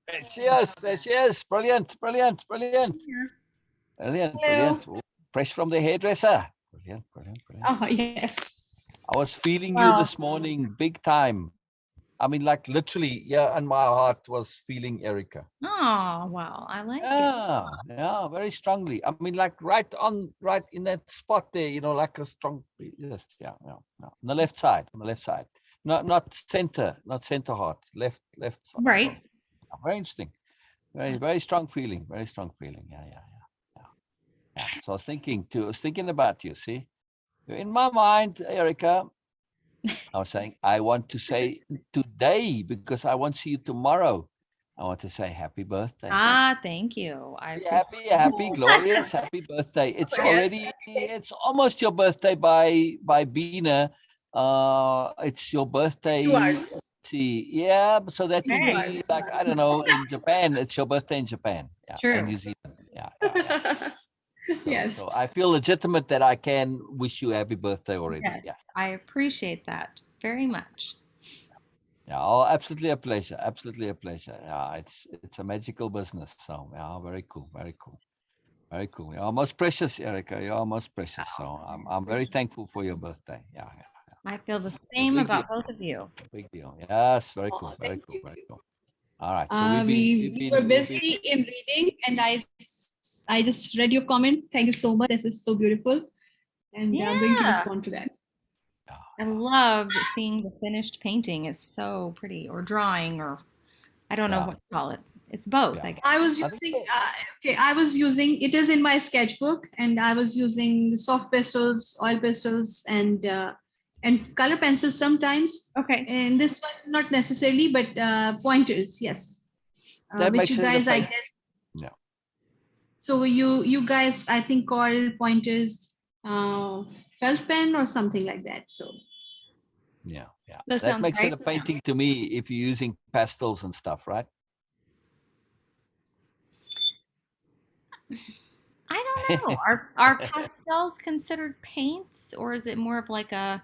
There she is. There she is. Brilliant, brilliant, brilliant, brilliant, Hello. brilliant. Fresh from the hairdresser. Brilliant, brilliant, brilliant. Oh, yes. I was feeling you Wow. this morning, big time. I mean, like literally, yeah, and my heart was feeling Erica. Oh, well, I like it. Yeah, very strongly. I mean, like right in that spot there, like a strong, yes, yeah. On the left side, not center, not center heart, left side. Right. Very interesting. Very strong feeling. Very strong feeling. Yeah. So I was thinking about you. See, in my mind, Erica, I was saying I want to say today because I won't see you tomorrow. I want to say happy birthday. Ah, thank you. I Happy, glorious, happy birthday. It's almost your birthday by Bina. It's your birthday. 2 hours. See, yeah, so that would 2 Okay. be hours. like, I don't know, in Japan. It's your birthday in Japan. Yeah, and True. New Zealand. Yeah. Yes. So I feel legitimate that I can wish you happy birthday already. Yes, Yeah. I appreciate that very much. Yeah, oh, absolutely a pleasure. Absolutely a pleasure. Yeah, it's a magical business. So yeah, very cool, very cool. Very cool. You're most precious, Erica. You're most precious. So I'm very thankful for your birthday. Yeah. I feel the A same big deal. about both of you. Big deal. Yes, very Oh, cool. Very thank cool. you. Very cool. All right. So We were busy in reading, and I just read your comment. Thank you so much. This is so beautiful, and I'm going to Yeah. respond to that. I loved seeing the finished painting. It's so pretty, or drawing, or I don't know what to call it. It's both, Yeah. I guess. I was using it is in my sketchbook, and I was using soft pastels, oil pastels, and color pencils sometimes. Okay. And this one not necessarily, but pointers, yes. That Which makes you it a guys, I paint. guess. Yeah. So you guys, I think, call pointers felt pen or something like that. So Yeah. That That sounds makes great. it a painting to me if you're using pastels and stuff, right? I don't know. Are pastels considered paints, or is it more of like a?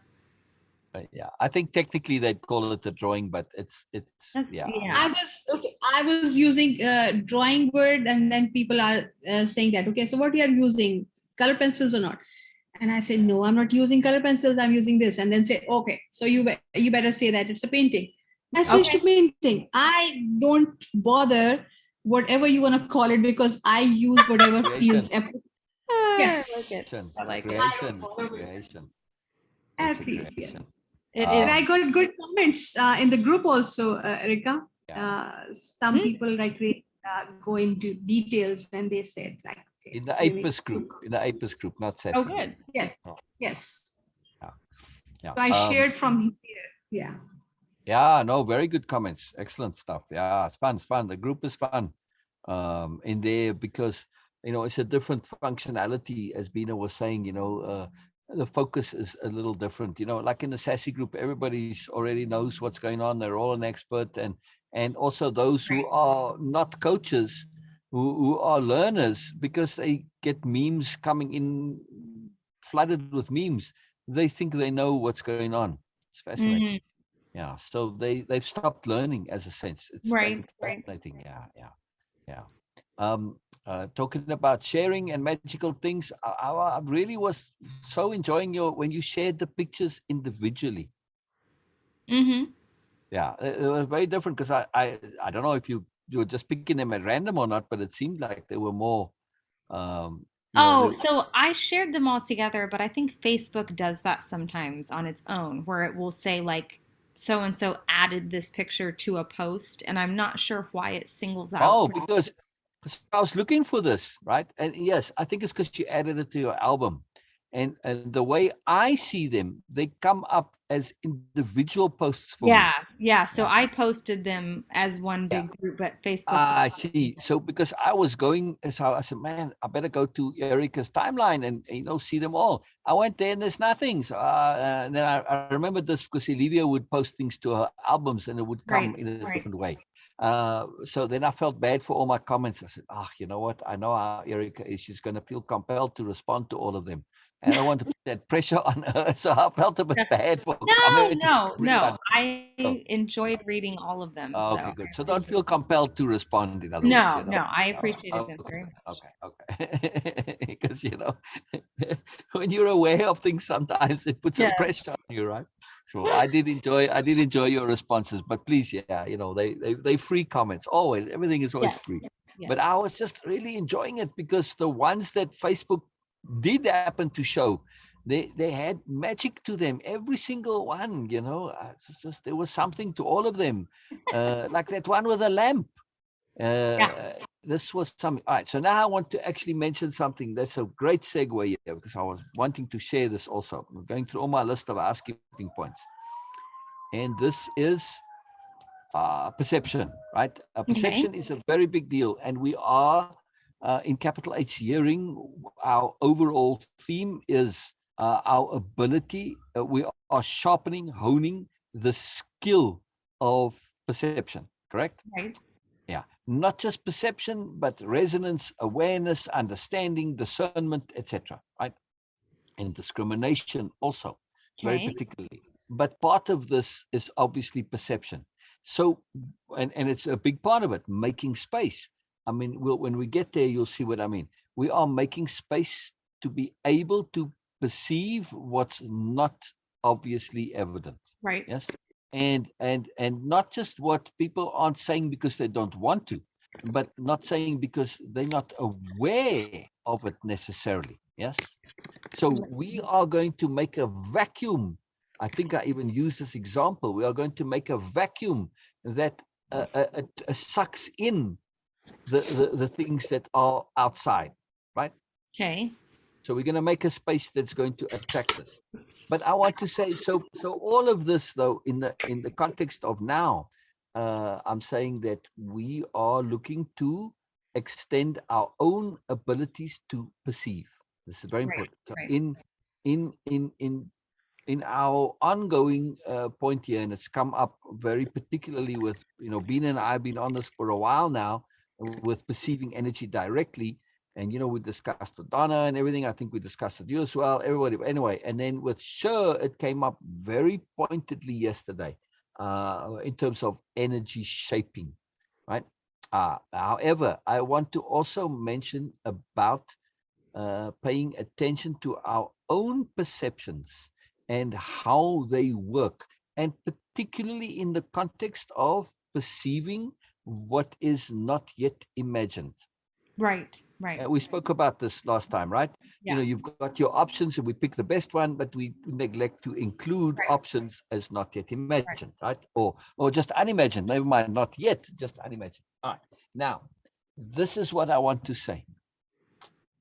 Yeah. I think technically they'd call it a drawing, but it's yeah. Yeah. I was using drawing word, and then people are saying that, okay, so what you are using, color pencils or not? And I said, no, I'm not using color pencils, I'm using this. And then say, okay, so you better say that it's a painting. I switched to painting. I don't bother whatever you want to call it, because I use whatever feels I yes. like it. I like it. Creation. At least, yes. It And is. I got good comments in the group also, Erika. Some Hmm. people go into details, and they said like, okay, In the it's really Apis group, not Sassy. Oh, good. yes, Oh, yes. yeah. So I shared from here. Yeah. Yeah, no, very good comments. Excellent stuff. Yeah, it's fun. The group is fun in there because, it's a different functionality, as Bina was saying, the focus is a little different. Like in the Sassy group, everybody's already knows what's going on. They're all an expert. And also those who are not coaches, who are learners, because they get memes coming in, flooded with memes. They think they know what's going on. It's fascinating. Mhm. Yeah, so they've stopped learning, as a sense. It's Right. fascinating. Yeah. Talking about sharing and magical things, I really was so enjoying when you shared the pictures individually. Mm-hmm. Yeah, it was very different because I don't know if you were just picking them at random or not, but it seemed like they were more. Oh, so I shared them all together, but I think Facebook does that sometimes on its own, where it will say like so and so added this picture to a post, and I'm not sure why it singles out. Oh, because I was looking for this, right? And yes, I think it's because you added it to your album. And the way I see them, they come up as individual posts for me. Yeah. So I posted them as one big group, but Facebook. I see. So because I was going, so I said, man, I better go to Erica's timeline and see them all. I went there and there's nothing. So, and then I remembered this because Olivia would post things to her albums and it would come in a different way. So then I felt bad for all my comments. I said, you know what? I know how Erica is. She's going to feel compelled to respond to all of them. And I don't want to put that pressure on her. So I felt a bit bad for comment is No. done. I So, enjoyed reading all of them. okay, So good. So don't feel compelled to respond, in other words, no, I appreciated them Okay, very much. okay. Because, when you're aware of things, sometimes it puts a Yes. pressure on you, right? So I did enjoy your responses, but please, they free comments always. Everything is always Yes. free. Yes. But I was just really enjoying it because the ones that Facebook did happen to show, they had magic to them. Every single one, it's just there was something to all of them. Like that one with a lamp. Yeah. This was something. All right. So now I want to actually mention something. That's a great segue here because I was wanting to share this also. I'm going through all my list of housekeeping points. And this is perception, right? Okay. Perception is a very big deal. And we are in capital H hearing. Our overall theme is our ability. We are sharpening, honing the skill of perception, correct? Right. Yeah, not just perception, but resonance, awareness, understanding, discernment, etc. Right, and discrimination also, very Okay. particularly. But part of this is obviously perception. So, and it's a big part of it, making space. I mean, when we get there, you'll see what I mean. We are making space to be able to perceive what's not obviously evident. Right. Yes, and not just what people aren't saying because they don't want to, but not saying because they're not aware of it necessarily. Yes, so we are going to make a vacuum. I think I even use this example. We are going to make a vacuum that sucks in the things that are outside, right? Okay. So we're going to make a space that's going to attract us. But I want to say, so all of this though, in the context of now, I'm saying that we are looking to extend our own abilities to perceive. This is very Right. important. So Right. in our ongoing point here, and it's come up very particularly with Bina and I have been on this for a while now with perceiving energy directly. And we discussed with Donna and everything. I think we discussed with you as well. Everybody, anyway. And then with Sure, it came up very pointedly yesterday in terms of energy shaping, right? However, I want to also mention about paying attention to our own perceptions and how they work, and particularly in the context of perceiving what is not yet imagined. Right. Right. We spoke about this last time, right? Yeah. You've got your options and we pick the best one, but we neglect to include Right. options as not yet Right. imagined, right? Or just unimagined, never mind, not yet, just unimagined. All right. Now, this is what I want to say.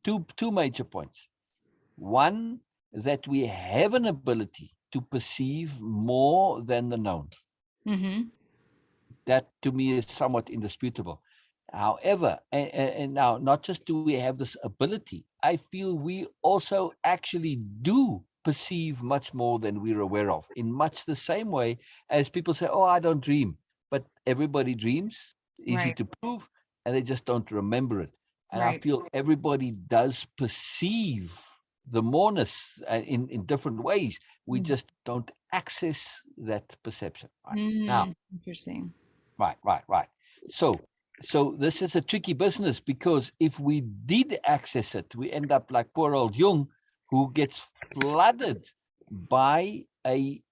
Two major points. One, that we have an ability to perceive more than the known. Mm-hmm. That to me is somewhat indisputable. However, and now not just do we have this ability, I feel we also actually do perceive much more than we're aware of, in much the same way as people say, oh, I don't dream. But everybody dreams, easy Right. to prove, and they just don't remember it. And I Right. feel everybody does perceive the moreness in different ways. We just don't access that perception. Right? Now, Interesting. Right. So this is a tricky business because if we did access it, we end up like poor old Jung, who gets flooded by an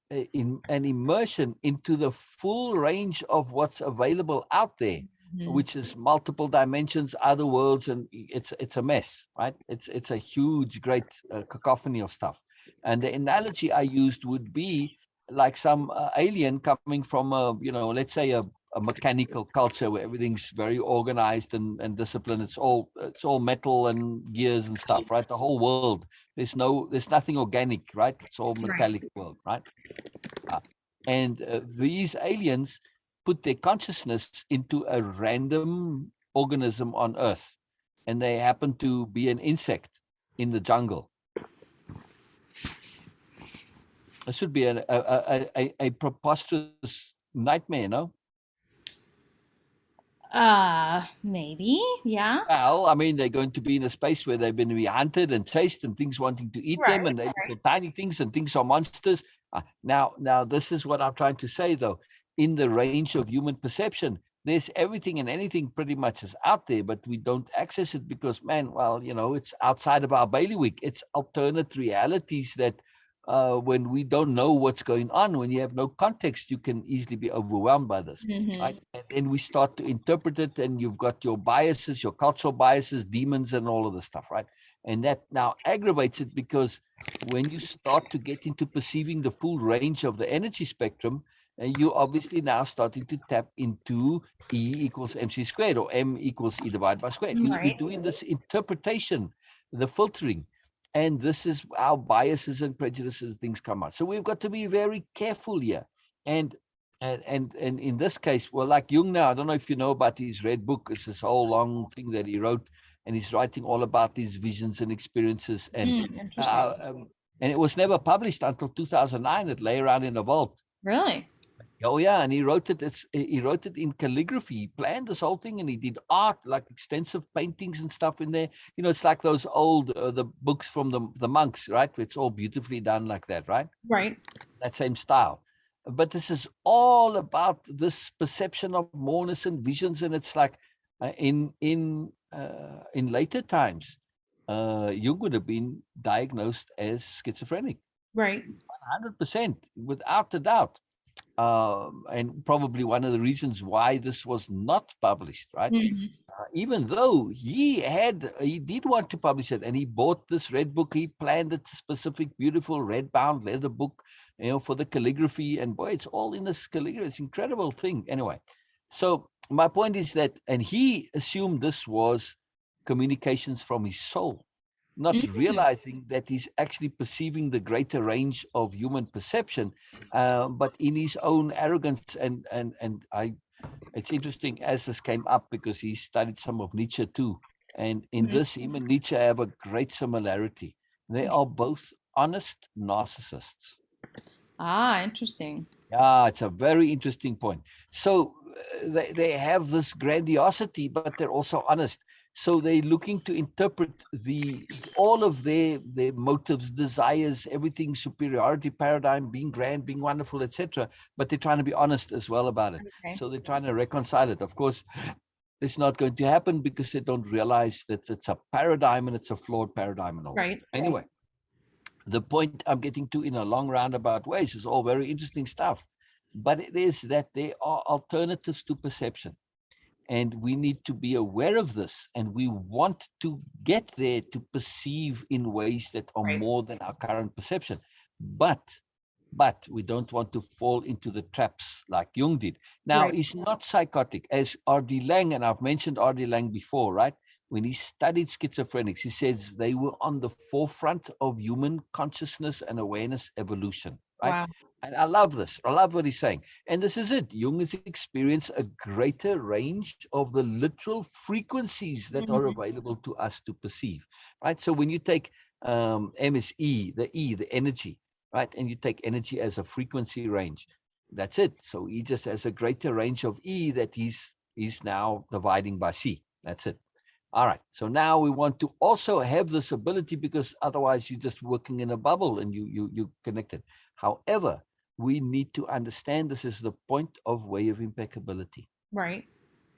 immersion into the full range of what's available out there, Mm-hmm. which is multiple dimensions, other worlds, and it's a mess, right? It's a huge, great cacophony of stuff. And the analogy I used would be like some alien coming from let's say a mechanical culture where everything's very organized and disciplined. It's all metal and gears and stuff, right? The whole world, there's nothing organic, right? It's all Right. metallic world, right? And these aliens put their consciousness into a random organism on Earth, and they happen to be an insect in the jungle. This would be a preposterous nightmare, no? Maybe. Yeah. Well, I mean, they're going to be in a space where they're going to be hunted and chased and things wanting to eat them, Right. and they're little tiny things and things are monsters. Now, this is what I'm trying to say, though. In the range of human perception, there's everything and anything pretty much is out there, but we don't access it because, man, well, it's outside of our bailiwick. It's alternate realities that when we don't know what's going on, when you have no context, you can easily be overwhelmed by this, right? And then we start to interpret it, and you've got your biases, your cultural biases, demons, and all of the stuff, right? And that now aggravates it because when you start to get into perceiving the full range of the energy spectrum, you obviously now starting to tap into E equals mc squared, or M equals E divided by squared. You're doing this interpretation, the filtering, and this is how biases and prejudices things come out. So we've got to be very careful here. And in this case, well, like Jung now, I don't know if you know about his red book. It's this whole long thing that he wrote, and he's writing all about these visions and experiences. And it was never published until 2009. It lay around in a vault. Really? Oh yeah, and he wrote it. He wrote it in calligraphy. He planned this whole thing, and he did art, like extensive paintings and stuff in there. It's like those old the books from the monks, right? It's all beautifully done like that, right? Right. That same style. But this is all about this perception of moreness and visions, and it's like in later times, Jung would have been diagnosed as schizophrenic. Right. 100%, without a doubt. And probably one of the reasons why this was not published, right? Even though he did want to publish it, and he bought this red book, he planned a specific, beautiful red bound leather book, for the calligraphy, and boy, it's all in this calligraphy. It's an incredible thing. Anyway, so my point is that, and he assumed this was communications from his soul, not realizing that he's actually perceiving the greater range of human perception, but in his own arrogance. It's interesting as this came up because he studied some of Nietzsche too, and in this, him and Nietzsche have a great similarity. They are both honest narcissists. Interesting. Yeah, it's a very interesting point. So they have this grandiosity, but they're also honest. So they're looking to interpret all of their motives, desires, everything, superiority paradigm, being grand, being wonderful, etc. But they're trying to be honest as well about it. Okay. So they're trying to reconcile it. Of course, it's not going to happen because they don't realize that it's a paradigm and it's a flawed paradigm and all. Right. Anyway, the point I'm getting to in a long roundabout ways is all very interesting stuff. But it is that there are alternatives to perception. And we need to be aware of this. And we want to get there to perceive in ways that are more than our current perception. But we don't want to fall into the traps like Jung did. Now, he's not psychotic, as R.D. Laing, and I've mentioned R.D. Laing before, right? When he studied schizophrenics, he says they were on the forefront of human consciousness and awareness evolution, right? Wow. And I love this. I love what he's saying. And this is it. Jung has experienced a greater range of the literal frequencies that are available to us to perceive, right? So when you take MSE, the energy, right? And you take energy as a frequency range, that's it. So he just has a greater range of E that he's now dividing by C. That's it. All right. So now we want to also have this ability, because otherwise you're just working in a bubble and you connected. However, we need to understand this is the point of way of impeccability. Right.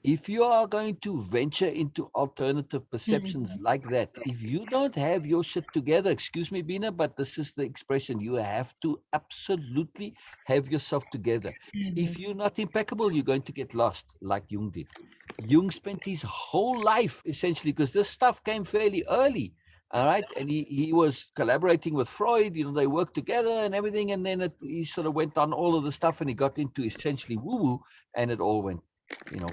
If you are going to venture into alternative perceptions like that, if you don't have your shit together, excuse me, Bina, but this is the expression, you have to absolutely have yourself together. If you're not impeccable, you're going to get lost like Jung did. Jung spent his whole life essentially, because this stuff came fairly early. All right. And he was collaborating with Freud, they worked together and everything. And then he sort of went on all of the stuff and he got into essentially woo-woo, and it all went,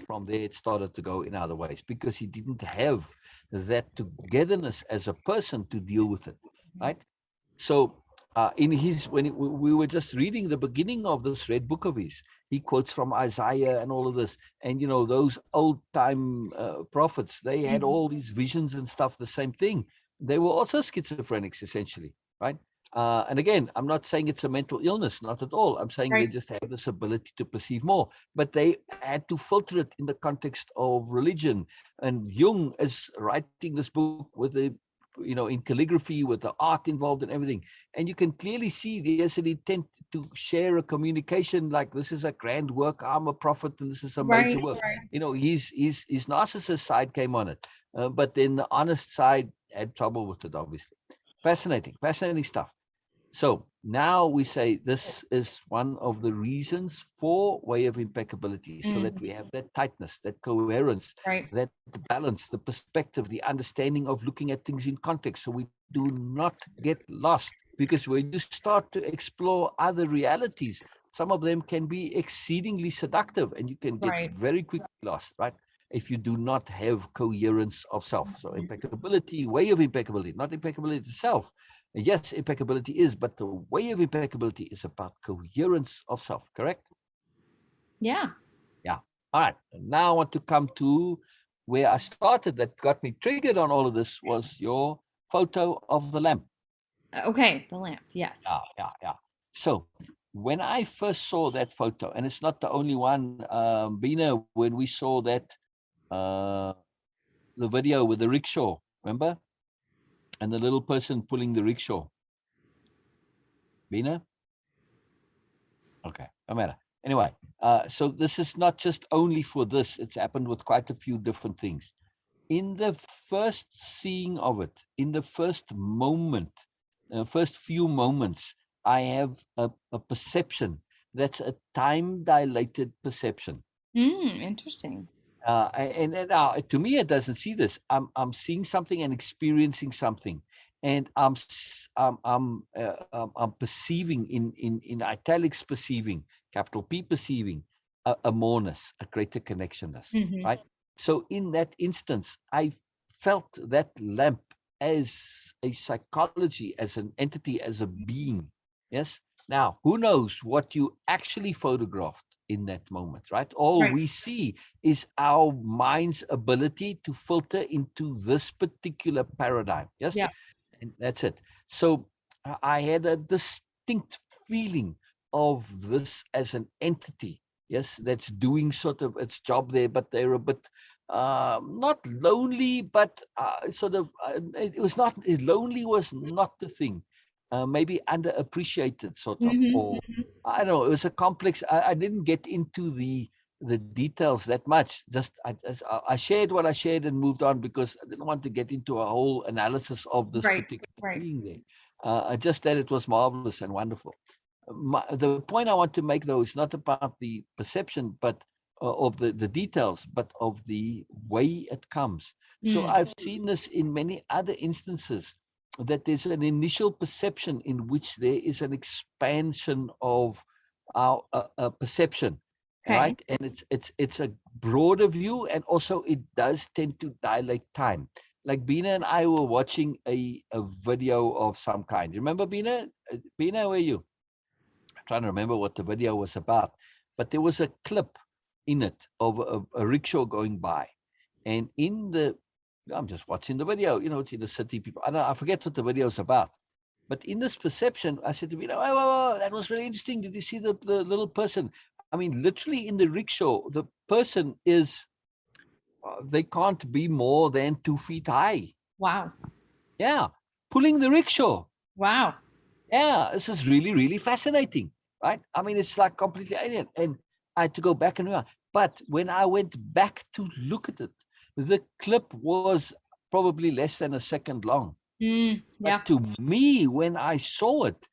from there it started to go in other ways because he didn't have that togetherness as a person to deal with it, right? So when we were just reading the beginning of this red book of his, he quotes from Isaiah and all of this, and those old time prophets, they had all these visions and stuff, the same thing. They were also schizophrenics essentially, right? And again, I'm not saying it's a mental illness, not at all. I'm saying they just have this ability to perceive more, but they had to filter it in the context of religion. And Jung is writing this book with in calligraphy, with the art involved and everything. And you can clearly see there's an intent to share a communication like this is a grand work. I'm a prophet and this is a Right, major work. right. His narcissist side came on it, but then the honest side had trouble with it. Obviously, fascinating stuff. So now we say this is one of the reasons for way of impeccability, so that we have that tightness, that coherence, Right. that balance, the perspective, the understanding of looking at things in context, so we do not get lost. Because when you start to explore other realities, some of them can be exceedingly seductive, and you can get Right. very quickly lost, right? If you do not have coherence of self. So impeccability, way of impeccability, not impeccability itself. Yes, impeccability is, but the way of impeccability is about coherence of self, correct? Yeah. Yeah. All right. Now I want to come to where I started that got me triggered on all of this was your photo of the lamp. Okay, the lamp. Yes. Yeah. So when I first saw that photo, and it's not the only one, Bina, when we saw that, uh, the video with the rickshaw, remember? And the little person pulling the rickshaw. Bina? Okay, no matter. Anyway, so this is not just only for this. It's happened with quite a few different things. In the first seeing of it, in the first moment, first few moments, I have a perception that's a time-dilated perception. Interesting. To me, it doesn't see this. I'm seeing something and experiencing something, and I'm perceiving in italics, perceiving capital P, perceiving a moreness, a greater connectionness, right? So in that instance, I felt that lamp as a psychology, as an entity, as a being. Yes. Now, who knows what you actually photographed in that moment, right? All Right. we see is our mind's ability to filter into this particular paradigm. Yes. Yeah. And that's it. So I had a distinct feeling of this as an entity, yes, that's doing sort of its job there, but they're a bit not lonely, but it was not, lonely was not the thing. Maybe underappreciated, sort of, or I don't know. It was a complex. I didn't get into the details that much. Just I shared what I shared and moved on because I didn't want to get into a whole analysis of this Right. particular Right. being there. Just that it was marvelous and wonderful. The point I want to make, though, is not about the perception, but of the details, but of the way it comes. So I've seen this in many other instances, that there's an initial perception in which there is an expansion of our perception, Okay. right? And it's a broader view, and also it does tend to dilate time. Like Bina and I were watching a video of some kind. Remember, Bina? Bina, where are you? I'm trying to remember what the video was about, but there was a clip in it of a rickshaw going by, and I'm just watching the video. It's in the city. People, I forget what the video is about. But in this perception, I said to Bina, oh, that was really interesting. Did you see the little person? I mean, literally in the rickshaw, the person is, they can't be more than 2 feet high. Wow. Yeah, pulling the rickshaw. Wow. Yeah, this is really, really fascinating, right? I mean, it's like completely alien. And I had to go back and around. But when I went back to look at it, the clip was probably less than a second long. Yeah. But to me, when I saw it,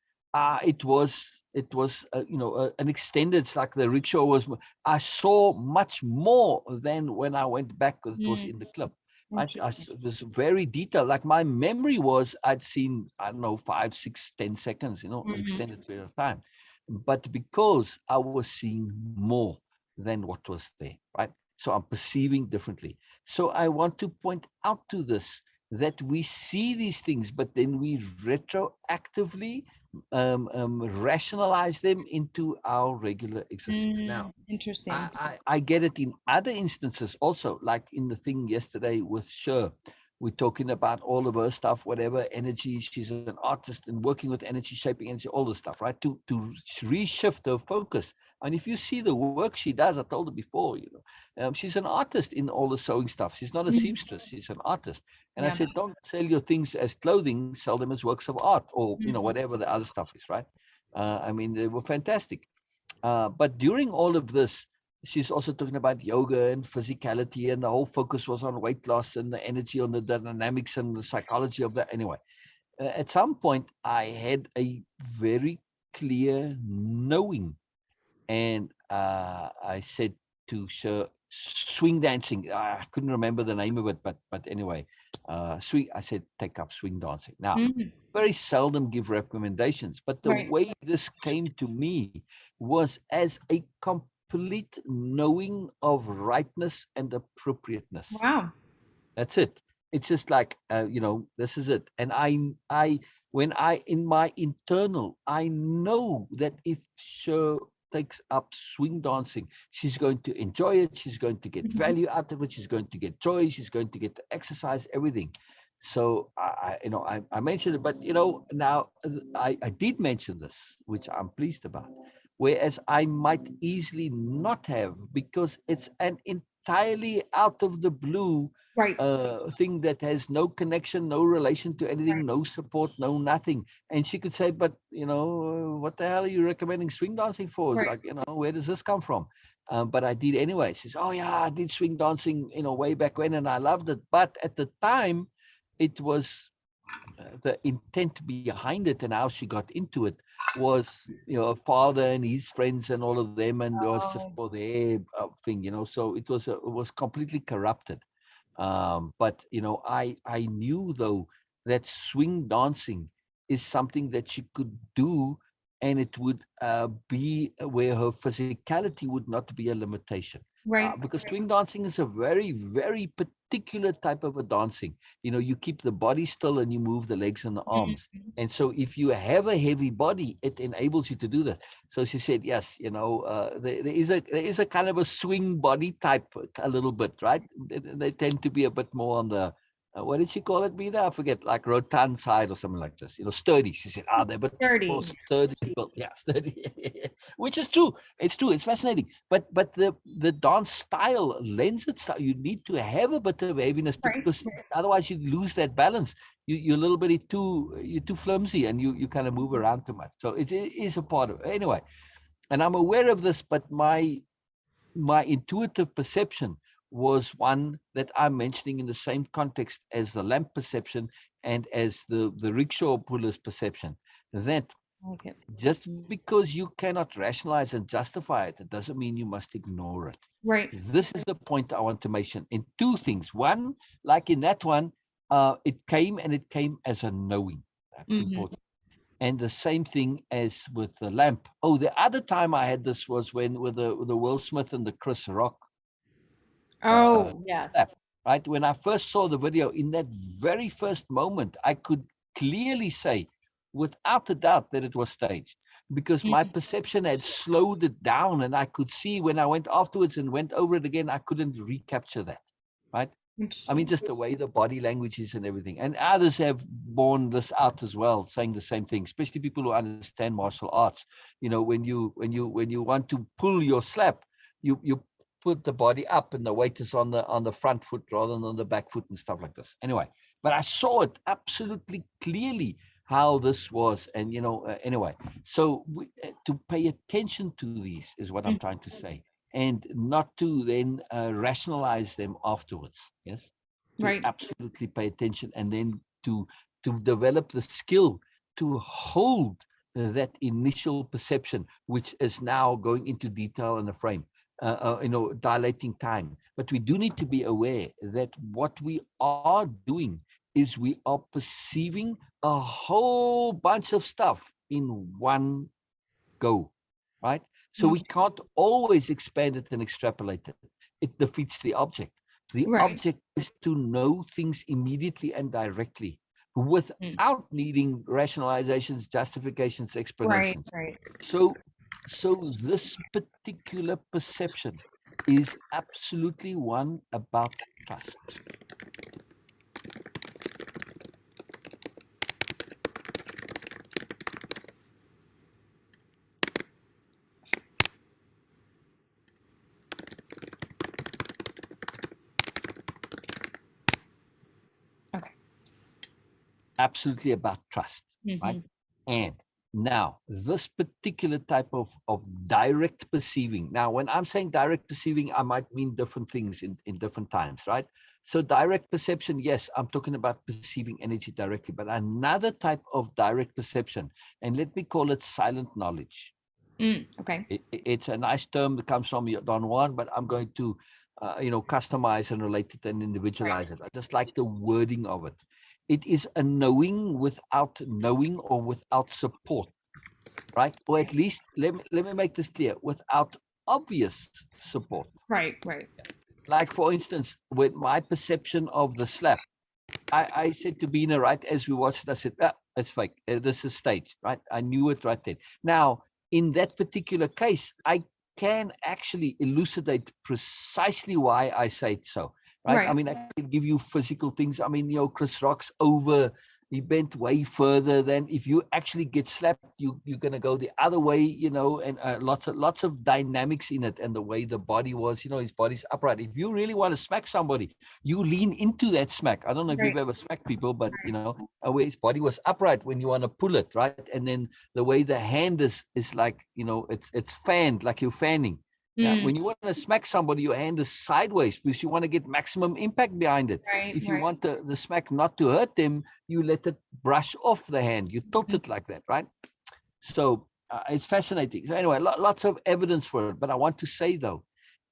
it was an extended. It's like the rickshaw was. I saw much more than when I went back. It was in the clip. Right? It was very detailed. Like my memory was, I'd seen, I don't know, 5, 6, 10 seconds. An extended period of time. But because I was seeing more than what was there, right? So I'm perceiving differently. So I want to point out to this, that we see these things, but then we retroactively rationalize them into our regular existence. Now, Interesting. I get it in other instances also, like in the thing yesterday with Sher. We're talking about all of her stuff, whatever energy. She's an artist and working with energy, shaping energy, all this stuff, right? To reshift her focus. And if you see the work she does, I told her before, she's an artist in all the sewing stuff. She's not a seamstress. She's an artist. And I said, don't sell your things as clothing, sell them as works of art, or whatever the other stuff is, right? I mean, they were fantastic. But during all of this, she's also talking about yoga and physicality, and the whole focus was on weight loss and the energy, on the dynamics and the psychology of that. Anyway, at some point, I had a very clear knowing, and I said to Sir, swing dancing. I couldn't remember the name of it, but anyway, swing. I said take up swing dancing. Now, very seldom give recommendations, but the Right. way this came to me was as a complete knowing of rightness and appropriateness. Wow. That's it. It's just like, this is it. And when I, in my internal, I know that if she takes up swing dancing, she's going to enjoy it. She's going to get value out of it. She's going to get joy. She's going to get the exercise, everything. So I mentioned it, but now I did mention this, which I'm pleased about. Whereas I might easily not have, because it's an entirely out of the blue Right. thing that has no connection, no relation to anything, Right. no support, no nothing. And she could say, but what the hell are you recommending swing dancing for? It's Right. like, where does this come from? But I did anyway. She says, oh yeah, I did swing dancing, way back when, and I loved it. But at the time, it was the intent behind it, and how she got into it was, a father and his friends and all of them, and it was just Oh. for their thing. So it was completely corrupted. But I knew though that swing dancing is something that she could do, and it would be where her physicality would not be a limitation. Right. Because swing dancing is a very, very particular type of a dancing. You keep the body still and you move the legs and the arms. And so if you have a heavy body, it enables you to do that. So she said, yes, there is a kind of a swing body type a little bit, right? They tend to be a bit more on the, what did she call it, Mina? I forget, like rotund side or something like this. Sturdy. She said, they're a bit more Dirty. sturdy. Well, yeah, sturdy. Which is true. It's true. It's fascinating. But the dance style lends itself. You need to have a bit of heaviness, Right. because otherwise you lose that balance. You're a little bit you're too flimsy, and you kind of move around too much. So it is a part of it. Anyway, and I'm aware of this, but my intuitive perception was one that I'm mentioning in the same context as the lamp perception and as the rickshaw puller's perception, that Like it. just because you cannot rationalize and justify it, it doesn't mean you must ignore it. Right. This is the point I want to mention in two things. One, like in that one, it came as a knowing. That's important. And the same thing as with the lamp. Oh, the other time I had this was when with the Will Smith and the Chris Rock Oh, yes. slap, right? When I first saw the video, in that very first moment, I could clearly say, without a doubt, that it was staged, because my perception had slowed it down, and I could see when I went afterwards and went over it again, I couldn't recapture that, right? I mean, just the way the body language is and everything. And others have borne this out as well, saying the same thing, especially people who understand martial arts. When you want to pull your slap, you put the body up, and the weight is on the front foot rather than on the back foot and stuff like this. Anyway, but I saw it absolutely clearly how this was. And anyway, so to pay attention to these is what I'm trying to say, and not to then rationalize them afterwards. Yes, to Right. absolutely pay attention, and then to develop the skill to hold that initial perception, which is now going into detail in a frame, dilating time. But we do need to be aware that what we are doing is we are perceiving a whole bunch of stuff in one go, right? So we can't always expand it and extrapolate it. It defeats the object. The Right. object is to know things immediately and directly without needing rationalizations, justifications, Right. explanations. Right. So this particular perception is absolutely one about trust. Okay. Absolutely about trust, right? And Now, this particular type of direct perceiving. Now, when I'm saying direct perceiving, I might mean different things in different times, right? So direct perception, yes, I'm talking about perceiving energy directly, but another type of direct perception, and let me call it silent knowledge. Okay. It's a nice term that comes from Don Juan, but I'm going to, customize and relate it and individualize it. I just like the wording of it. It is a knowing without knowing or without support, right? Or at least, let me make this clear, without obvious support. Right, right. Like, for instance, with my perception of the slap, I said to Bina, right, as we watched it, I said, it's fake. This is staged, right? I knew it right then. Now, in that particular case, I can actually elucidate precisely why I say it so, right? I mean, I can give you physical things. I mean, Chris Rock's over. He bent way further than if you actually get slapped, you're going to go the other way, and lots of dynamics in it, and the way the body was, his body's upright. If you really want to smack somebody, you lean into that smack. I don't know if you've ever smacked people, but where his body was upright when you want to pull it, right? And then the way the hand is like, it's fanned, like you're fanning. Yeah, when you want to smack somebody, your hand is sideways because you want to get maximum impact behind it. If you want the smack not to hurt them, you let it brush off the hand. You tilt it like that, right? So it's fascinating. So anyway, lots of evidence for it. But I want to say, though,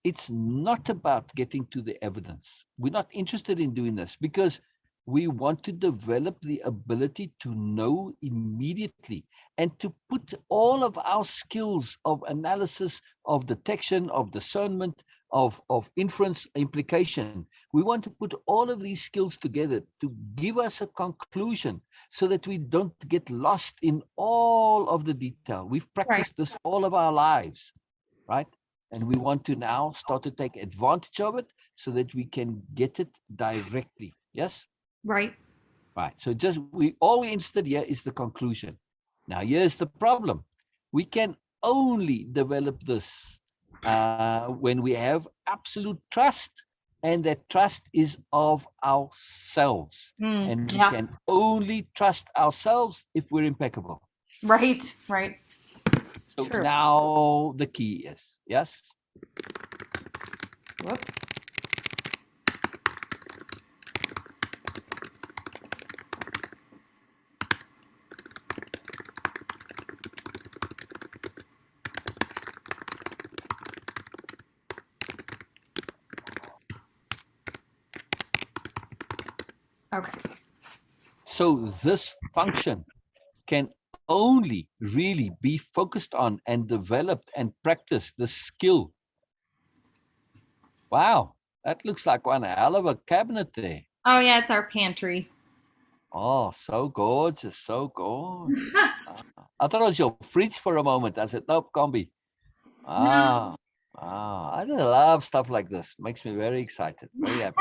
it's not about getting to the evidence. We're not interested in doing this because we want to develop the ability to know immediately and to put all of our skills of analysis, of detection, of discernment, of inference, implication. We want to put all of these skills together to give us a conclusion so that we don't get lost in all of the detail. We've practiced this all of our lives, right? And we want to now start to take advantage of it so that we can get it directly. Yes? Right. Right. So all we're interested here is the conclusion. Now, here's the problem. We can only develop this when we have absolute trust, and that trust is of ourselves. And we can only trust ourselves if we're impeccable. Right, right. So now the key is, yes? Whoops. Okay. So this function can only really be focused on and developed and practiced, the skill. Wow, that looks like one hell of a cabinet there. Oh yeah, it's our pantry. Oh, so gorgeous, so gorgeous. I thought it was your fridge for a moment. I said, nope, can't be. I just love stuff like this. Makes me very excited, very happy.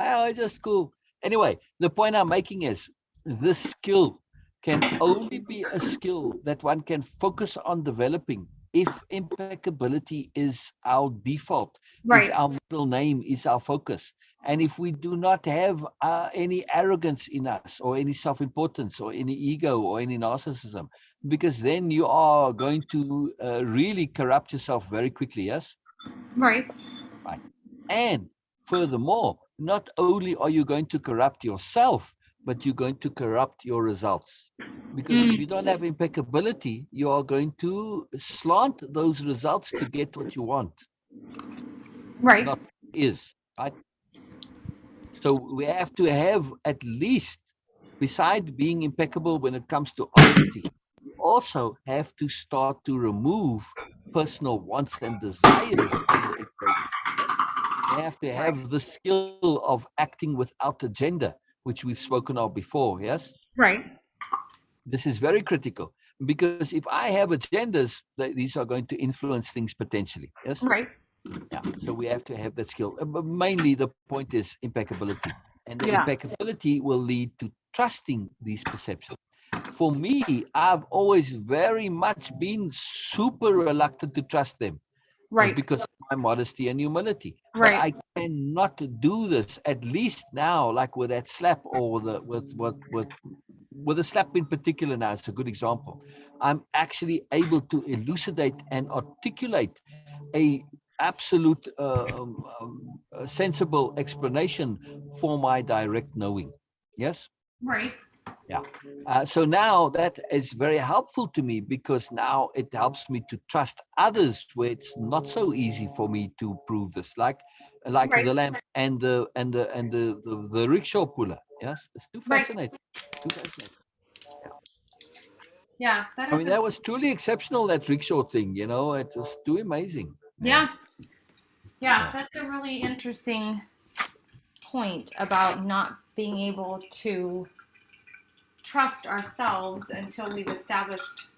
It's just cool. Anyway, the point I'm making is this skill can only be a skill that one can focus on developing if impeccability is our default, is our middle name, is our focus. And if we do not have any arrogance in us or any self-importance or any ego or any narcissism, because then you are going to really corrupt yourself very quickly, yes? Right. Right. And furthermore, not only are you going to corrupt yourself, but you're going to corrupt your results. Because if you don't have impeccability, you are going to slant those results to get what you want. Right. Not right? So we have to have at least, besides being impeccable when it comes to honesty, we also have to start to remove personal wants and desires from the equation. We have to have the skill of acting without agenda, which we've spoken of before, yes? Right. This is very critical because if I have agendas, these are going to influence things potentially, yes? Right. Yeah, so we have to have that skill. But mainly the point is impeccability. And the impeccability will lead to trusting these perceptions. For me, I've always very much been super reluctant to trust them. Right. Because of my modesty and humility. Right. But I cannot do this, at least now, like with that slap or with with a slap in particular now, it's a good example. I'm actually able to elucidate and articulate a absolute sensible explanation for my direct knowing. Yes. Right. Yeah. So now that is very helpful to me, because now it helps me to trust others where it's not so easy for me to prove this, like Right. the lamp and the rickshaw puller. Yes, it's too Right. fascinating. Too fascinating. Yeah. Yeah, that I is mean, that was truly exceptional, that rickshaw thing. You know, it was too amazing. yeah. Yeah, Yeah. that's a really interesting point about not being able to trust ourselves until we've established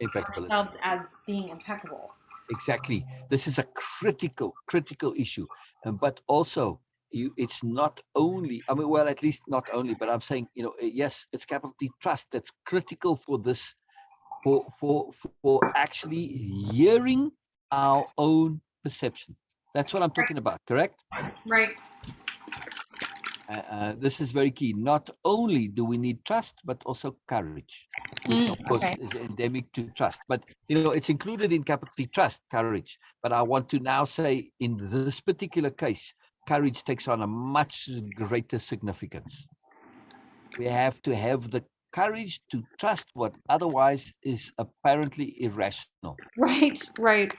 Impeccability. ourselves as being impeccable. Exactly. This is a critical issue. But also, it's not only, I mean, well, at least not only, but I'm saying, yes, it's capital T trust that's critical for this, for actually hearing our own perception. That's what I'm talking about, correct? Right. This is very key. Not only do we need trust, but also courage, which of course Okay. is endemic to trust. But it's included in capital T trust, courage. But I want to now say, in this particular case, courage takes on a much greater significance. We have to have the courage to trust what otherwise is apparently irrational. Right. Right.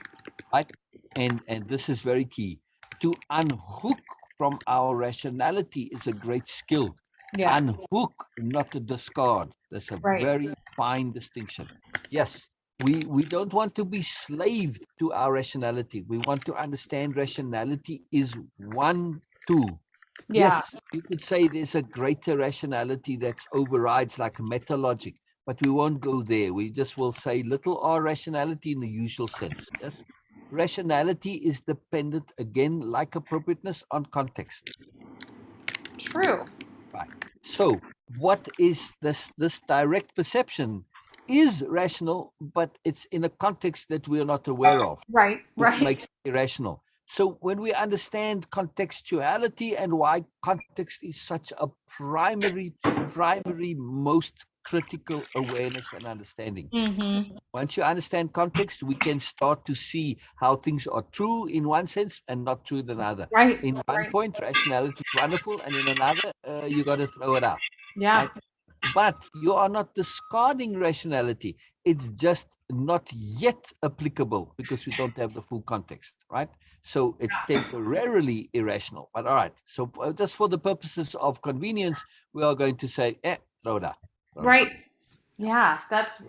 Right? And this is very key. To unhook from our rationality is a great skill. Yes. Unhook, not to discard. That's a Right. very fine distinction. Yes, we don't want to be slaved to our rationality. We want to understand rationality is one tool. Yeah. Yes, you could say there's a greater rationality that overrides, like meta logic, but we won't go there. We just will say little r rationality in the usual sense. Yes, rationality is dependent, again, like appropriateness, on context. True. Right. So what is this direct perception is rational, but it's in a context that we are not aware of, Right. which Right. makes it irrational. So when we understand contextuality and why context is such a primary, most critical awareness and understanding. Mm-hmm. Once you understand context, we can start to see how things are true in one sense and not true in another. Right. In one Right. point, rationality is wonderful, and in another, you got to throw it out. Yeah. Right? But you are not discarding rationality. It's just not yet applicable because you don't have the full context, right? So it's temporarily irrational. But all right. So just for the purposes of convenience, we are going to say, throw it out. Throw it out. Right. Yeah. That's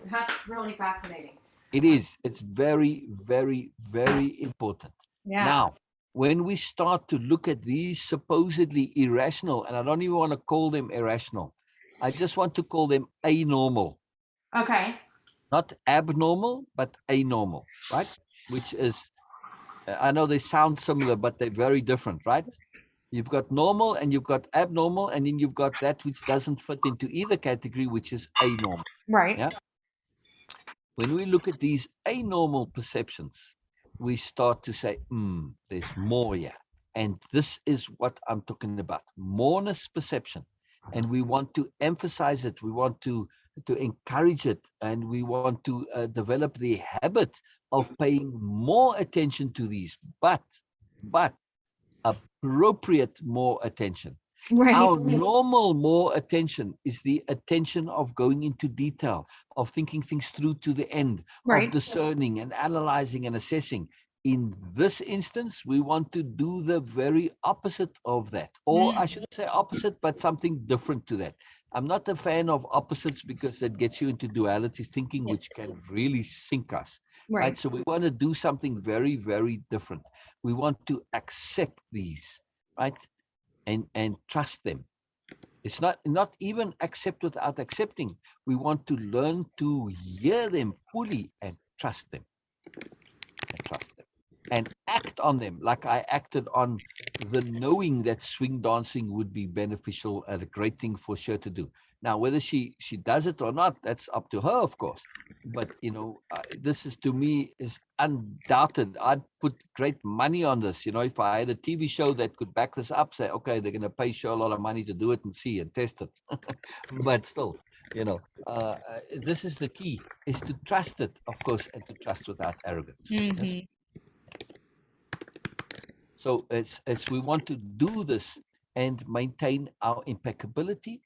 really fascinating. It is. It's very, very, very important. Yeah. Now, when we start to look at these supposedly irrational, and I don't even want to call them irrational, I just want to call them anormal. Okay. Not abnormal, but anormal, right? Which is, I know they sound similar, but they're very different, right? You've got normal and you've got abnormal, and then you've got that which doesn't fit into either category, which is anormal. Right. Yeah. When we look at these anormal perceptions, we start to say, there's more here. And this is what I'm talking about, moreness perception. And we want to emphasize it. We want to encourage it. And we want to develop the habit of paying more attention to these, but appropriate more attention. Right. Our normal more attention is the attention of going into detail, of thinking things through to the end, of Right. discerning and analyzing and assessing. In this instance, we want to do the very opposite of that. Or I shouldn't say opposite, but something different to that. I'm not a fan of opposites because that gets you into duality thinking, which can really sink us. Right. So we want to do something very, very different. We want to accept these, right? And trust them. It's not even accept without accepting. We want to learn to hear them fully and trust them. And act on them, like I acted on the knowing that swing dancing would be beneficial and a great thing for sure to do. Now, whether she does it or not, that's up to her, of course. But this is, to me, is undoubted. I'd put great money on this. If I had a TV show that could back this up, say, okay, they're going to pay sure a lot of money to do it and see and test it. But still, You know, this is the key: is to trust it, of course, and to trust without arrogance. Yes. Mm-hmm. So it's we want to do this and maintain our impeccability,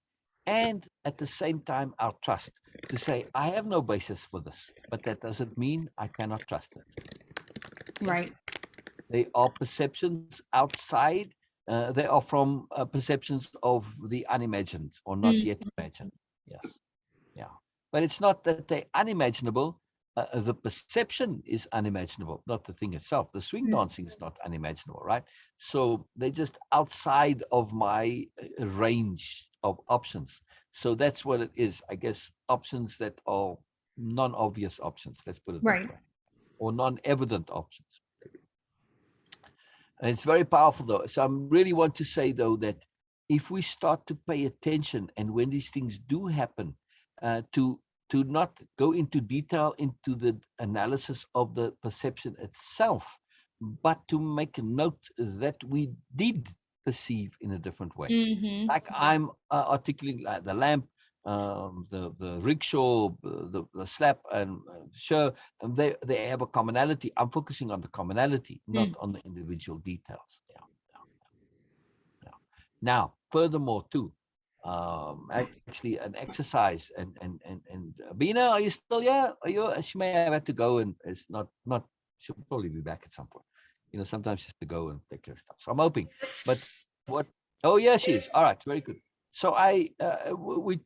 and at the same time our trust. To say I have no basis for this, but that doesn't mean I cannot trust it. Yes, Right. they are perceptions outside. They are from perceptions of the unimagined or not Mm. yet imagined. Yes, yeah, but it's not that they're unimaginable. The perception is unimaginable, not the thing itself. The swing dancing is not unimaginable, right? So they're just outside of my range of options. So that's what it is, I guess. Options that are non-obvious options. Let's put it that Right. way, or non-evident options. And it's very powerful, though. So I really want to say, though, that if we start to pay attention, and when these things do happen, to not go into detail into the analysis of the perception itself, but to make a note that we did perceive in a different way. Mm-hmm. Like I'm articulating like the lamp, the rickshaw, the slap, and sure, and they have a commonality. I'm focusing on the commonality, not Mm. on the individual details. Yeah, yeah, yeah. Now, furthermore, too, actually, an exercise, and Bina, are you still here? Are you? She may have had to go, and it's not. She'll probably be back at some point. Sometimes she has to go and take care of stuff. So I'm hoping. But Yes. what? Oh, yeah, she is. All right, very good. So we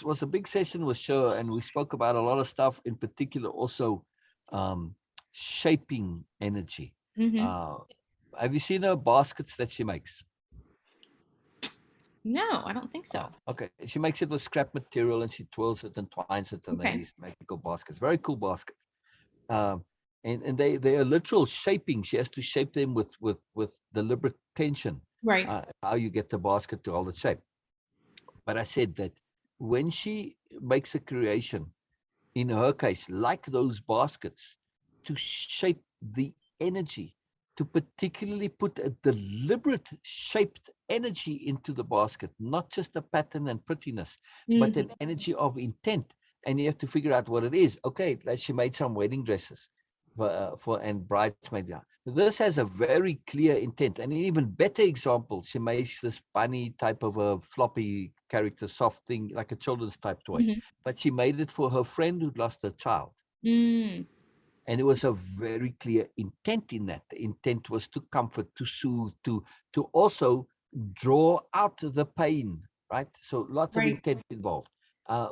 was a big session with Sure, and we spoke about a lot of stuff. In particular, also um, shaping energy. Mm-hmm. Uh, have you seen her baskets that she makes? No, I don't think so. Okay, she makes it with scrap material, and she twirls it and twines it, and then Okay. these magical baskets. Very cool baskets. Um, and they are literal shaping. She has to shape them with deliberate tension. Right. How you get the basket to hold its shape. But I said that when she makes a creation, in her case, like those baskets, to shape the energy, to particularly put a deliberate shaped energy into the basket, not just a pattern and prettiness, but Mm-hmm. an energy of intent. And you have to figure out what it is. Okay, like she made some wedding dresses for and bridesmaid. Yeah. This has a very clear intent. And an even better example, she makes this bunny type of a floppy character, soft thing, like a children's type toy. Mm-hmm. But she made it for her friend who'd lost her child. Mm. And it was a very clear intent in that. The intent was to comfort, to soothe, to also draw out the pain, right? So lots of Right. intent involved.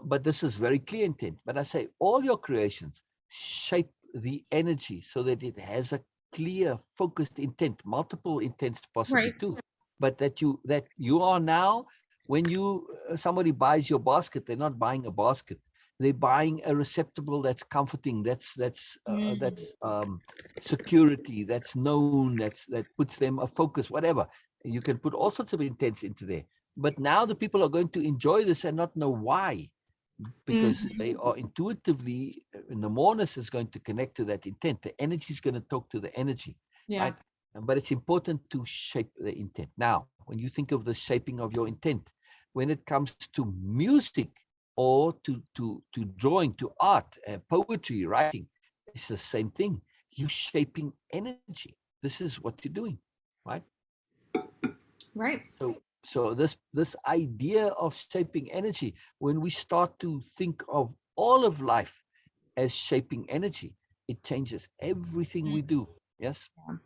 But this is very clear intent. But I say all your creations shape the energy so that it has a clear, focused intent, multiple intents possibly Right. too. But that you are now, when somebody buys your basket, they're not buying a basket, they're buying a receptacle that's comforting, Mm. that's security, that's known, that puts them a focus, whatever. You can put all sorts of intents into there, but now the people are going to enjoy this and not know why, because Mm-hmm. they are intuitively, and the moreness is going to connect to that intent. The energy is going to talk to the energy, Yeah. right? But it's important to shape the intent. Now, when you think of the shaping of your intent, when it comes to music or to drawing, to art, poetry, writing, it's the same thing. You're shaping energy. This is what you're doing, right? Right. So this idea of shaping energy, when we start to think of all of life as shaping energy, it changes everything we do. Yes, Yeah.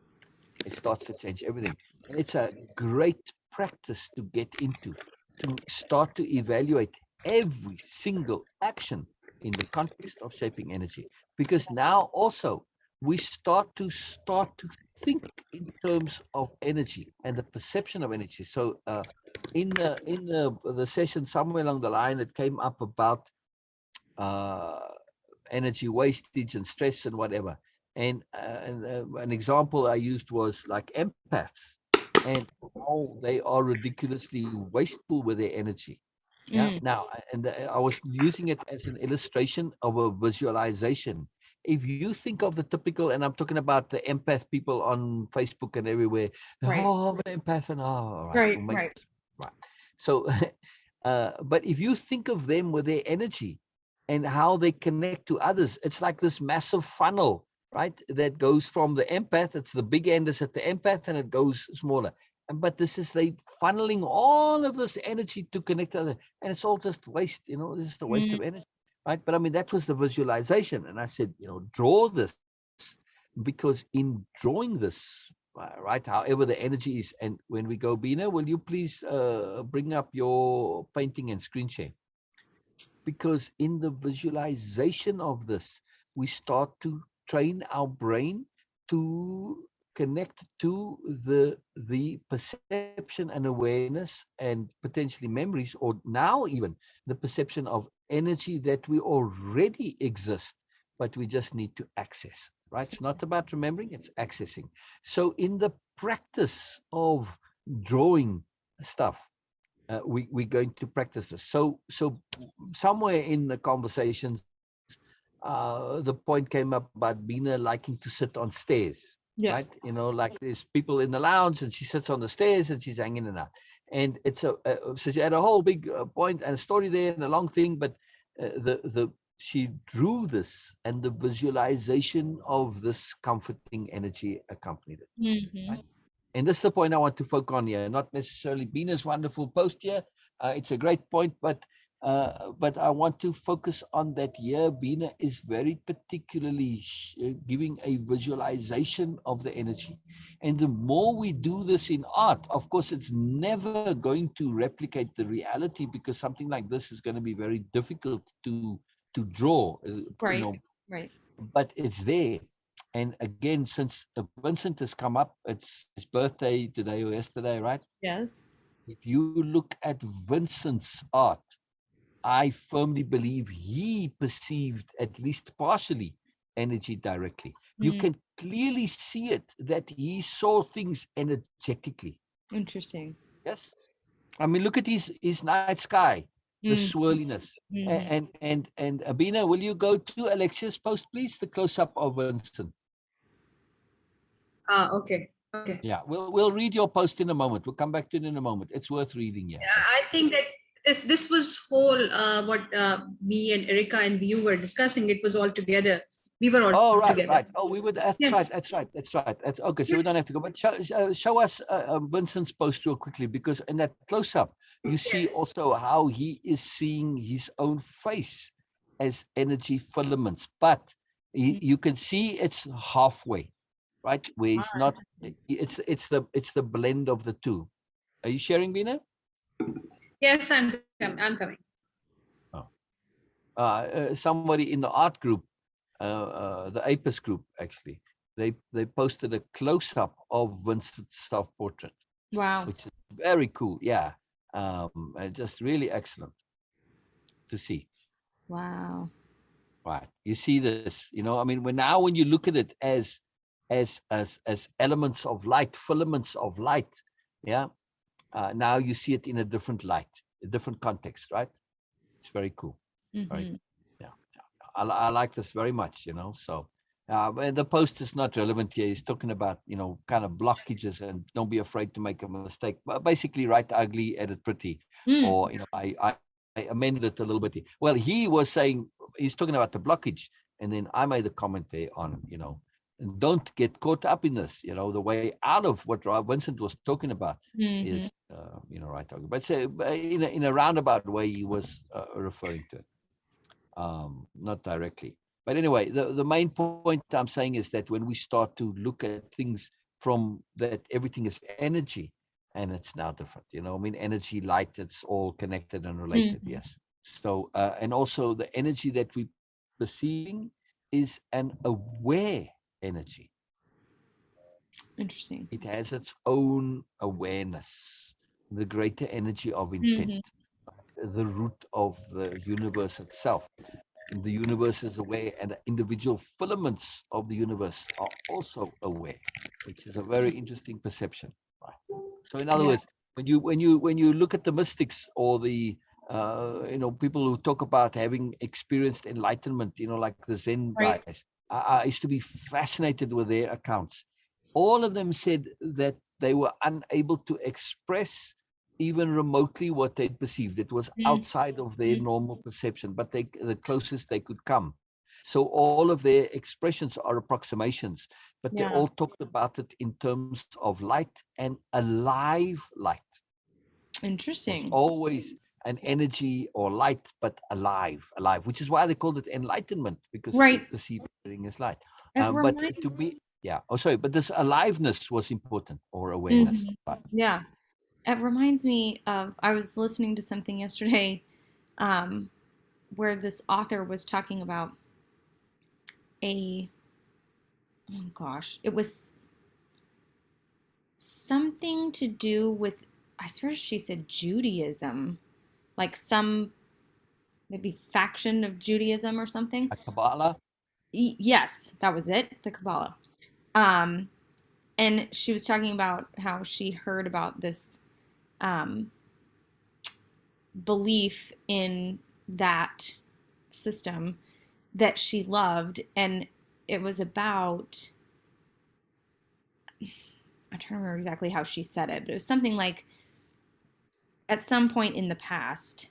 it starts to change everything. And it's a great practice to get into, to start to evaluate every single action in the context of shaping energy. Because now also we start to think in terms of energy and the perception of energy. So in the session somewhere along the line, it came up about uh, energy wastage and stress and whatever. And an example I used was like empaths, and how they are ridiculously wasteful with their energy. Yeah. Mm. Now, I was using it as an illustration of a visualization. If you think of the typical, and I'm talking about the empath people on Facebook and everywhere, Right. oh, I'm an empath, and oh, all right, Right. we'll make Right. right. So But if you think of them with their energy and how they connect to others, it's like this massive funnel, right? That goes from the empath. It's the big end is at the empath, and it goes smaller. But this is they funneling all of this energy to connect to other, and it's all just waste. It's just a waste of energy, right? But I mean, that was the visualization, and I said, draw this, because in drawing this, right, however the energy is, and when we go, Bina, will you please bring up your painting and screen share? Because in the visualization of this, we start to train our brain to connect to the perception and awareness and potentially memories, or now even the perception of energy that we already exist, but we just need to access, right? It's not about remembering, it's accessing. So in the practice of drawing stuff, we're going to practice this. So somewhere in the conversations, the point came up about Bina liking to sit on stairs, right? Yes. Like there's people in the lounge, and she sits on the stairs and she's hanging it out. And it's so she had a whole big point and a story there and a long thing, but the she drew this, and the visualization of this comforting energy accompanied it. Mm-hmm. Right? And this is the point I want to focus on here, not necessarily Bina's wonderful post here. It's a great point, but I want to focus on that here. Bina is very particularly giving a visualization of the energy. And the more we do this in art, of course, it's never going to replicate the reality, because something like this is going to be very difficult to draw, Right. Right. but it's there. And again, since Vincent has come up, it's his birthday today or yesterday, right? Yes. If you look at Vincent's art, I firmly believe he perceived, at least partially, energy directly. You Mm. can clearly see it, that he saw things energetically. Interesting. Yes. I mean, look at his night sky, the Mm. swirliness. Mm-hmm. And Abina, will you go to Alexia's post, please? The close-up of Vincent. Okay. Okay. Yeah, we'll read your post in a moment. We'll come back to it in a moment. It's worth reading. Yeah, I think that this was whole what me and Erica and you were discussing. It was all together. We were all oh, right, together. right. Oh, we would. That's right. Yes. That's right. That's right. That's okay. So we don't have to Yes. go. But show us Vincent's post real quickly, because in that close up, you see Yes. also how he is seeing his own face as energy filaments, but you can see it's halfway, right? Where Ah, it's not. interesting. It's the blend of the two. Are you sharing, Bina? Yes, I'm coming. Oh. Somebody in the art group, the APIS group, actually, they posted a close-up of Vincent's self-portrait, Wow. which is very cool. Yeah, and just really excellent to see. Wow. Right, you see this. I mean, when you look at it as elements of light, filaments of light, yeah. Now you see it in a different light, a different context, right? It's very cool. Very Mm-hmm. cool. Yeah. I like this very much, so and the post is not relevant here. He's talking about, kind of blockages, and don't be afraid to make a mistake. But basically, write ugly, edit pretty, Mm. or, I amended it a little bit. Well, he was saying, he's talking about the blockage. And then I made a comment there on, don't get caught up in this, the way out of what Vincent was talking about Mm-hmm. is, right. But so, in a roundabout way, he was referring to it. Not directly. But anyway, the main point I'm saying is that when we start to look at things from that, everything is energy, and it's now different. I mean, energy, light, it's all connected and related. Mm-hmm. Yes. So, and also the energy that we're perceiving is an aware energy. Interesting. It has its own awareness, the greater energy of intent, Mm-hmm. the root of the universe itself. The universe is aware, and the individual filaments of the universe are also aware, which is a very interesting perception. Right? So, in other Yeah. words, when you look at the mystics, or the people who talk about having experienced enlightenment, like the Zen Right. guys, I used to be fascinated with their accounts. All of them said that they were unable to express even remotely what they perceived. It was Mm, outside of their mm. normal perception, but the closest they could come. So all of their expressions are approximations, but they Yeah, all talked about it in terms of light and alive light. It was interesting. always an energy or light, but alive, which is why they called it enlightenment, because they Right. perceive everything as light. It But reminds. to be, yeah, oh, sorry, but this aliveness was important, or awareness. Mhm. Yeah. It reminds me of, I was listening to something yesterday, um, where this author was talking about a, oh gosh, it was something to do with, I swear she said Judaism, like some maybe faction of Judaism or something. A Kabbalah. Yes, that was it, the Kabbalah. Um, and she was talking about how she heard about this um, belief in that system that she loved, and it was about, I'm trying to remember exactly how she said it, but it was something like, at some point in the past,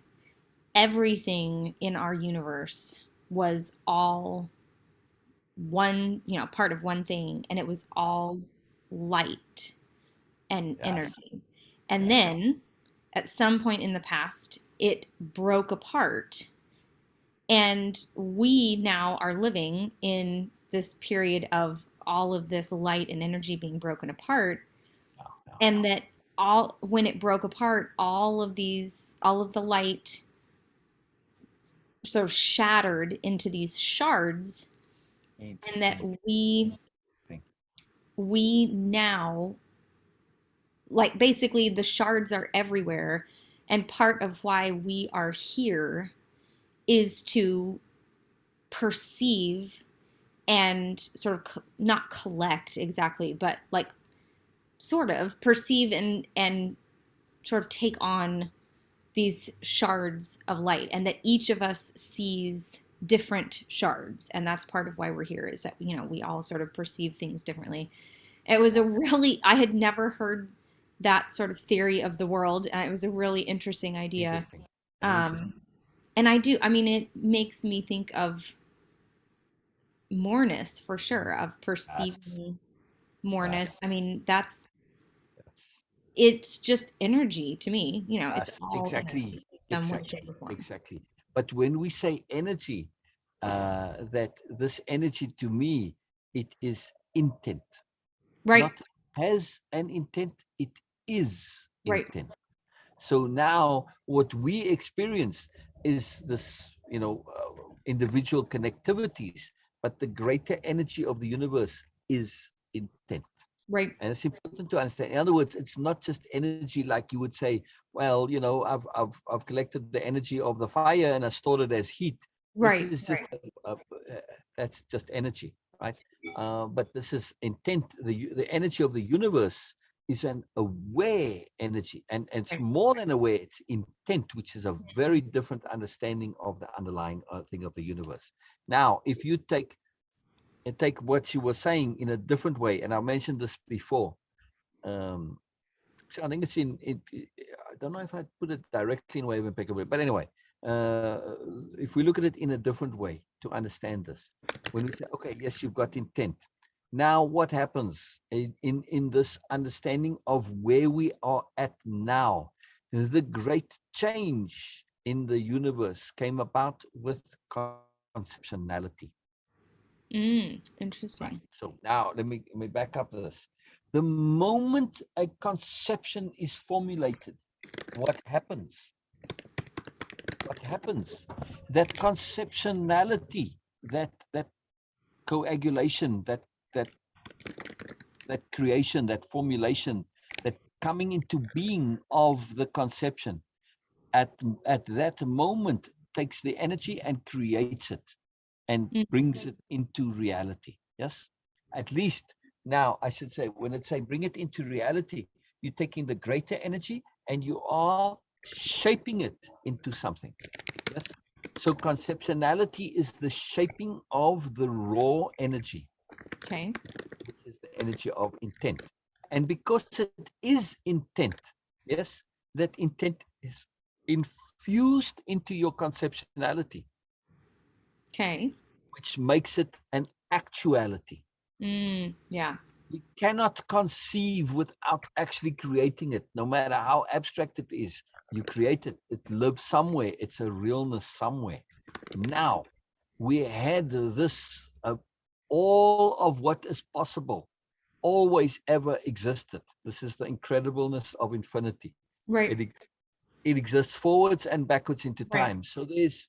everything in our universe was all one, part of one thing, and it was all light and Yes, energy. And yes, then at some point in the past, it broke apart, and we now are living in this period of all of this light and energy being broken apart, no, no, and that all, when it broke apart, all of the light sort of shattered into these shards, and that interesting. Thing. we now, like, basically the shards are everywhere, and part of why we are here is to perceive and sort of not collect exactly, but like sort of perceive and sort of take on these shards of light, and that each of us sees different shards, and that's part of why we're here, is that we all sort of perceive things differently. It was a really, I had never heard that sort of theory of the world, and it was a really interesting idea. Interesting. Very interesting. um, and I mean, it makes me think of moreness for sure, of Yes, perceiving moreness. yes, I mean, that's, yes, it's just energy to me. It's yes. all energy Exactly, in some way, shape, exactly, or form. exactly. But when we say energy, that this energy to me, it is intent, Right, not has an intent, it is right, intent. So now what we experience is this, individual connectivities, but the greater energy of the universe is intent. right, And it's important to understand. In other words, it's not just energy like you would say, well, I've collected the energy of the fire and I stored it as heat. This right, is just right, that's just energy, right? But this is intent. The energy of the universe is an aware energy, and it's right. more than aware. It's intent, which is a very different understanding of the underlying thing of the universe. Now, if you take what you were saying in a different way, and I mentioned this before. Um, so I think it's I don't know if I put it directly in way of impeccable, but anyway, uh, if we look at it in a different way to understand this, when we say, okay, yes, you've got intent. Now, what happens in this understanding of where we are at now? The great change in the universe came about with conceptuality. Right. Interesting. So now let me back up this. The moment a conception is formulated, what happens? What happens? That conceptionality, that coagulation, that that creation, that formulation, that coming into being of the conception at at that moment takes the energy and creates it and Mm, brings it into reality. Yes, at least now I should say, when it say bring it into reality, you're taking the greater energy and you are shaping it into something. Yes, so conceptuality is the shaping of the raw energy, okay. which is the energy of intent. And because it is intent, yes, that intent is infused into your conceptuality, Okay. which makes it an actuality. Yeah. We cannot conceive without actually creating it, no matter how abstract it is. You create it, it lives somewhere, it's a realness somewhere. Now, we had this, all of what is possible always ever existed. This is the incredibleness of infinity. Right. It exists forwards and backwards into Right. time. So there's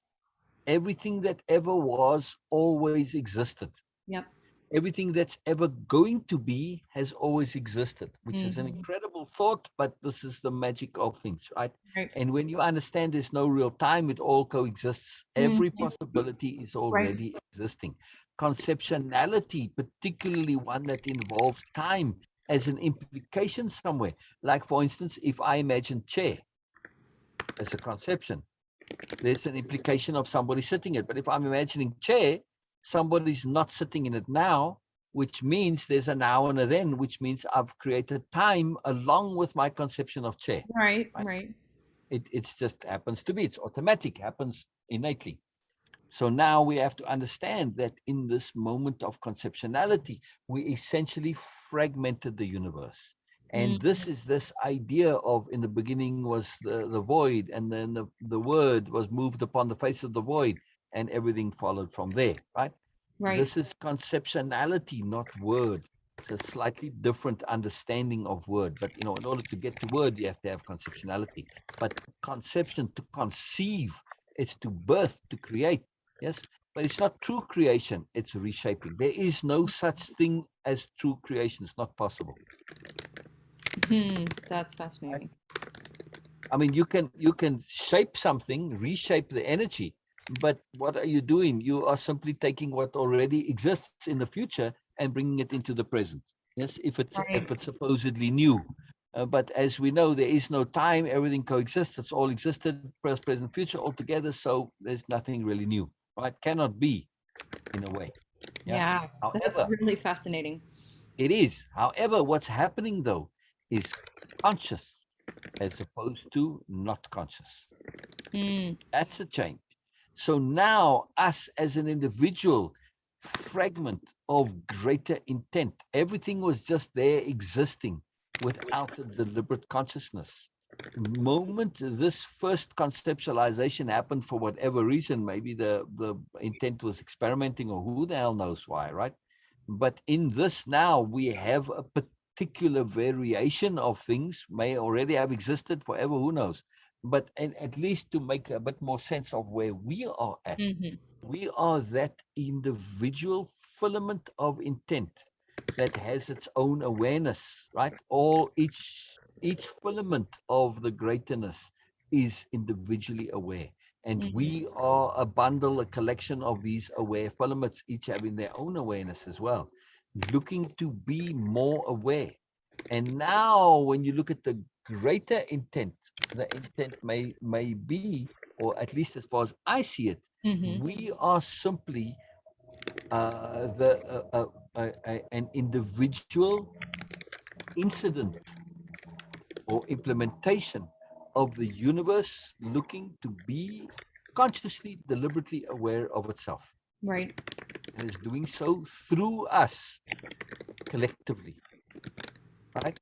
everything that ever was always existed. Yep. Everything that's ever going to be has always existed, which is an Mhm. incredible thought, but this is the magic of things, right? Right. And when you understand there's no real time, it all coexists. Every Mhm. possibility is Right. already existing. Conceptuality, particularly one that involves time as an implication somewhere. Like, for instance, if I imagine chair as a conception, there's an implication of somebody sitting in it. But if I'm imagining chair, somebody's not sitting in it now, which means there's a now and a then, which means I've created time along with my conception of chair. Right. Right. It's just happens to be. It's automatic, happens innately. So now we have to understand that in this moment of conceptuality, we essentially fragmented the universe. And this is this idea of, in the beginning was the void, and then the word was moved upon the face of the void, and everything followed from there, right? Right. This is conceptuality, not word. It's a slightly different understanding of word. But, in order to get to word, you have to have conceptuality. But conception, to conceive, it's to birth, to create. Yes, but it's not true creation, it's reshaping. There is no such thing as true creation. It's not possible. That's Right? fascinating. I mean, you can shape something, reshape the energy, but what are you doing? You are simply taking what already exists in the future and bringing it into the present. Yes, Right. if it's supposedly new. But as we know, there is no time. Everything coexists. It's all existed, past, present, future, all together. So there's nothing really new, right? Cannot be, in a way. Yeah. Yeah. That's However, really fascinating. it is. However, what's happening though is conscious as opposed to not conscious. Mm. That's a change. So now, us as an individual fragment of greater intent, everything was just there existing without a deliberate consciousness. The moment this first conceptualization happened, for whatever reason, maybe the intent was experimenting, or who the hell knows why, right? But in this now, we have a particular variation of things, may already have existed forever, who knows? But at least to make a bit more sense of where we are at, Hmm. we are that individual filament of intent that has its own awareness, right? Each filament of the greaterness is individually aware. And Hmm. we are a bundle, a collection of these aware filaments, each having their own awareness as well, looking to be more aware. And now when you look at the greater intent, the intent may be, or at least as far as I see it, Hmm. we are simply an individual incident or implementation of the universe looking to be consciously, deliberately aware of itself, Right. and is doing so through us collectively, right?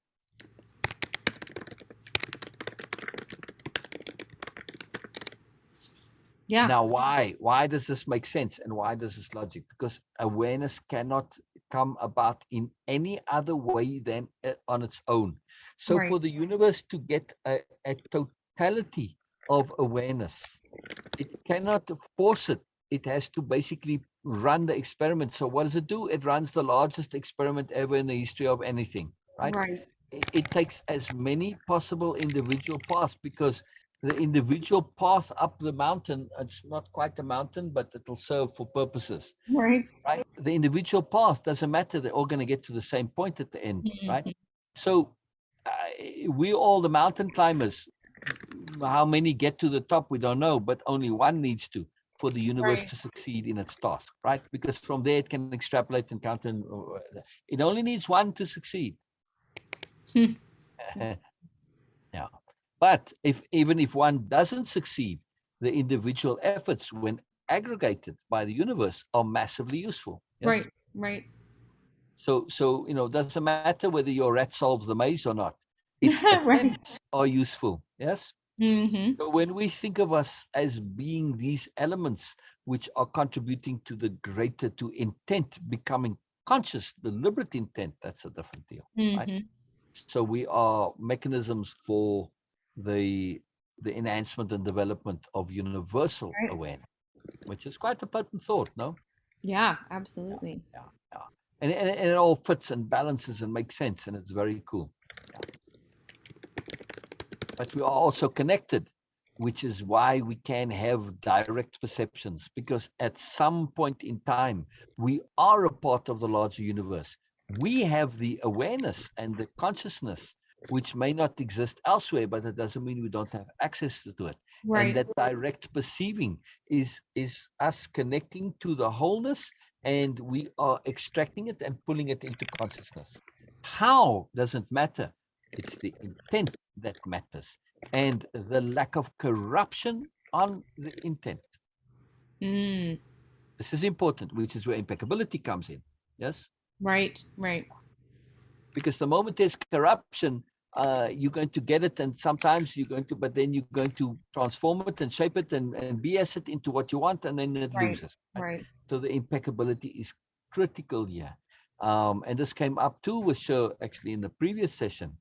Yeah. Now, why does this make sense, and why does this logic? Because awareness cannot come about in any other way than on its own. So Right. for the universe to get a totality of awareness, it cannot force it. It has to basically run the experiment. So what does it do? It runs the largest experiment ever in the history of anything, right? Right. It takes as many possible individual paths, because the individual path up the mountain, it's not quite a mountain, but it'll serve for purposes, Right. right? The individual path doesn't matter. They're all going to get to the same point at the end, right? Mhm. So we all the mountain climbers. How many get to the top, we don't know, but only one needs to, for the universe Right. to succeed in its task, right? Because from there it can extrapolate and count, and it only needs one to succeed. Hmm. Yeah. But even if one doesn't succeed, the individual efforts, when aggregated by the universe, are massively useful. Yes. Right. Right. So it doesn't matter whether your rat solves the maze or not. Its Right. attempts are useful. Yes. Mm-hmm. So when we think of us as being these elements which are contributing to the greater, to intent, becoming conscious, deliberate intent, that's a different deal, right? Mm-hmm. So we are mechanisms for the enhancement and development of universal Right. awareness, which is quite a potent thought, no? Yeah, Yeah, absolutely. yeah, yeah. And it all fits and balances and makes sense, and it's very cool. Yeah. But we are also connected, which is why we can have direct perceptions, because at some point in time, we are a part of the larger universe. We have the awareness and the consciousness, which may not exist elsewhere, but it doesn't mean we don't have access to it. And Right. that direct perceiving is us connecting to the wholeness, and we are extracting it and pulling it into consciousness. How doesn't matter. It's the intent that matters, and the lack of corruption on the intent. Mm. This is important, which is where impeccability comes in. Yes, Right. Right. because the moment there's corruption, you're going to get it, and sometimes you're going to, but then you're going to transform it and shape it and BS it into what you want, and then it Right. loses. Right? Right. So the impeccability is critical here. And this came up too with Sher actually in the previous session.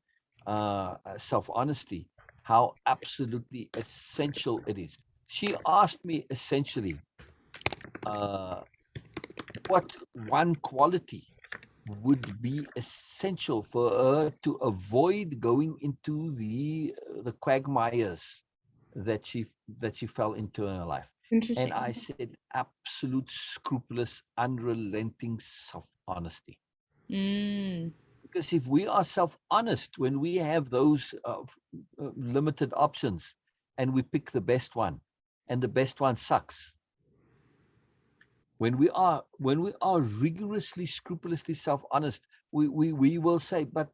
Self-honesty, how absolutely essential it is. She asked me essentially, uh, what one quality would be essential for her to avoid going into the quagmires that she fell into in her life. And Interesting. I said, absolute, scrupulous, unrelenting self-honesty. Mm. Because if we are self-honest, when we have those limited options, and we pick the best one, and the best one sucks, when we are rigorously, scrupulously self-honest, we will say, but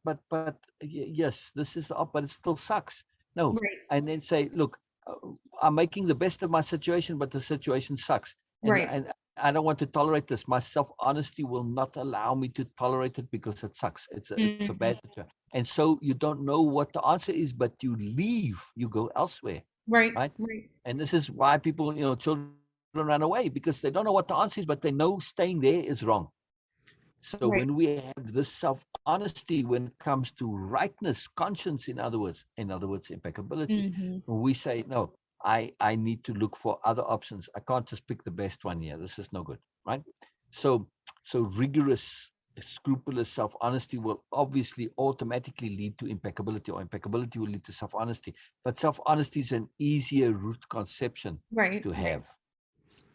yes, this is up, but it still sucks. No. Right. And then say, look, uh, I'm making the best of my situation, but the situation sucks, and Right. and I don't want to tolerate this. My self-honesty will not allow me to tolerate it because it sucks. It's a bad Mm-hmm. situation. And so you don't know what the answer is, but you leave, you go elsewhere, Right. right? Right. And this is why people, children run away, because they don't know what the answer is, but they know staying there is wrong. So when Right. we have this self-honesty, when it comes to rightness, conscience, in other words, impeccability, Mm-hmm. we say, no, I need to look for other options. I can't just pick the best one here. This is no good, right? So so rigorous, scrupulous self-honesty will obviously automatically lead to impeccability, or impeccability will lead to self-honesty. But self-honesty is an easier root conception Right. to Right. have.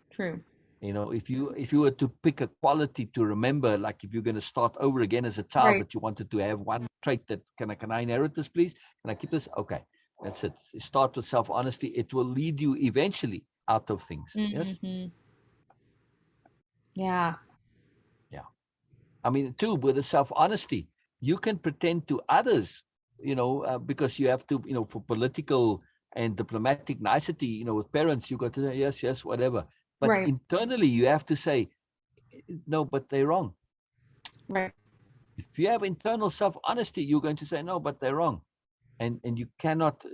True. If you were to pick a quality to remember, like if you're going to start over again as a child, Right. but you wanted to have one trait, that can I inherit this, please? Can I keep this? Okay, that's it. You start with self-honesty. It will lead you eventually out of things. Yes. Mm-hmm. Yeah. Yeah. I mean, too, with the self-honesty, you can pretend to others, because you have to, for political and diplomatic nicety, with parents, you got to say yes, yes, whatever. But Right. internally, you have to say no, but they're wrong. Right. If you have internal self-honesty, you're going to say no, but they're wrong, and you cannot,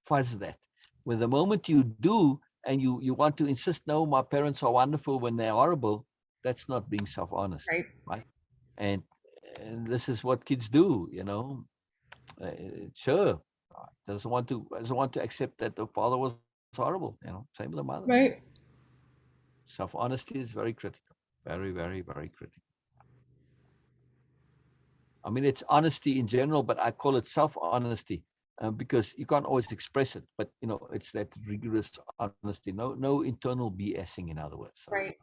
fuzz that. With the moment you do, and you want to insist, no, my parents are wonderful when they're horrible, that's not being self-honest, Right. right? And, and this is what kids do, sure, doesn't want to accept that the father was horrible, same with the mother. Right. Self-honesty is very critical, very, very, very critical. I mean, it's honesty in general, but I call it self-honesty, because you can't always express it. But it's that rigorous honesty, no internal BSing. In other words, so Right.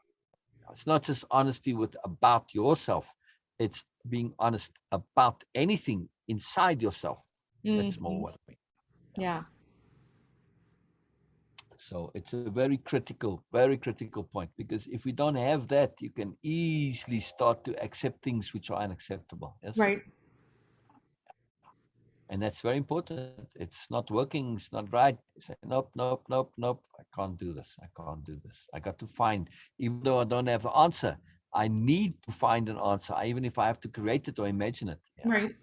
it's not just honesty with about yourself; it's being honest about anything inside yourself. That's more Mm-hmm. what I mean. Yeah. Yeah. So it's a very critical point, because if we don't have that, you can easily start to accept things which are unacceptable. Yes. Right. And that's very important. It's not working. It's not right. You say, nope, nope, nope, nope. I can't do this. I can't do this. I got to find, even though I don't have the answer, I need to find an answer, even if I have to create it or imagine it. Yeah, Right.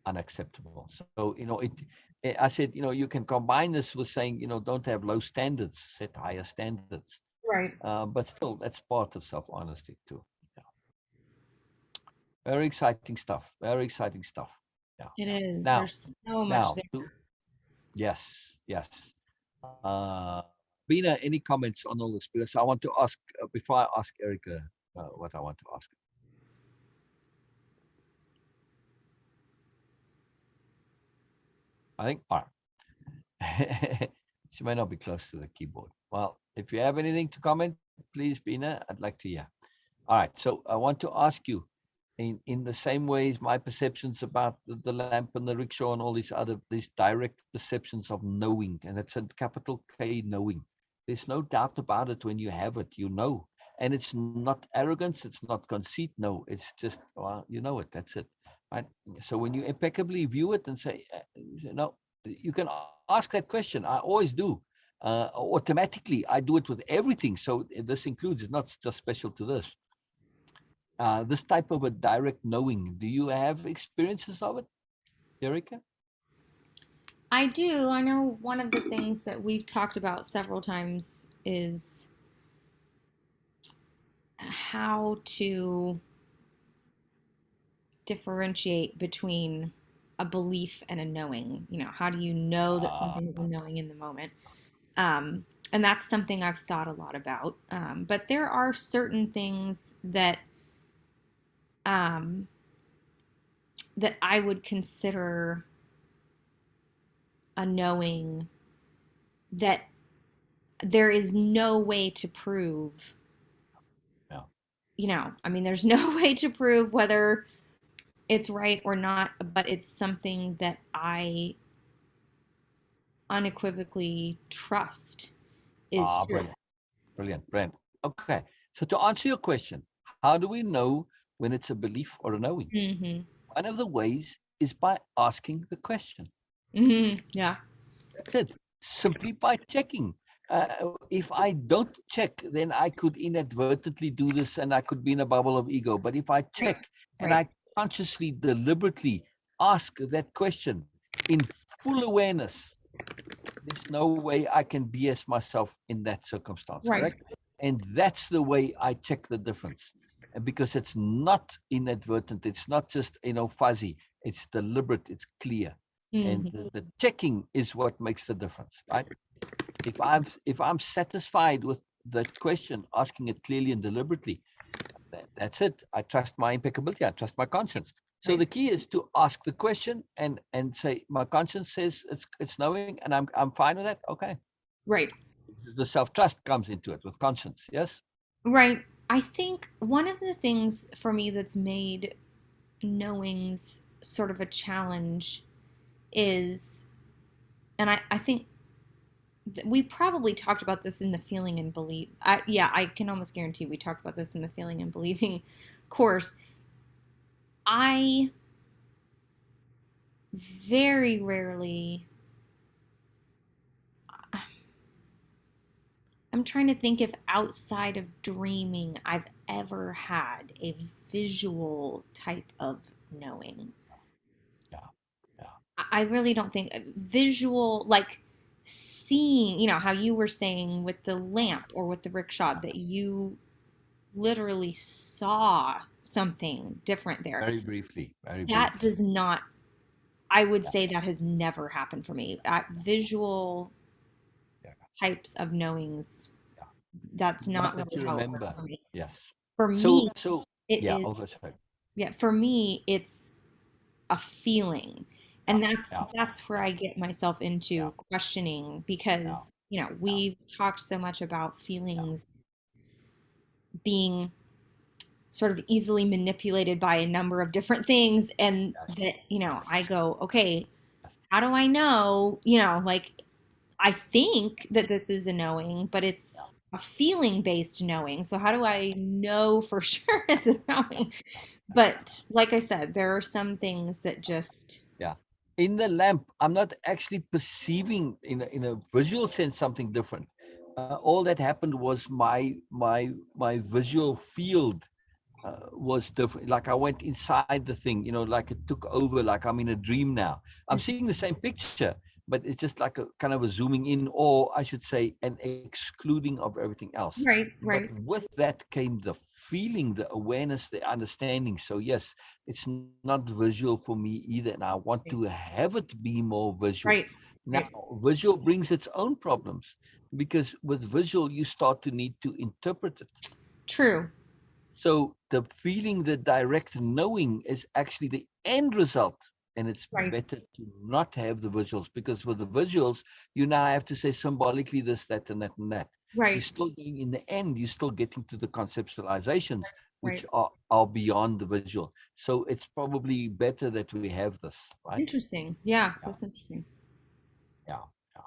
unacceptable. So, I said, you can combine this with saying, don't have low standards, set higher standards. Right. But still, that's part of self-honesty too. Yeah. Very exciting stuff. Very exciting stuff. Yeah. It is. Now, There's so much now, there. yes, yes. Bina, any comments on all this? Because I want to ask, before I ask Erica what I want to ask. I think, all right. She may not be close to the keyboard. Well, if you have anything to comment, please, Bina, I'd like to hear. All right. So I want to ask you, in the same way as my perceptions about the lamp and the rickshaw and all these direct perceptions of knowing, and it's a capital K, knowing. There's no doubt about it. When you have it, you know. And it's not arrogance, it's not conceit. No, it's just, well, you know it. That's it. Right. So when you impeccably view it and say, no, you can ask that question. I always do. Automatically, I do it with everything. So this includes, it's not just special to this. This type of a direct knowing. Do you have experiences of it, Erica? I do. I know one of the things that we've talked about several times is how to differentiate between a belief and a knowing. How do you know that Uh, something is a knowing in the moment? And that's something I've thought a lot about. But there are certain things um, that I would consider a knowing that there is no way to prove. yeah. I mean, there's no way to prove whether it's right or not, but it's something that I unequivocally trust is true. Brilliant, brilliant, brilliant. Okay. So to answer your question, how do we know when it's a belief or a knowing? Mm-hmm. One of the ways is by asking the question. Mm-hmm. Yeah. That's it. Simply by checking. If I don't check, then I could inadvertently do this and I could be in a bubble of ego. But if I Right. check and Right. I consciously, deliberately ask that question in full awareness, there's no way I can BS myself in that circumstance, Right. correct? And that's the way I check the difference. And because it's not inadvertent, it's not just, fuzzy, it's deliberate, it's clear. And Mm-hmm. the checking is what makes the difference, right? If I'm satisfied with the question, asking it clearly and deliberately, that's it. I trust my impeccability. I trust my conscience. So Right. the key is to ask the question and say, my conscience says it's knowing, and I'm fine with that. Okay. Right. This is the self-trust comes into it with conscience. Yes. Right. I think one of the things for me that's made knowings sort of a challenge is, and I think we probably talked about this in the feeling and belief. Yeah, I can almost guarantee we talked about this in the feeling and believing course. I very rarely, I'm trying to think if outside of dreaming I've ever had a visual type of knowing. Yeah. Yeah. I really don't think visual, like seeing, how you were saying with the lamp or with the rickshaw, that you literally saw something different there. Very briefly. Very That briefly. does not, I would Yeah. say that has never happened for me. Visual Yeah. types of knowings, Yeah. that's not Not that really you how it works remember. for me. Yes. For So me, it yeah. is, Oh, sorry. yeah, for me, it's a feeling. Yeah. And that's Yeah. that's where Yeah. I get myself Yeah. into questioning, Yeah. because Yeah. we've talked so much about Yeah. feelings being sort of easily manipulated by a number of different things, and Yes. that Yes. I go, okay, Yes. how do I know, like, I think that this is a knowing, but Yeah. it's a feeling based knowing. So how do I know for sure it's a Yeah. knowing? Yeah. But like I said, there are some things that just Yeah. in the lamp, I'm not actually perceiving in a visual sense something different. All that happened was my visual field was different. Like I went inside the thing, like it took over, like I'm in a dream now. I'm seeing the same picture, but it's just like a kind of a zooming in, or I should say, an excluding of everything else. Right, But right. with that came the feeling, the awareness, the understanding. So yes, it's not visual for me either, and I want to have it be more visual. Right, Now, right. visual brings its own problems, because with visual you start to need to interpret it. True. So the feeling, the direct knowing is actually the end result. And it's Right, better to not have the visuals, because with the visuals, you now have to say symbolically this, that, and that, and that. You're right, still doing, in the end, you're still getting to the conceptualizations, which right. are beyond the visual. So it's probably better that we have this, right? Interesting. Yeah, Yeah, that's interesting. yeah, yeah,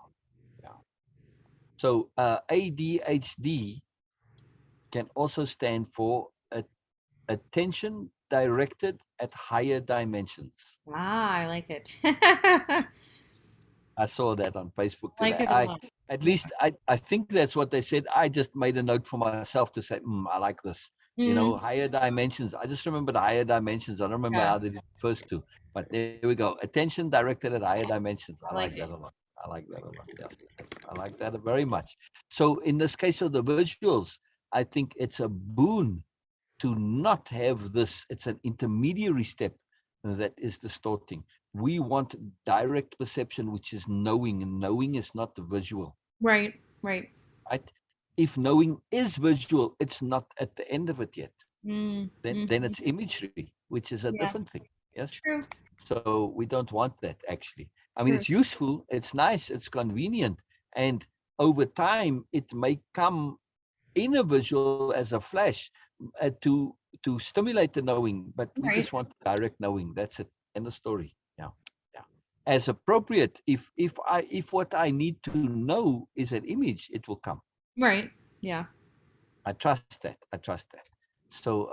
yeah. So ADHD can also stand for attention directed at higher dimensions. Ah, I like it. I saw that on Facebook Like today. it a lot. At Yeah. least I think that's what they said. I just made a note for myself to say, I like this. Mm, Higher dimensions. I just remember the higher dimensions. I don't remember yeah, how they did the first two, but there we go. Attention directed at higher dimensions. I I like like that it. a lot. I like that a lot. Yes, yes. I like that very much. So in this case of the visuals, I think it's a boon to not have this. It's an intermediary step that is distorting. We want direct perception, which is knowing, and knowing is not the visual, Right, right. right? If knowing is visual, it's not at the end of it yet. Mm, Then mhm. it's imagery, which is a Yeah, different thing. Yes. true, So we don't want that actually. I mean, it's true. useful, it's nice, it's convenient, and over time it may come in a visual as a flash to stimulate the knowing, but we just Right, want direct knowing. That's it. End of story. Yeah, yeah. As appropriate, if what I need to know is an image, it will come. right. Yeah. I trust that. I trust that. So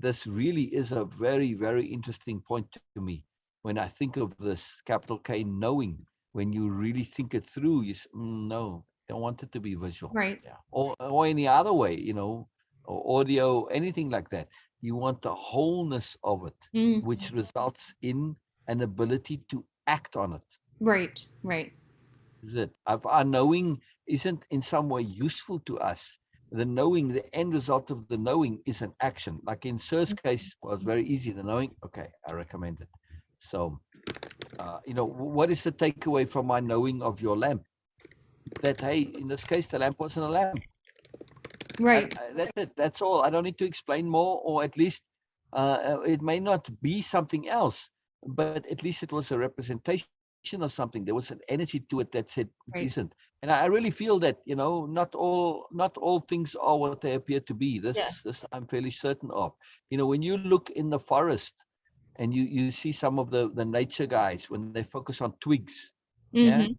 this really is a very, very interesting point to me when I think of this capital K knowing. When you really think it through, no, don't want it to be visual, Right. yeah, or any other way, or audio, anything like that. You want the wholeness of it, Mm, which results in an ability to act on it. right, right. Is it? If our knowing isn't in some way useful to us, the knowing, the end result of the knowing is an action. Like in Sir's case, was very easy. The knowing, okay, I recommend it. So, what is the takeaway from my knowing of your lamp? That, hey, in this case, the lamp wasn't a lamp. Right, That's it. That's all. I don't need to explain more, or at least it may not be something else, but at least it was a representation of something. There was an energy to it that said it isn't. right. And I really feel that, not all things are what they appear to be. Yeah. This I'm fairly certain of. When you look in the forest and you see some of the nature guys when they focus on twigs, yeah, Mm-hmm.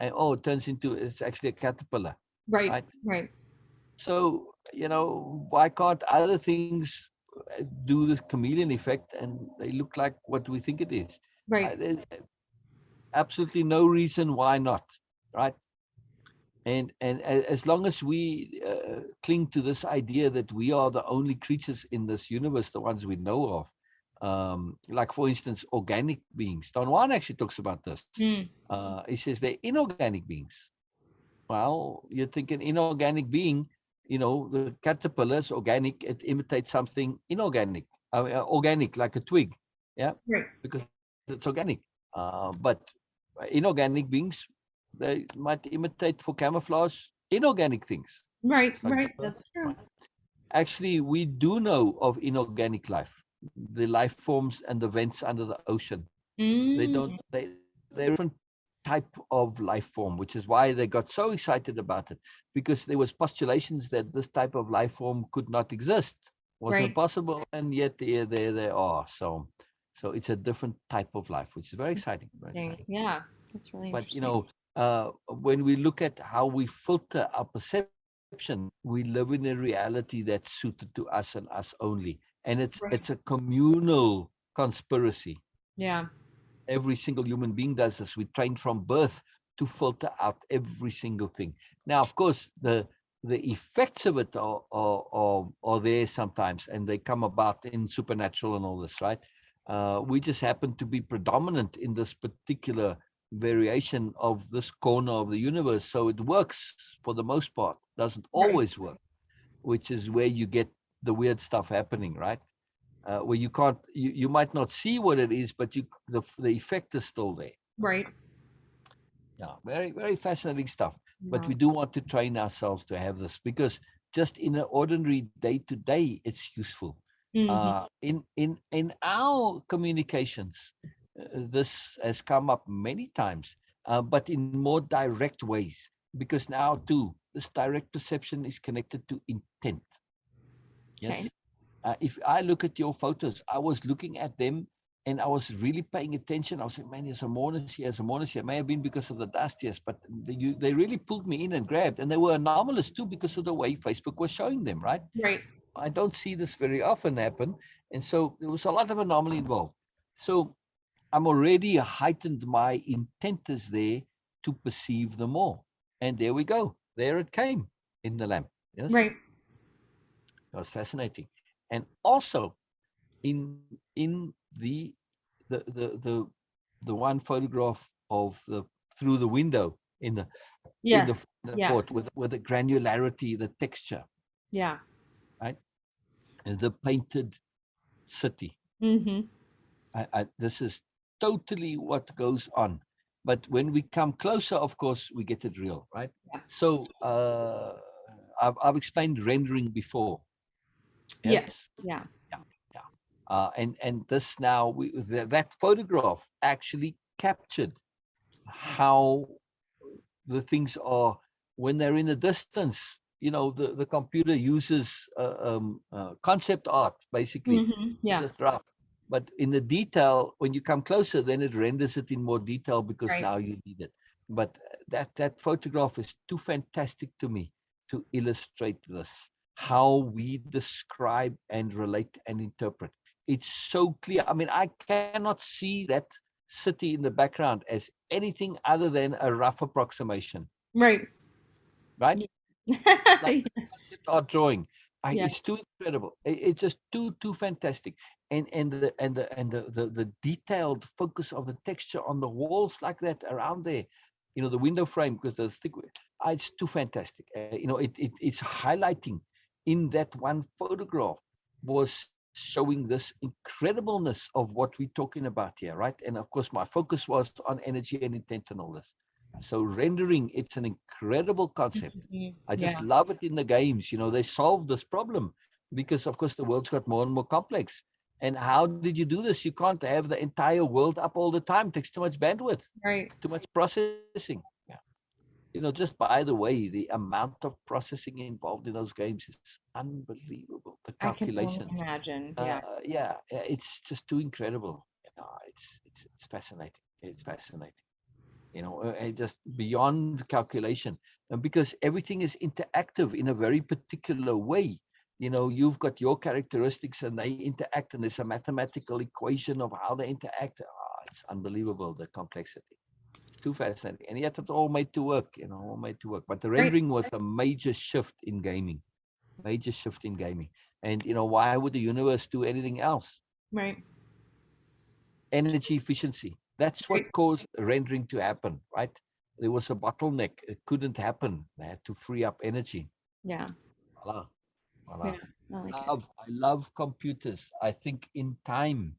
and it turns into, it's actually a caterpillar, Right, right? right, So, why can't other things do this chameleon effect and they look like what we think it is? right, There's absolutely no reason why not, right? And as long as we cling to this idea that we are the only creatures in this universe, the ones we know of, like for instance, organic beings. Don Juan actually talks about this. mm, He says they're inorganic beings. Well, you're thinking inorganic being, the caterpillar is organic, it imitates something inorganic, organic, like a twig, yeah, right, because it's organic. But inorganic beings, they might imitate for camouflage inorganic things. right, It's like right. birds, That's true. right? Actually, we do know of inorganic life, the life forms and the vents under the ocean. They don't, Mm, they're a different type of life form, which is why they got so excited about it, because there was postulations that this type of life form could not exist, wasn't right. possible, and yet there they are. So it's a different type of life, which is very exciting, very Interesting. exciting. Yeah, that's really But interesting. when we look at how we filter our perception, we live in a reality that's suited to us and us only, and it's Right. a communal conspiracy. Yeah. Every single human being does this. We train from birth to filter out every single thing. Now, of course, the effects of it are there sometimes, and they come about in supernatural and all this, right? We just happen to be predominant in this particular variation of this corner of the universe, so it works for the most part. Doesn't Right. always work, which is where you get the weird stuff happening, right? Where you can't, you might not see what it is, but the effect is still there. Right. Yeah, very, very fascinating stuff. But Yeah. we do want to train ourselves to have this, because just in an ordinary day to day, it's useful. Hmm. In our communications, this has come up many times, but in more direct ways, because now too, this direct perception is connected to intent. Okay. Yes. If I look at your photos, I was looking at them and I was really paying attention. I was saying, man, there's a Monas here, there's a Monas here. It may have been because of the dust, yes, but they really pulled me in and grabbed. And they were anomalous too because of the way Facebook was showing them, right? Right. I don't see this very often happen. And so there was a lot of anomaly involved. So I'm already heightened. My intent is there to perceive them all. And there we go. There it came in the lamp. Yes. Right. It was fascinating. And also in the the one photograph of the through the window in the in the, Yes. the Yeah. fort with the granularity, the texture, Yeah. right? And the painted city. Mm-hmm. This is totally what goes on. But when we come closer, of course, we get it real, right? Yeah. So I've explained rendering before. Yes. Yes. Yeah. Yeah. Yeah. And this now that photograph actually captured how the things are when they're in the distance. The computer uses concept art, basically. Mm-hmm. It's Yeah. just rough. But in the detail, when you come closer, then it renders it in more detail because Right. now you need it. But that photograph is too fantastic to me to illustrate this, how we describe and relate and interpret. It's so clear. I mean, I cannot see that city in the background as anything other than a rough approximation, Right. right? Yeah. It's like a concept art drawing. Yeah. It's too incredible. It's just too fantastic. And the detailed focus of the texture on the walls like that around there, the window frame, because the stick, it's too fantastic. It's highlighting in that one photograph was showing this incredibleness of what we're talking about here, right? And of course, my focus was on energy and intent and all this. So rendering, it's an incredible concept. Mhm. I just Yeah. love it in the games. They solved this problem because, of course, the world's got more and more complex. And how did you do this? You can't have the entire world up all the time. It takes too much bandwidth, Right. too much processing. Yeah. Just by the way, the amount of processing involved in those games is unbelievable. The I can only calculations. imagine. Yeah. Yeah, it's just too incredible. It's fascinating. It's fascinating. Just beyond calculation, and because everything is interactive in a very particular way. You've got your characteristics and they interact, and there's a mathematical equation of how they interact. It's unbelievable, the complexity. It's too fascinating, and yet it's all made to work. All made to work. But the Right. rendering was a major shift in gaming. Major shift in gaming. And why would the universe do anything else? Right. Energy efficiency. That's Right. what caused rendering to happen, right? There was a bottleneck. It couldn't happen. They had to free up energy. Yeah. Voila, voila. Yeah. I like it. I love computers. I think in time,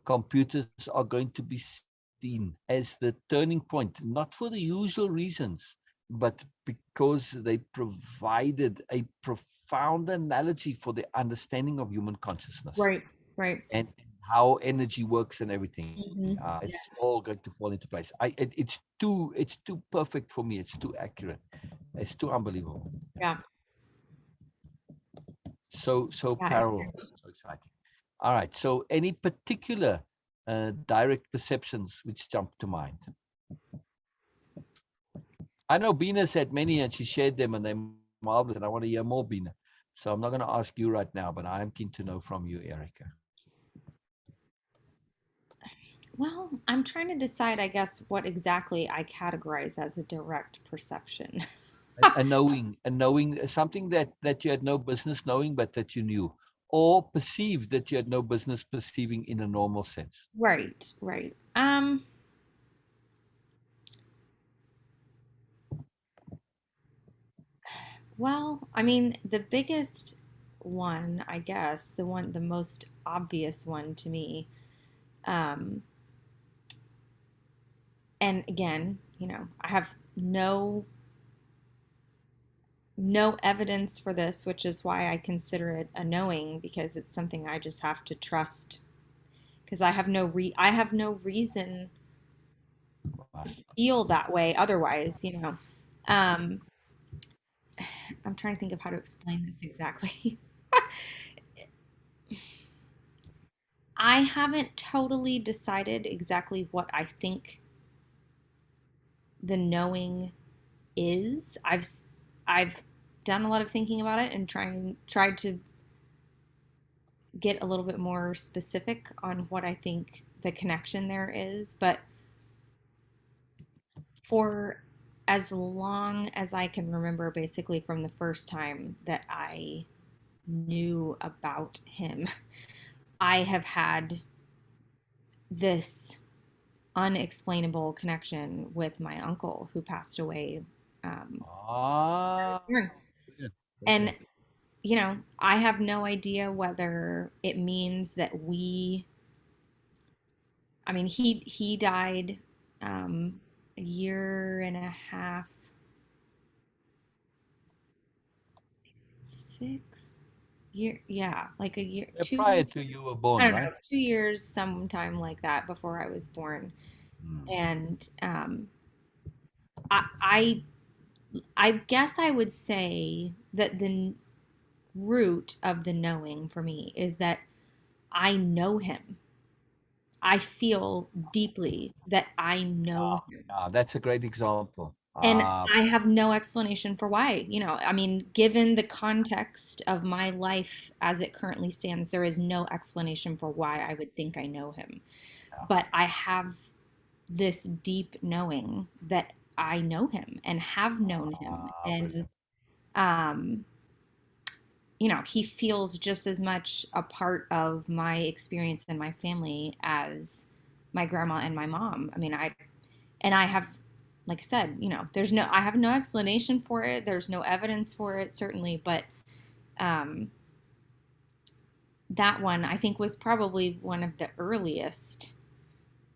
computers are going to be seen as the turning point, not for the usual reasons, but because they provided a profound analogy for the understanding of human consciousness Right. Right. and how energy works and everything. Hmm. It's all going to fall into place. It's too perfect for me. It's too accurate. It's too unbelievable. Yeah. So Yeah. parallel. So exciting. All right. So any particular direct perceptions which jump to mind? I know Bina's had many and she shared them and they're marvelous, and I want to hear more, Bina. So I'm not going to ask you right now, but I am keen to know from you, Erica. Well, I'm trying to decide, I guess, what exactly I categorize as a direct perception. A knowing, something that you had no business knowing, but that you knew, or perceived that you had no business perceiving in a normal sense. Right, right. Well, I mean, the biggest one, I guess, the most obvious one to me, um, and again, I have no evidence for this, which is why I consider it a knowing, because it's something I just have to trust, because I have no reason Right. to feel that way otherwise. Um, I'm trying to think of how to explain this exactly. I haven't totally decided exactly what I think the knowing is. I've done a lot of thinking about it and tried to get a little bit more specific on what I think the connection there is, but for as long as I can remember, basically from the first time that I knew about him, I have had this unexplainable connection with my uncle who passed away. Um, Ah, brilliant, and, brilliant. I have no idea whether it means that I mean, he died a year and a half, 6 year, yeah, like a year, Prior two, to you were I born, don't right? know, 2 years, sometime like that before I was born. Hmm. And I, I, I guess I would say that the root of the knowing for me is that I know him. I feel deeply that I know him. That's a great example. And I have no explanation for why. I mean, given the context of my life as it currently stands, there is no explanation for why I would think I know him. But I have this deep knowing that I know him and have known him. And, Brilliant. um, he feels just as much a part of my experience and my family as my grandma and my mom. I mean, I have, like I said, I have no explanation for it. There's no evidence for it, certainly, but um, that one I think was probably one of the earliest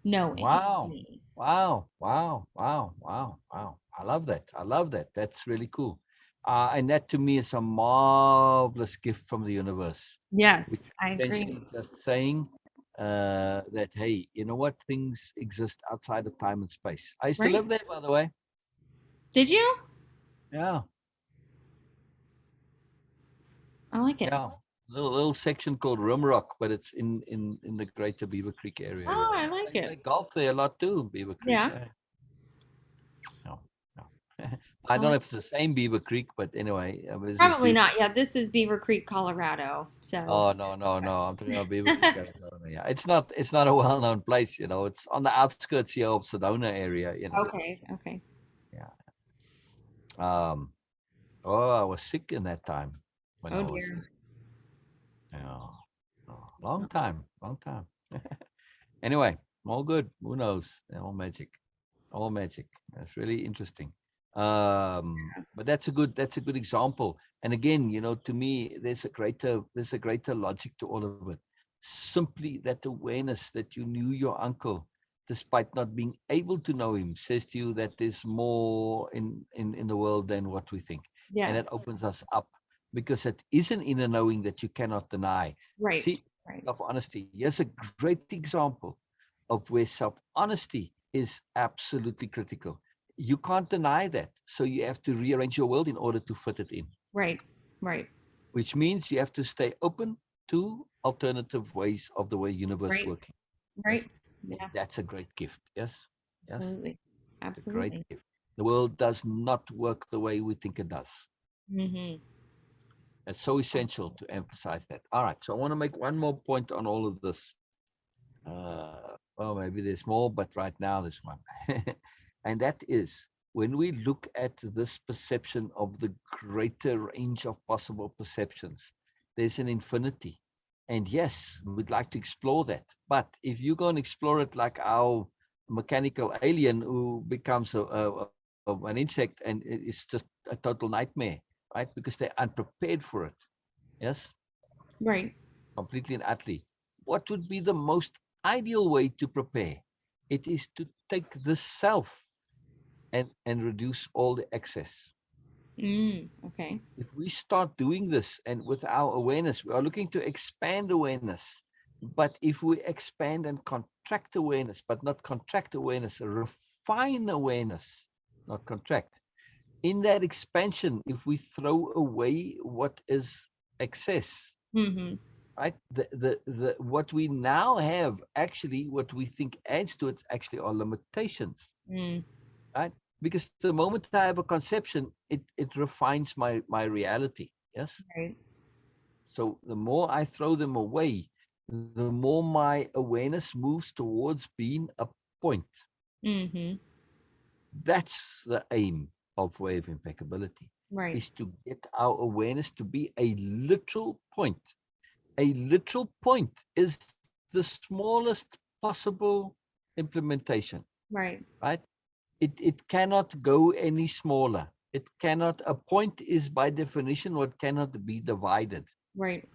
knowings to Wow. me. Wow. Wow. Wow. Wow. Wow. I love that. I love that. That's really cool. And that to me is a marvelous gift from the universe, which Yes, is I agree. essentially just saying that, hey, you know what? Things exist outside of time and space. I used to Right. live there, by the way. Did you? Yeah. I like it. Yeah. Little section called Rimrock, but it's in the greater Beaver Creek area. Oh, Yeah. I like They it. golf there a lot too, Beaver Creek. Yeah. Yeah. No, no. I I don't know like if it's the same Beaver Creek, but anyway, this is Probably Beaver. not. Yeah, this is Beaver Creek, Colorado. So, Oh no, no, no! I'm talking about Beaver Creek, Arizona. Yeah, it's not a well-known place. It's on the outskirts here of Sedona area. okay, okay. Yeah. Um. Oh, I was sick in that time when Oh I was dear. there. Yeah. Oh, long time, long time. Anyway, all good. Who knows? All magic. All magic. That's really interesting. But that's a good example. And again, to me, there's a greater logic to all of it. Simply that awareness that you knew your uncle, despite not being able to know him, says to you that there's more in the world than what we think. And it Yes. opens us up because it is an inner knowing that you cannot deny. Right. See, Right. self-honesty. Here's a great example of where self-honesty is absolutely critical. You can't deny that. So you have to rearrange your world in order to fit it in, Right. Right. which means you have to stay open to alternative ways of the way universe Right. working. Yes. Right. Yeah. That's a great gift. Yes. Yes. Absolutely. A great Absolutely. gift. The world does not work the way we think it does. Mm-hmm. It's so essential to emphasize that. All right. So I want to make one more point on all of this. Well, maybe there's more, but right now there's one. And that is when we look at this perception of the greater range of possible perceptions, there's an infinity. And yes, we'd like to explore that. But if you go and explore it like our mechanical alien who becomes an insect and it's just a total nightmare, right? Because they're unprepared for it. Yes, Right. completely and utterly. What would be the most ideal way to prepare? It is to take the self and reduce all the excess. Okay. If we start doing this and with our awareness, we are looking to expand awareness. But if we expand and contract awareness, but not contract awareness, refine awareness, not contract. In that expansion, if we throw away what is excess, Mm-hmm. right? The what we now have, actually, what we think adds to it actually are limitations, Mm. right? Because the moment I have a conception, it refines my reality. Yes. Right. So the more I throw them away, the more my awareness moves towards being a point. Mm-hmm. That's the aim of Wave Impeccability, Right. is to get our awareness to be a literal point. A literal point is the smallest possible implementation, Right. right? It cannot go any smaller. It cannot, a point is by definition what cannot be divided. Right.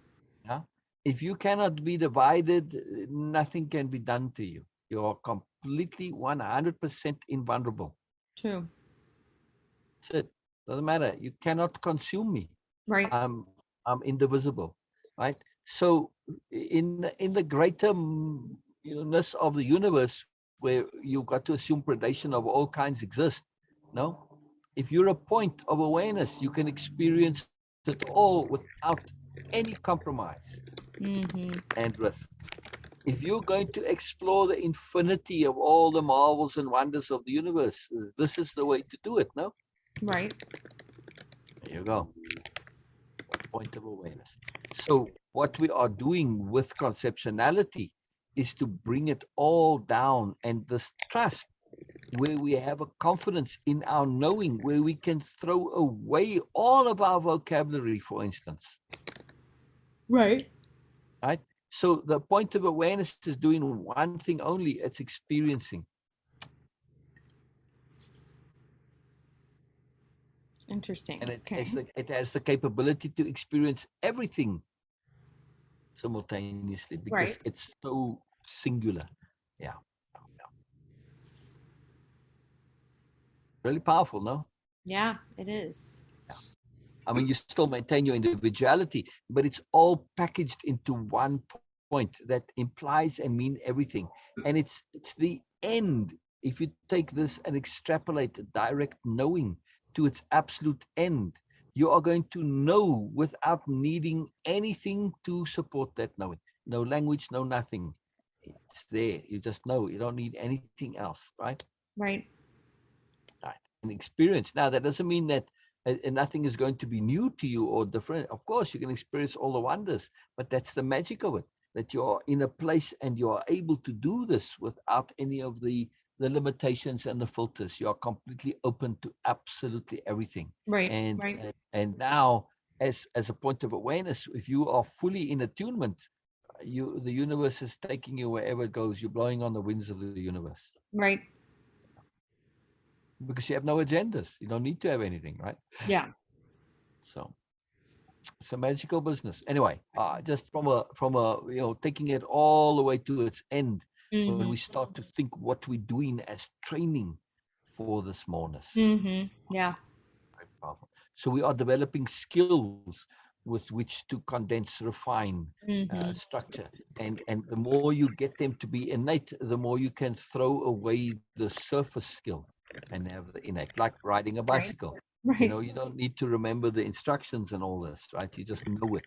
Yeah. If you cannot be divided, nothing can be done to you. You're completely 100% invulnerable. True. That's it. Doesn't matter. You cannot consume me. Right. I'm indivisible, right? So in the greater ness of the universe, where you've got to assume predation of all kinds exist, no? If you're a point of awareness, you can experience it all without any compromise Mm-hmm. and risk. If you're going to explore the infinity of all the marvels and wonders of the universe, this is the way to do it, no? Right. There you go. Point of awareness. So what we are doing with conceptuality is to bring it all down, and this trust, where we have a confidence in our knowing, where we can throw away all of our vocabulary, for instance, Right. right? So the point of awareness is doing one thing only, it's experiencing. Interesting. And Okay. it has the capability to experience everything simultaneously because Right. it's so singular. Yeah. Really powerful, no? Yeah, it is. Yeah. I mean, you still maintain your individuality, but it's all packaged into one point that implies and mean everything. And it's the end. If you take this and extrapolate direct knowing to its absolute end, you are going to know without needing anything to support that knowing. No language, no nothing. It's there. You just know. You don't need anything else, right? Right. Right. And experience. Now, that doesn't mean that nothing is going to be new to you or different. Of course, you can experience all the wonders, but that's the magic of it, that you're in a place and you are able to do this without any of the limitations and the filters. You are completely open to absolutely everything. Right. And Right. now, as a point of awareness, if you are fully in attunement, the universe is taking you wherever it goes. You're blowing on the winds of the universe Right. because you have no agendas. You don't need to have anything, right? Yeah. So it's a magical business. Anyway, just from a taking it all the way to its end, when we Mm-hmm. start to think what we're doing as training for the smallness. Mm-hmm. Yeah. Very powerful. So we are developing skills with which to condense, refine, Mm-hmm. structure, and the more you get them to be innate, the more you can throw away the surface skill and have the innate, like riding a Right. bicycle. Right. You don't need to remember the instructions and all this, right? You just know it,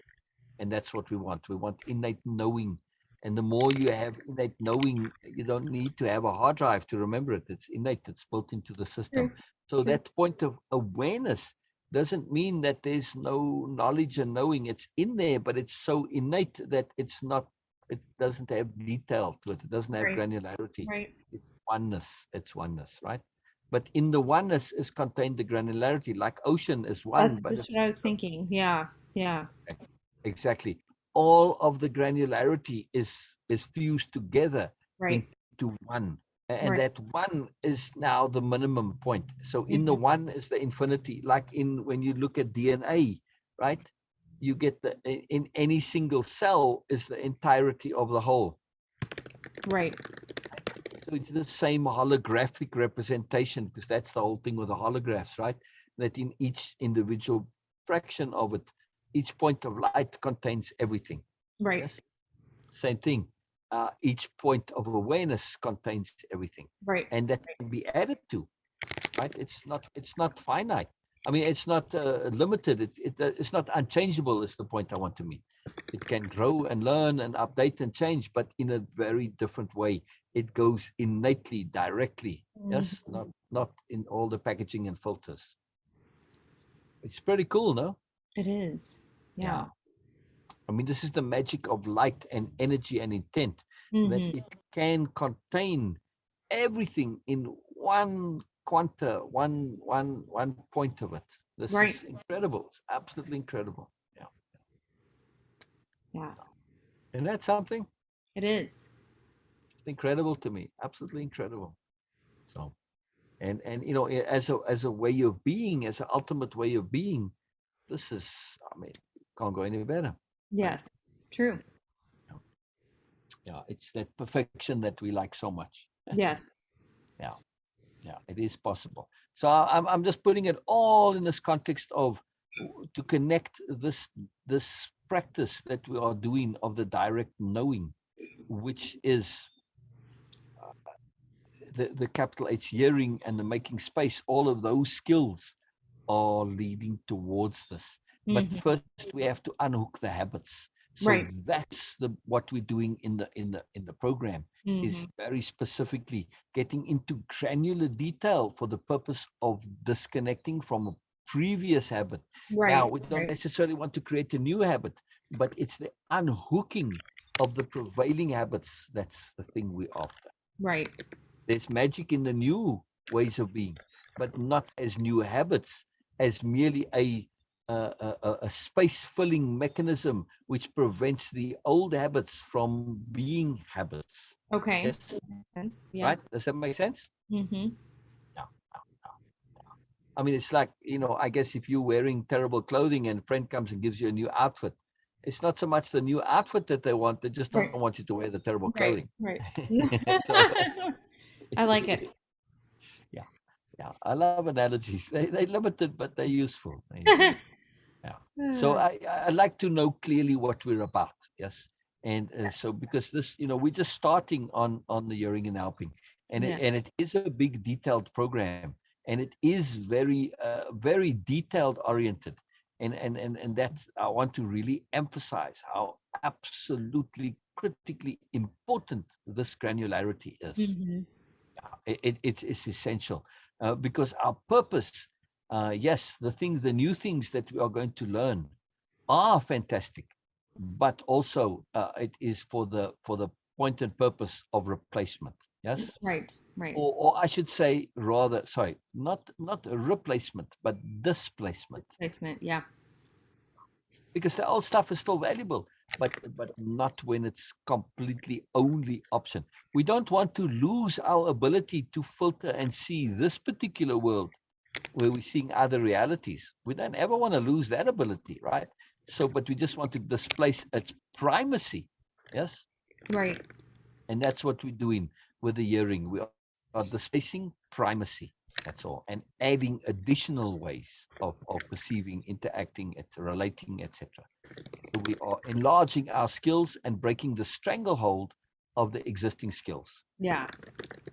and that's what we want. We want innate knowing. And the more you have innate knowing, you don't need to have a hard drive to remember it. It's innate, it's built into the system. True. So True. that point of awareness doesn't mean that there's no knowledge and knowing. It's in there, but it's so innate that it's not doesn't have detail to it. It doesn't have Right. granularity. Right. It's oneness. It's oneness, right? But in the oneness is contained the granularity. Like ocean is one, That's but just what I was thinking. Yeah. Yeah. exactly all of the granularity is fused together Right. into one, and Right. that one is now the minimum point. So in the Mhm. one is the infinity. Like in when you look at DNA, right, you get the in any single cell is the entirety of the whole. Right. So it's the same holographic representation, because that's the whole thing with the holographs, right? That in each individual fraction of it, each point of light contains everything. Right. Yes, same thing. Each point of awareness contains everything, Right. and that can be added to, right? It's not finite. I mean, it's not limited. It's not unchangeable. Is the point I want to make. It can grow and learn and update and change, but in a very different way. It goes innately, directly. Yes, Mhm. not in all the packaging and filters. It's pretty cool, no? It is. Yeah. Yeah. I mean, this is the magic of light and energy and intent, that Hmm. it can contain everything in one quanta, one point of it. This Right. is incredible. It's absolutely incredible. Yeah. Yeah. And that's something. It is. It's incredible to me. Absolutely incredible. So, and as a way of being, as an ultimate way of being, this is, I mean, can't go any better, right? Yes. True. Yeah. Yeah, it's that perfection that we like so much. Yes. Yeah. Yeah, it is possible. So I'm just putting it all in this context of to connect this practice that we are doing of the direct knowing, which is the capital H hearing and the making space. All of those skills are leading towards this. But Hmm. first we have to unhook the habits. So Right. that's what we're doing in the program, is Hmm. very specifically getting into granular detail for the purpose of disconnecting from a previous habit. Now, Right. we don't Right. necessarily want to create a new habit, but it's the unhooking of the prevailing habits. That's the thing we're after. Right. There's magic in the new ways of being, but not as new habits, as merely a space filling mechanism which prevents the old habits from being habits. Okay. Yes, Makes sense. Yeah. right? Does that make sense? Hmm. Yeah. I mean, it's like, I guess if you're wearing terrible clothing and a friend comes and gives you a new outfit, it's not so much the new outfit that they want, they just don't Right. want you to wear the terrible Right. clothing. Right. So, I like it. yeah. Yeah, I love analogies. They're limited, but they're useful. They're useful. Yeah. So I like to know clearly what we're about. Yes. And so because this, we're just starting on the hearing and helping, and Yeah. it is a big detailed program, and it is very detailed oriented, and that I want to really emphasize how absolutely critically important this granularity is. Hmm. It's essential, because our purpose, yes, the new things that we are going to learn are fantastic, but also it is for the point and purpose of replacement. Yes, Right. Right. or I should say, rather, sorry, not a replacement, but displacement, Placement. Yeah. because the old stuff is still valuable, but not when it's completely only option. We don't want to lose our ability to filter and see this particular world where we're seeing other realities. We don't ever want to lose that ability, right? So, but we just want to displace its primacy. Yes, Right. and that's what we're doing with the hearing. We are displacing primacy. That's all, and adding additional ways of perceiving, interacting, relating, etc. We are enlarging our skills and breaking the stranglehold of the existing skills. Yeah.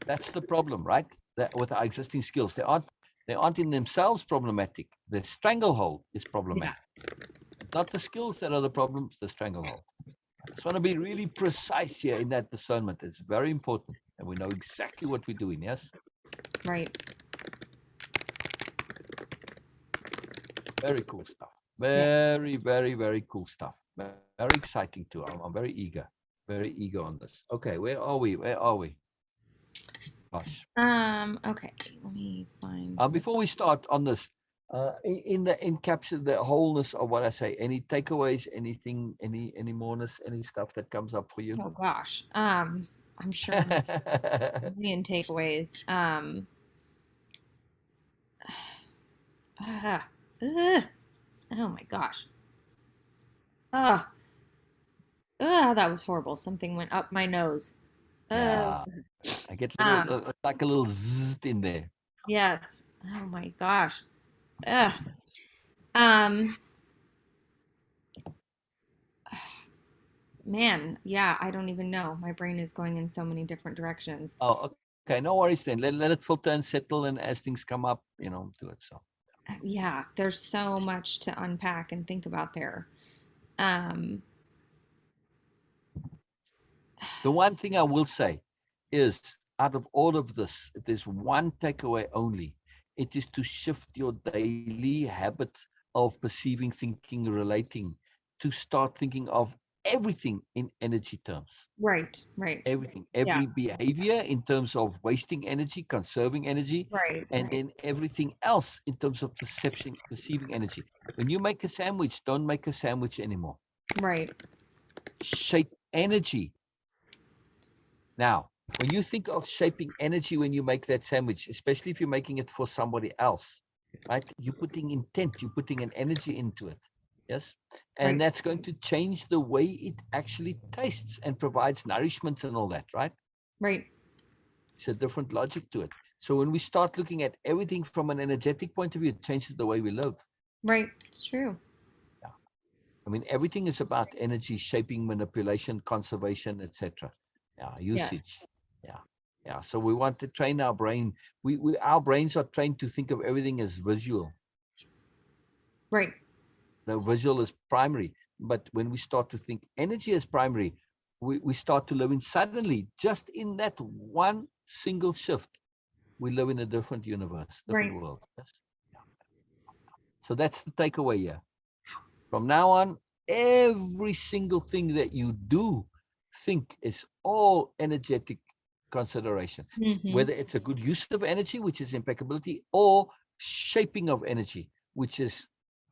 That's the problem, right? That with our existing skills, they aren't in themselves problematic. The stranglehold is Yeah. problematic. It's not the skills that are the problems, the stranglehold. I just want to be really precise here in that discernment. It's very important, and we know exactly what we're doing. Yes, Right. very cool stuff. Yeah. Very, very, very cool stuff. Very exciting too. I'm very eager. Very eager on this. Okay, where are we? Where are we? Gosh. Okay, let me find. Before we start on this, in the encapsulate the wholeness of what I say, any takeaways, anything, any moreness, any stuff that comes up for you? Oh gosh. I'm sure there's a million takeaways. Uh, uh, oh my gosh. Uh, that was horrible. Something went up my nose. Uh, Yeah, I get a little, um, like a little zzz in there. yes. Oh my gosh. Uh, um, man, yeah, I don't even know. My brain is going in so many different directions. Oh, okay, no worries then. Let it filter and settle, and as things come up, do it. So Yeah, there's so much to unpack and think about there. Um, the one thing I will say is, out of all of this, if there's one takeaway only, it is to shift your daily habit of perceiving, thinking, relating, to start thinking of everything in energy terms. right, right. Everything, Yeah, every behavior in terms of wasting energy, conserving energy, right, and right, then everything else in terms of perceiving energy. When you make a sandwich, don't make a sandwich anymore. right, Shape energy. Now, when you think of shaping energy when you make that sandwich, especially if you're making it for somebody else, right? You're putting intent, you're putting an energy into it. Yes. And right, that's going to change the way it actually tastes and provides nourishment and all that, right? right, It's a different logic to it. So when we start looking at everything from an energetic point of view, it changes the way we live. right. It's true. Yeah. I mean, everything is about energy shaping, manipulation, conservation, etc. Yeah, Yeah, usage. Yeah, yeah. So we want to train our brain. Our brains are trained to think of everything as visual. right, The visual is primary. But when we start to think energy as primary, we start to live in suddenly, just in that one single shift, we live in a different universe, different right, world. Yes. Yeah. So that's the takeaway here. From now on, every single thing that you do think is all energetic consideration, mm-hmm. whether it's a good use of energy, which is impeccability, or shaping of energy, which is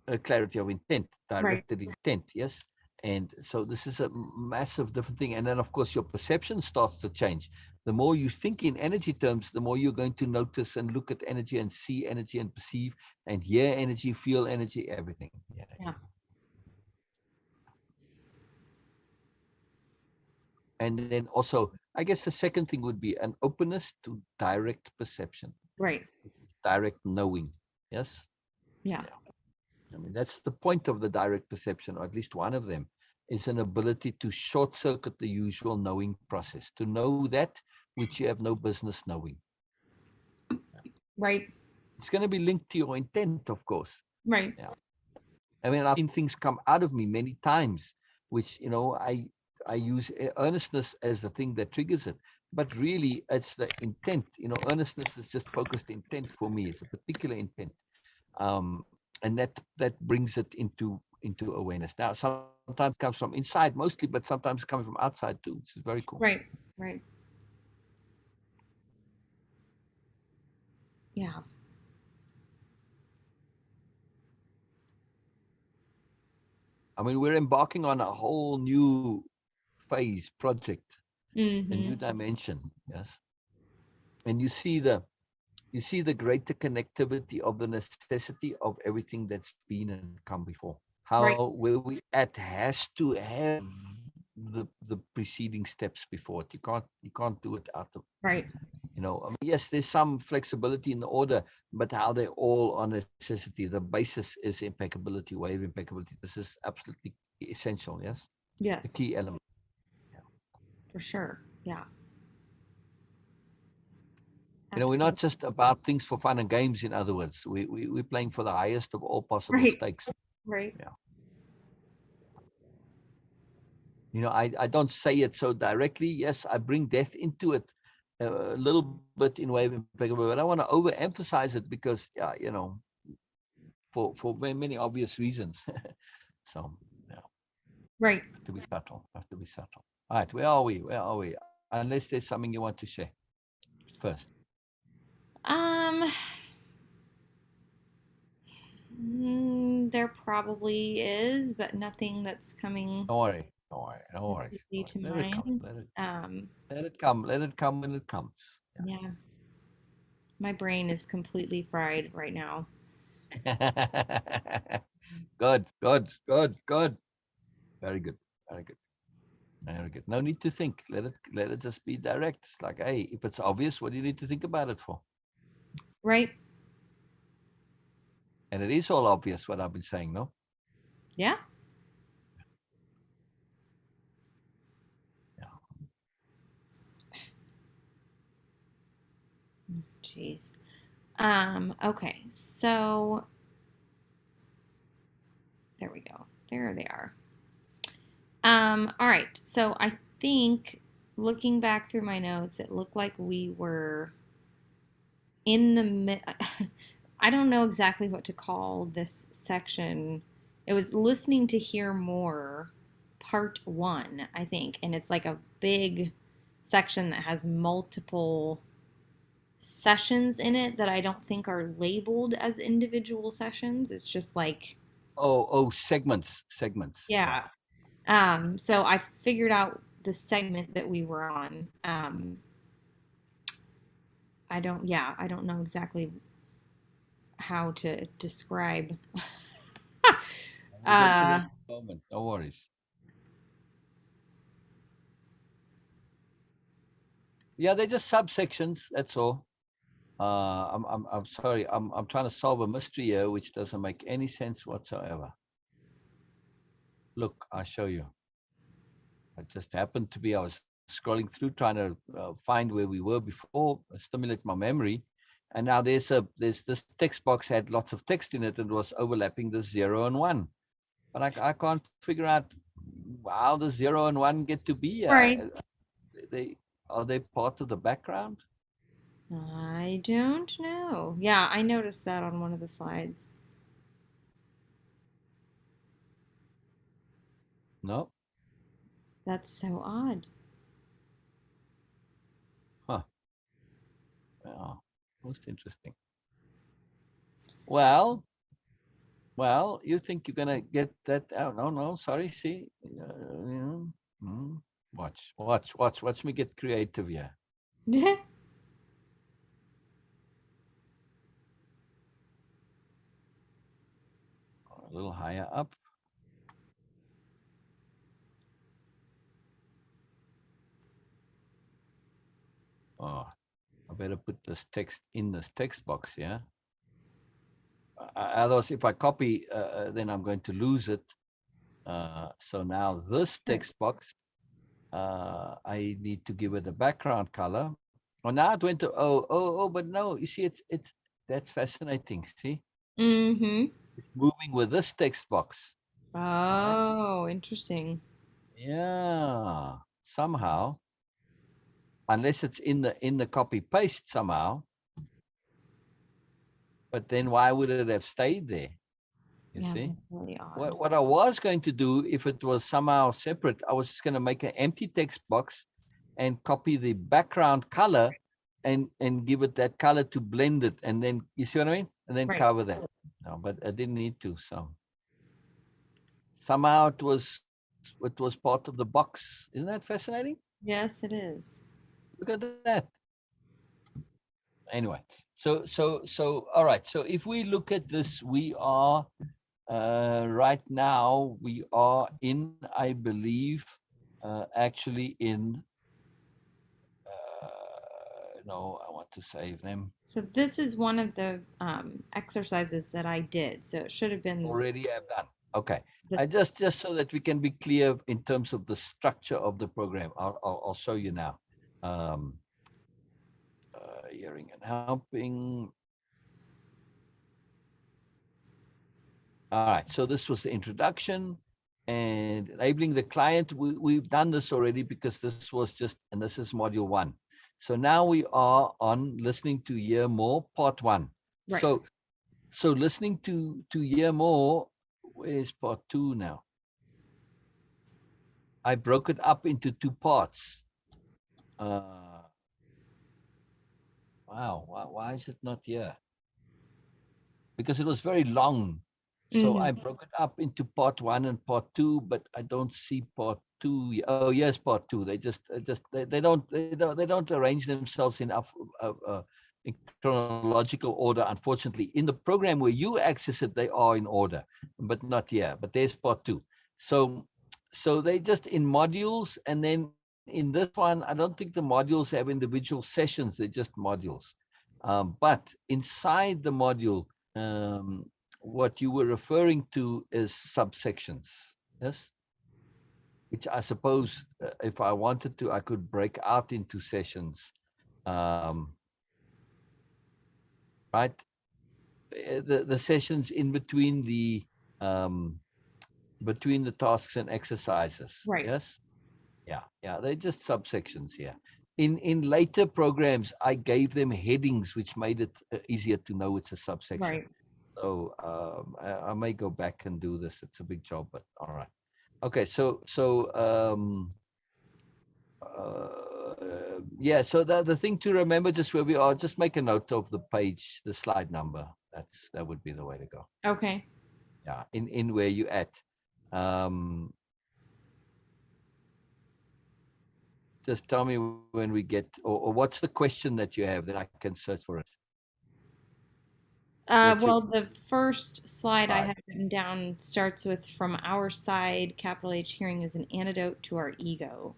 a clarity of intent, Right, directed intent. Yes. And so this is a massive different thing. And then, of course, your perception starts to change. The more you think in energy terms, the more you're going to notice and look at energy and see energy and perceive and hear energy, feel energy, everything. Yeah. yeah, And then also, I guess the second thing would be an openness to direct perception, right, direct knowing. Yes. yeah, Yeah. I mean, that's the point of the direct perception, or at least one of them, is an ability to short circuit the usual knowing process, to know that which you have no business knowing. right, It's going to be linked to your intent, of course. right, Yeah. I mean, I've seen things come out of me many times, which, I use earnestness as the thing that triggers it. But really, it's the intent. Earnestness is just focused intent for me. It's a particular intent, and that brings it into awareness. Now, sometimes it comes from inside mostly, but sometimes it comes from outside too, which is very cool. right, right. Yeah. I mean, we're embarking on a whole new phase project, a new Mm-hmm. dimension. Yes, and you see the greater connectivity of the necessity of everything that's been and come before. Right, How where we at has to have the preceding steps before it. You can't do it out of, right, I mean, yes, there's some flexibility in the order, but how they're all on necessity. The basis is impeccability, way of impeccability. This is absolutely essential. Yes, a yes, key element. Yeah. for sure. Yeah, We're not absolutely. just about things for fun and games. In other words, we're playing for the highest of all possible Right, stakes. right, Yeah. I don't say it so directly. Yes, I bring death into it a little bit in way of impeccable, but I want to overemphasize it because, yeah, for many obvious reasons. So, yeah, right. have to be subtle. Have to be subtle. All right, where are we? Where are we? Unless there's something you want to share first. Um, there probably is, but nothing that's coming Don't worry. Don't worry. Don't worry. immediately to Let it come. mind. Let it. Um, Let it come. Let it come when it comes. yeah, my brain is completely fried right now. Yeah. Good. Good. Good. Good. Very good. Very good. Very good. No need to think. Let it just be direct. It's like, hey, if it's obvious, what do you need to think about it for? Right? And it is all obvious what I've been saying, no? Yeah. Yeah. Jeez. Okay, so there we go. There they are. All right. So I think looking back through my notes, it looked like we were in the I don't know exactly what to call this section. It was listening to hear more, part one, I think. And it's like a big section that has multiple sessions in it that I don't think are labeled as individual sessions. It's just like, Oh, segments. Segments. Yeah. yeah. So I figured out the segment that we were on. I don't know exactly how to describe. We'll get to that uh, in a moment. No worries. Yeah, they're just subsections. That's all. I'm sorry. I'm trying to solve a mystery here, which doesn't make any sense whatsoever. Look, I'll show you. It just happened to be I was scrolling through trying to find where we were before, stimulate my memory, and now there's this text box had lots of text in it and was overlapping the 0 and 1, but I can't figure out how the 0 and 1 get to be. right. They are they part of the background? I don't know. Yeah, I noticed that on one of the slides. No. That's so odd. Huh. Well, most interesting. Well, you think you're gonna get that? Oh, no, sorry. See, watch me get creative here. A little higher up. Oh, I better put this text in this text box here. Otherwise, if I copy, then I'm going to lose it. So now this text box, I need to give it a background color. Oh, now it went to but no, you see, it's that's fascinating. See, Mm-hmm. it's moving with this text box. Right? Oh, interesting. Yeah, somehow, unless it's in the copy paste somehow. But then why would it have stayed there? You Yeah, see, that's really odd. what I was going to do if it was somehow separate, I was just going to make an empty text box and copy the background color and give it that color to blend it, and then you see what I mean, and then Right. cover that. No, but I didn't need to. So somehow it was part of the box. Isn't that fascinating? Yes, it is. Look at that. Anyway, so all right. So if we look at this, we are right now we are in, I believe, actually in. No, I want to save them. So this is one of the exercises that I did. So it should have been Already have done. Okay. the. I just so that we can be clear in terms of the structure of the program. I'll show you now. Um, Hearing and helping. All right. So this was the introduction and enabling the client. We've done this already because this was just, and this is module 1. So now we are on listening to hear more, part 1. Right. So listening to hear more is part 2 now. I broke it up into two parts. Wow, why is it not here? Because it was very long. So I broke it up into part 1 and part 2, but I don't see part 2. Oh, yes, part 2. They don't arrange themselves in chronological order. Unfortunately, in the program where you access it, they are in order, but not here. But there's part 2. So they just in modules, and then in this one, I don't think the modules have individual sessions. They're just modules. But inside the module, um, what you were referring to is subsections, yes? Which I suppose, if I wanted to, I could break out into sessions, um, right? The sessions in um, between the tasks and exercises, Right. yes? Yeah, they're just subsections here. In later programs, I gave them headings, which made it easier to know it's a subsection. Right. So I may go back and do this. It's a big job, but all right. Okay, yeah. So the thing to remember, just where we are, just make a note of the page, the slide number. That would be the way to go. Okay. Yeah, in where you at. Um, just tell me when we get, or what's the question that you have that I can search for it. Well, the first slide I Right. had written down starts with from our side, capital H hearing is an antidote to our ego.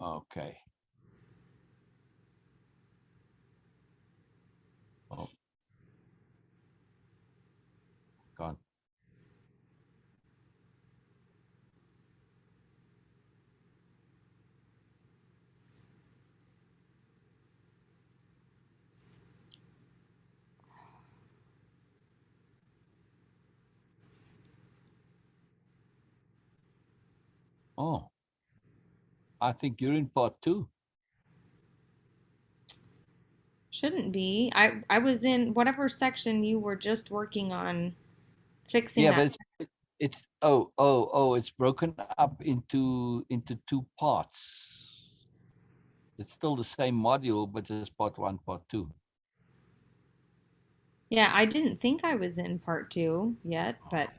Okay. Oh, gone. Oh, I think you're in part 2. Shouldn't be. I was in whatever section you were just working on fixing Yeah, that. but it's it's broken up into two parts. It's still the same module, but just part 1, part 2. Yeah, I didn't think I was in part 2 yet, but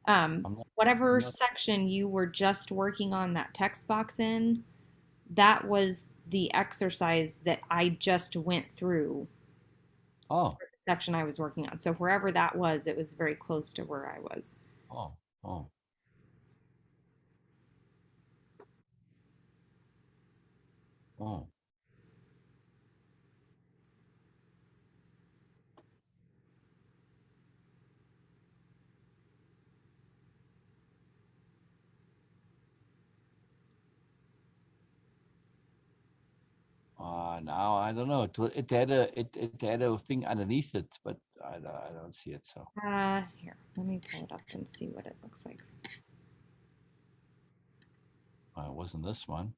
I'm not. I'm whatever not. section you were just working on that text box in, that was the exercise that I just went through Oh, for the section I was working on. So wherever that was, it was very close to where I was. oh, oh, oh. Now I don't know. It had a thing underneath it, but I don't see it. So Here, let me pull it up and see what it looks like. it wasn't this one.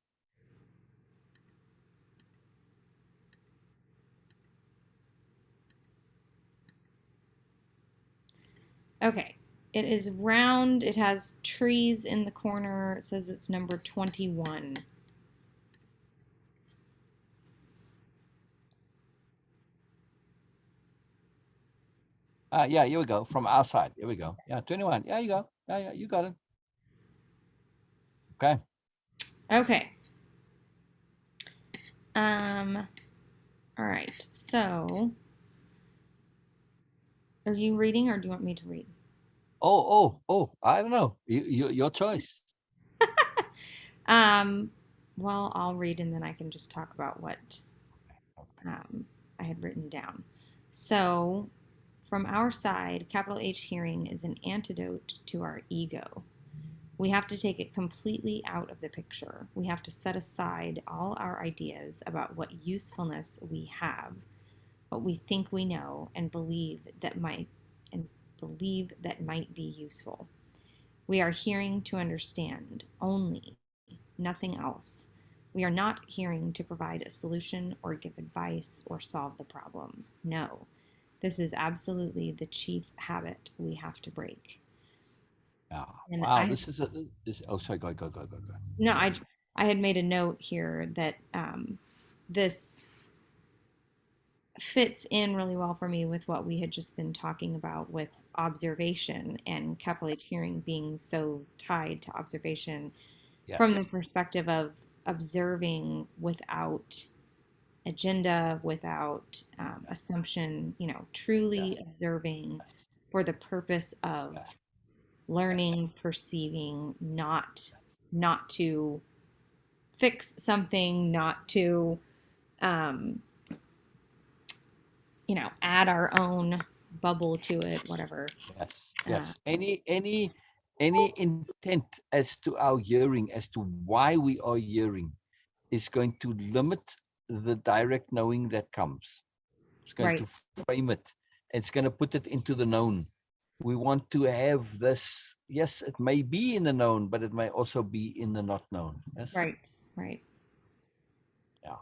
Okay. It is round. It has trees in the corner. It says it's number 21. Yeah, here we go. From our side. Here we go. Yeah, 21. Yeah, you go. Yeah, you got it. Okay. Okay. All right. So, are you reading or do you want me to read? I don't know. Your choice. Um, well, I'll read and then I can just talk about what I had written down. So, from our side, capital H hearing is an antidote to our ego. We have to take it completely out of the picture. We have to set aside all our ideas about what usefulness we have, what we think we know, and believe that might be useful. We are hearing to understand only, nothing else. We are not hearing to provide a solution or give advice or solve the problem. No, this is absolutely the chief habit we have to break. Yeah. And Wow. This is oh, sorry. Go. no, I had made a note here that this fits in really well for me with what we had just been talking about with observation and capillate hearing being so tied to observation from Yes. the perspective of observing without agenda, without assumption, Yes. truly observing for the purpose of Yes. Yes. learning, perceiving, not to fix something, not to um, add our own bubble to it, whatever. Yes. Uh, Yes. Any intent as to our hearing, as to why we are hearing, is going to limit the direct knowing that comes. It's going to right, frame it. It's going to put it into the known. We want to have this. Yes, it may be in the known, but it may also be in the not known. Yes. right, right. Yeah.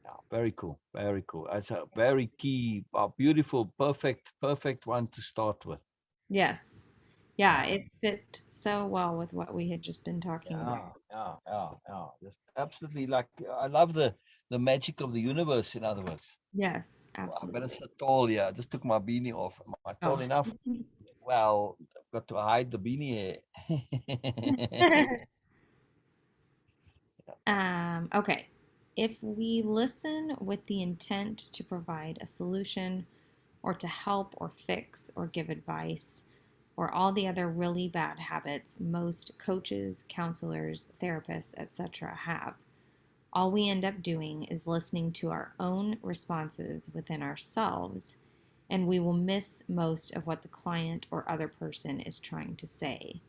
Yeah. Very cool. Very cool. It's a very key, beautiful, perfect one to start with. Yes. Yeah, Yeah. it fit so well with what we had just been talking Yeah, about. yeah. Just absolutely, like I love the magic of the universe. In other words, Yes, well, I'm gonna absolutely. sit tall. Yeah, I just took my beanie off. Am I tall Oh. enough? Well, I've got to hide the beanie here. Okay. If we listen with the intent to provide a solution or to help or fix or give advice or all the other really bad habits most coaches, counselors, therapists, etc. have, all we end up doing is listening to our own responses within ourselves, and we will miss most of what the client or other person is trying to say.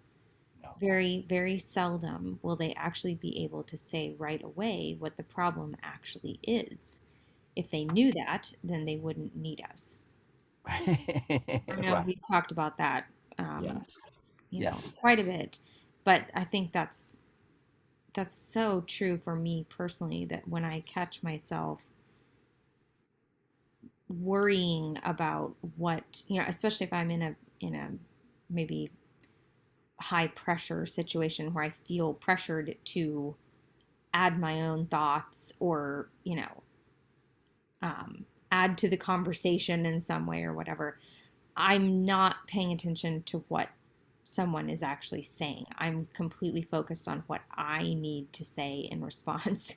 Yeah, Very, very seldom will they actually be able to say right away what the problem actually is. If they knew that, then they wouldn't need us. I know right. we talked about that, um, Yes, yes, quite a bit, but I think that's so true for me personally that when I catch myself worrying about what, especially if I'm in a maybe high pressure situation where I feel pressured to add my own thoughts or, add to the conversation in some way or whatever, I'm not paying attention to what someone is actually saying. I'm completely focused on what I need to say in response.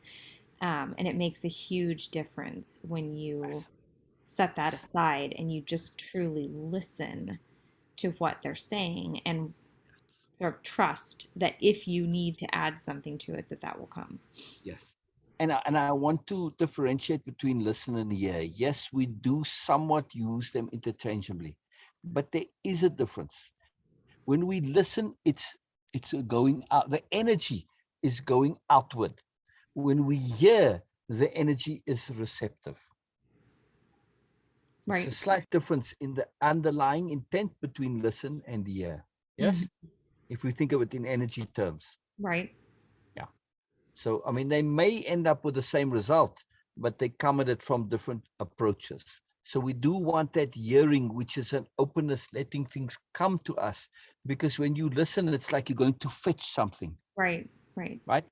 And it makes a huge difference when you yes, set that aside and you just truly listen to what they're saying and sort of trust that if you need to add something to it, that will come. yes. And I want to differentiate between listen and hear. Yes, we do somewhat use them interchangeably, but there is a difference. When we listen, it's going out. The energy is going outward. When we hear, the energy is receptive. It's a Right. slight difference in the underlying intent between listen and hear. Hmm. Yes, if we think of it in energy terms. Right. Yeah. So I mean, they may end up with the same result, but they come at it from different approaches. So we do want that hearing, which is an openness, letting things come to us. Because when you listen, it's like you're going to fetch something, Right. Right. right?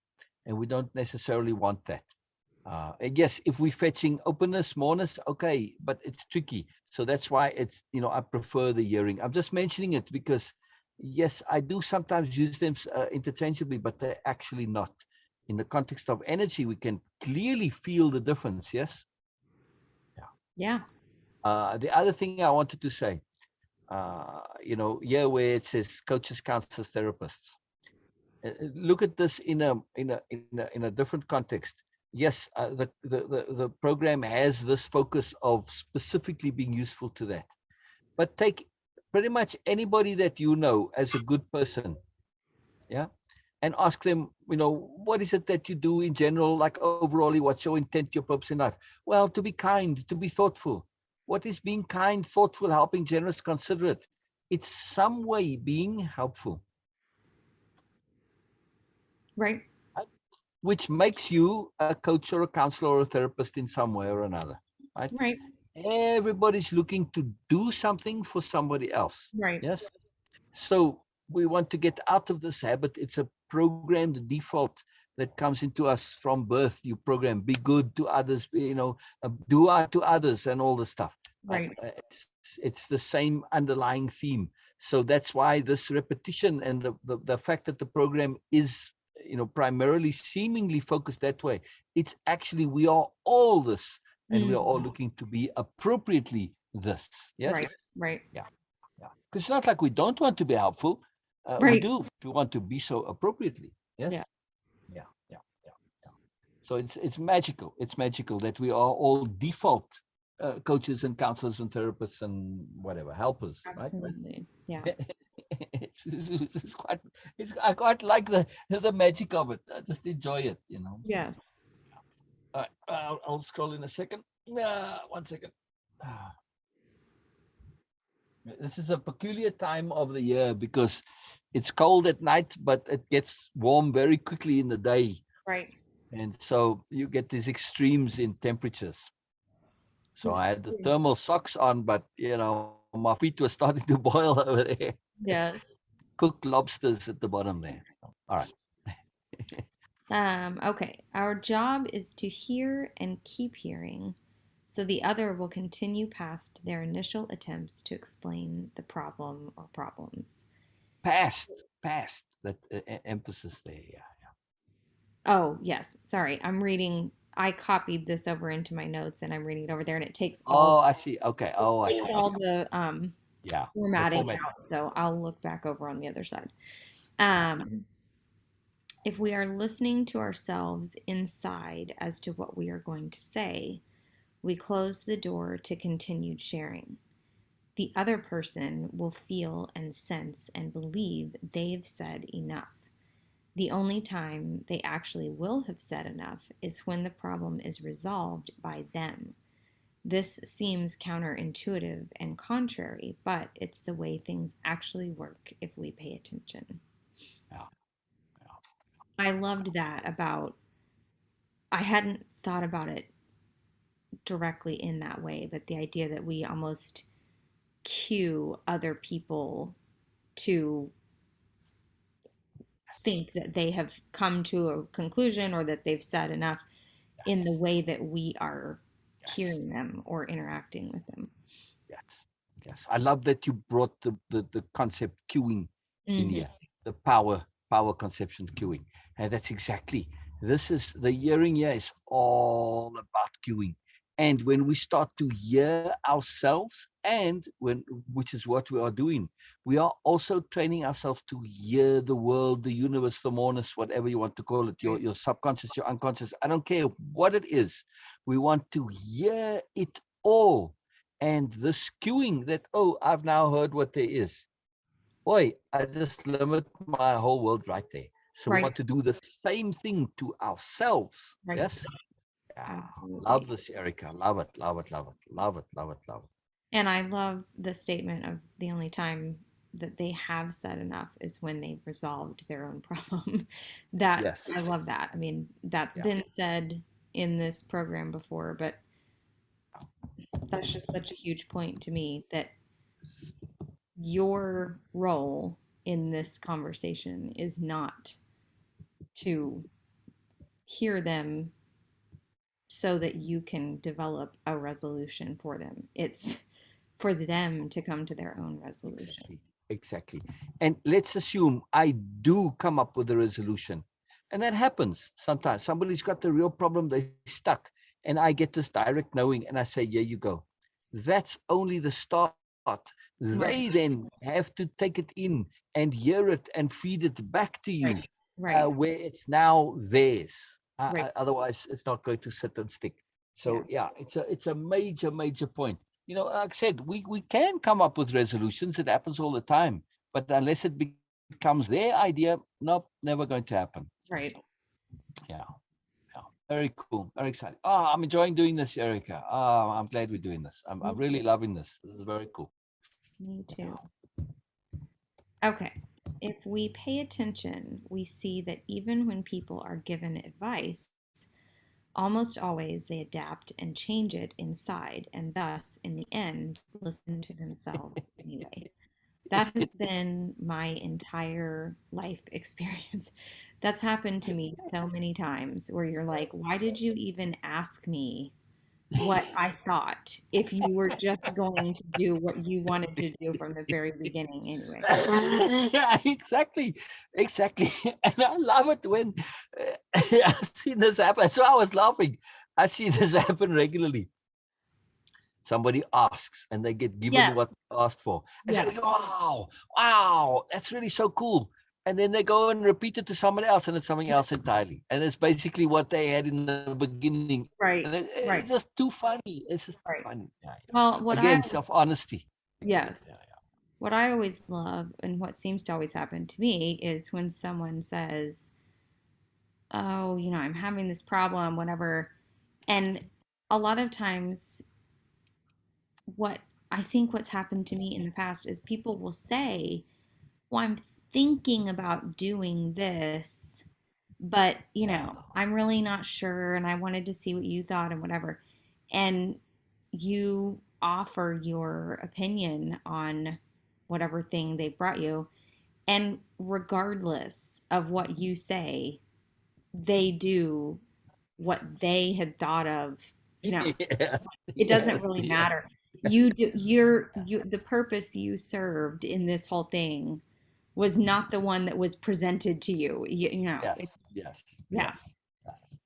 And we don't necessarily want that. And yes, if we're fetching openness, moreness, okay, but it's tricky. So that's why it's, I prefer the hearing. I'm just mentioning it because, yes, I do sometimes use them interchangeably, but they're actually not. In the context of energy, we can clearly feel the difference. Yes. Yeah. Yeah. The other thing I wanted to say, here where it says coaches, counselors, therapists. Look at this in a different context. Yes, the program has this focus of specifically being useful to that. But take pretty much anybody that you know as a good person, yeah, and ask them, what is it that you do in general, like overall, what's your intent, your purpose in life? Well, to be kind, to be thoughtful. What is being kind, thoughtful, helping, generous, considerate? It's some way being helpful, Right. which makes you a coach or a counselor or a therapist in some way or another, right? Right. Everybody's looking to do something for somebody else. Right. Yes. So we want to get out of this habit. It's a programmed default that comes into us from birth. You program, be good to others, do unto others and all this stuff. Right. It's the same underlying theme. So that's why this repetition and the fact that the program is, primarily seemingly focused that way. It's actually, we are all this, and we are all looking to be appropriately this. Yes. Right. Right. Yeah. Yeah. Because it's not like we don't want to be helpful. We Right. do. We want to be so appropriately. Yes. Yeah. Yeah. Yeah. Yeah. Yeah. So it's magical. It's magical that we are all default coaches and counselors and therapists and whatever helpers. Absolutely. Right? Yeah. I quite like the magic of it. I just enjoy it. Yes. All right. I'll scroll in a second. 1 second. This is a peculiar time of the year because it's cold at night, but it gets warm very quickly in the day. Right. And so you get these extremes in temperatures. So I had the thermal socks on, but my feet were starting to boil over there. Yes. Cooked lobsters at the bottom there. All right. Okay. Our job is to hear and keep hearing, so the other will continue past their initial attempts to explain the problem or problems. Past. That emphasis there. Yeah. Oh, yes. Sorry. I copied this over into my notes and I'm reading it over there, and it takes all. Oh, I see. Okay. Oh, I see. all the formatting out. So I'll look back over on the other side. If we are listening to ourselves inside as to what we are going to say, we close the door to continued sharing. The other person will feel and sense and believe they've said enough. The only time they actually will have said enough is when the problem is resolved by them. This seems counterintuitive and contrary, but it's the way things actually work if we pay attention. Yeah. I loved that I hadn't thought about it directly in that way, but the idea that we almost cue other people to think that they have come to a conclusion or that they've said enough in the way that we are hearing them or interacting with them. Yes. I love that you brought the concept cueing in here, the power conception cueing. And that's exactly, the hearing here is all about cueing. And when we start to hear ourselves, which is what we are doing, we are also training ourselves to hear the world, the universe, the monism, whatever you want to call it, your subconscious, your unconscious. I don't care what it is. We want to hear it all. And this cueing that, I've now heard what there is. Boy, I just limit my whole world right there. So we want to do the same thing to ourselves. Right. Yes? Yeah. Love this, Erica. Love it, love it, love it, love it, love it, love it. And I love the statement of the only time that they have said enough is when they've resolved their own problem. I love that. I mean, that's been said in this program before, but that's just such a huge point to me, that your role in this conversation is not to hear them so that you can develop a resolution for them. It's for them to come to their own resolution. Exactly. And let's assume I do come up with a resolution. And that happens sometimes. Somebody's got the real problem, they're stuck. And I get this direct knowing and I say, here you go. That's only the start. They then have to take it in and hear it and feed it back to you, where it's now theirs. Otherwise, it's not going to sit and stick. So it's a major, major point. Like I said, we can come up with resolutions. It happens all the time. But unless it becomes their idea, nope, never going to happen. Right. Yeah. Very cool. Very exciting. I'm enjoying doing this, Erica. I'm glad we're doing this. I'm really loving this. This is very cool. Me too. Okay. If we pay attention, we see that even when people are given advice, almost always they adapt and change it inside, and thus, in the end, listen to themselves anyway. That has been my entire life experience. That's happened to me so many times where you're like, why did you even ask me what I thought if you were just going to do what you wanted to do from the very beginning anyway? Yeah, exactly. And I love it when I've seen this happen. So I was laughing. I see this happen regularly. Somebody asks and they get given Yeah, what they asked for. And yeah, say, wow, that's really so cool. And then they go and repeat it to someone else, and it's something else entirely. And it's basically what they had in the beginning. And right, it's just right, too funny. It's just too right. funny. Yeah, yeah. Well, Again, self-honesty. yes, Yeah, what I always love and what seems to always happen to me is when someone says, oh, I'm having this problem, whatever. And a lot of times, what I think what's happened to me in the past is people will say, well, I'm thinking about doing this, but, yeah. I'm really not sure and I wanted to see what you thought and whatever. And you offer your opinion on whatever thing they brought you. And regardless of what you say, they do what they had thought of, you know, Yeah, it doesn't yeah, really yeah. matter. You do you the purpose you served in this whole thing was not the one that was presented to you. Yes, yes, Yeah. yes, yes.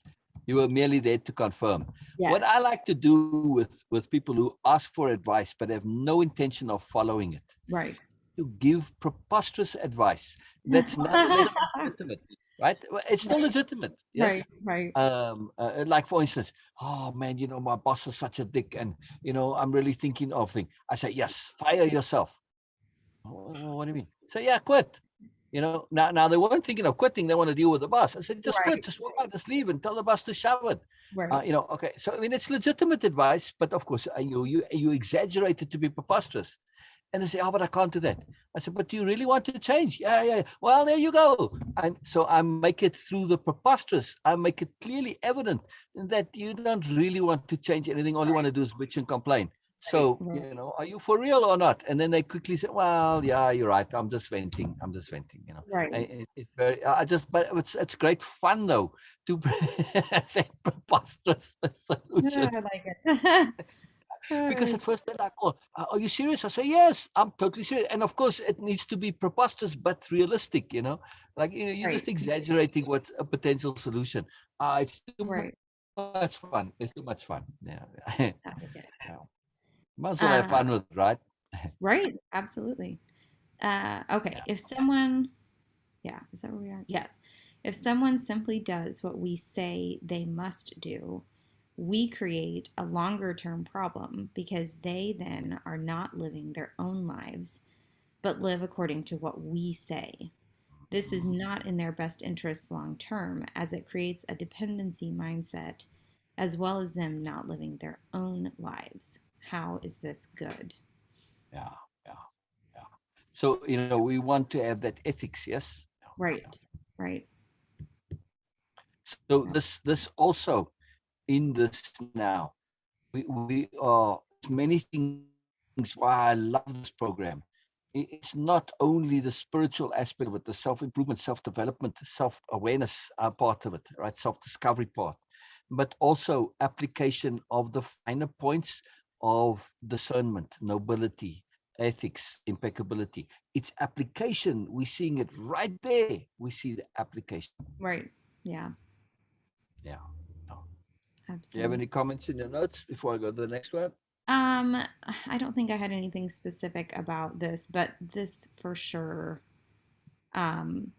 You were merely there to confirm. What Yes. I like to do with people who ask for advice but have no intention of following it, Right. to give preposterous advice that's nonetheless legitimate, right? Well, it's still Right. legitimate, Right. yes. Right. Like for instance, oh man, my boss is such a dick, and I'm really thinking of thing. I say, yes, fire yourself. Oh, what do you mean? So yeah, quit. Now they weren't thinking of quitting. They want to deal with the boss. I said, just quit, Right. just walk out, just leave, and tell the boss to shove it. Right. Okay. So I mean, it's legitimate advice, but of course, you exaggerate it to be preposterous. And they say, oh, but I can't do that. I said, but do you really want to change? Yeah, yeah. Well, there you go. And so I make it through the preposterous. I make it clearly evident that you don't really want to change anything. All you want Right. to do is bitch and complain. Right. So, Right. are you for real or not? And then they quickly say, well, yeah, you're right. I'm just venting. Right. It's very, but it's great fun though to say preposterous Yeah, solutions. I like it. Because at first they're like, oh, are you serious? I say, yes, I'm totally serious. And of course, it needs to be preposterous but realistic, Like, you're just Right. exaggerating what's a potential solution. It's too much Right. fun. It's too much fun. Yeah. I like it. Yeah. Might as well have Uh, fun with it, right? right. Absolutely. Okay. Yeah. If someone, yeah, is that where we are? Yes. If someone simply does what we say they must do, we create a longer term problem because they then are not living their own lives, but live according to what we say. This is not in their best interests long term, as it creates a dependency mindset, as well as them not living their own lives. How is this good? Yeah. Yeah. Yeah. So, we want to have that ethics, yes? Yeah. Right, right. So this also in this now, we are many things why I love this program. It's not only the spiritual aspect of it, the self-improvement, self-development, self-awareness part of it, right? Self-discovery part, but also application of the finer points of discernment, nobility, ethics, impeccability. Its application, we're seeing it right there. We see the application. Right. Yeah, Yeah. Oh. Do you have absolutely. any comments in your notes before I go to the next one? Um, I don't think I had anything specific about this, but this for sure, um,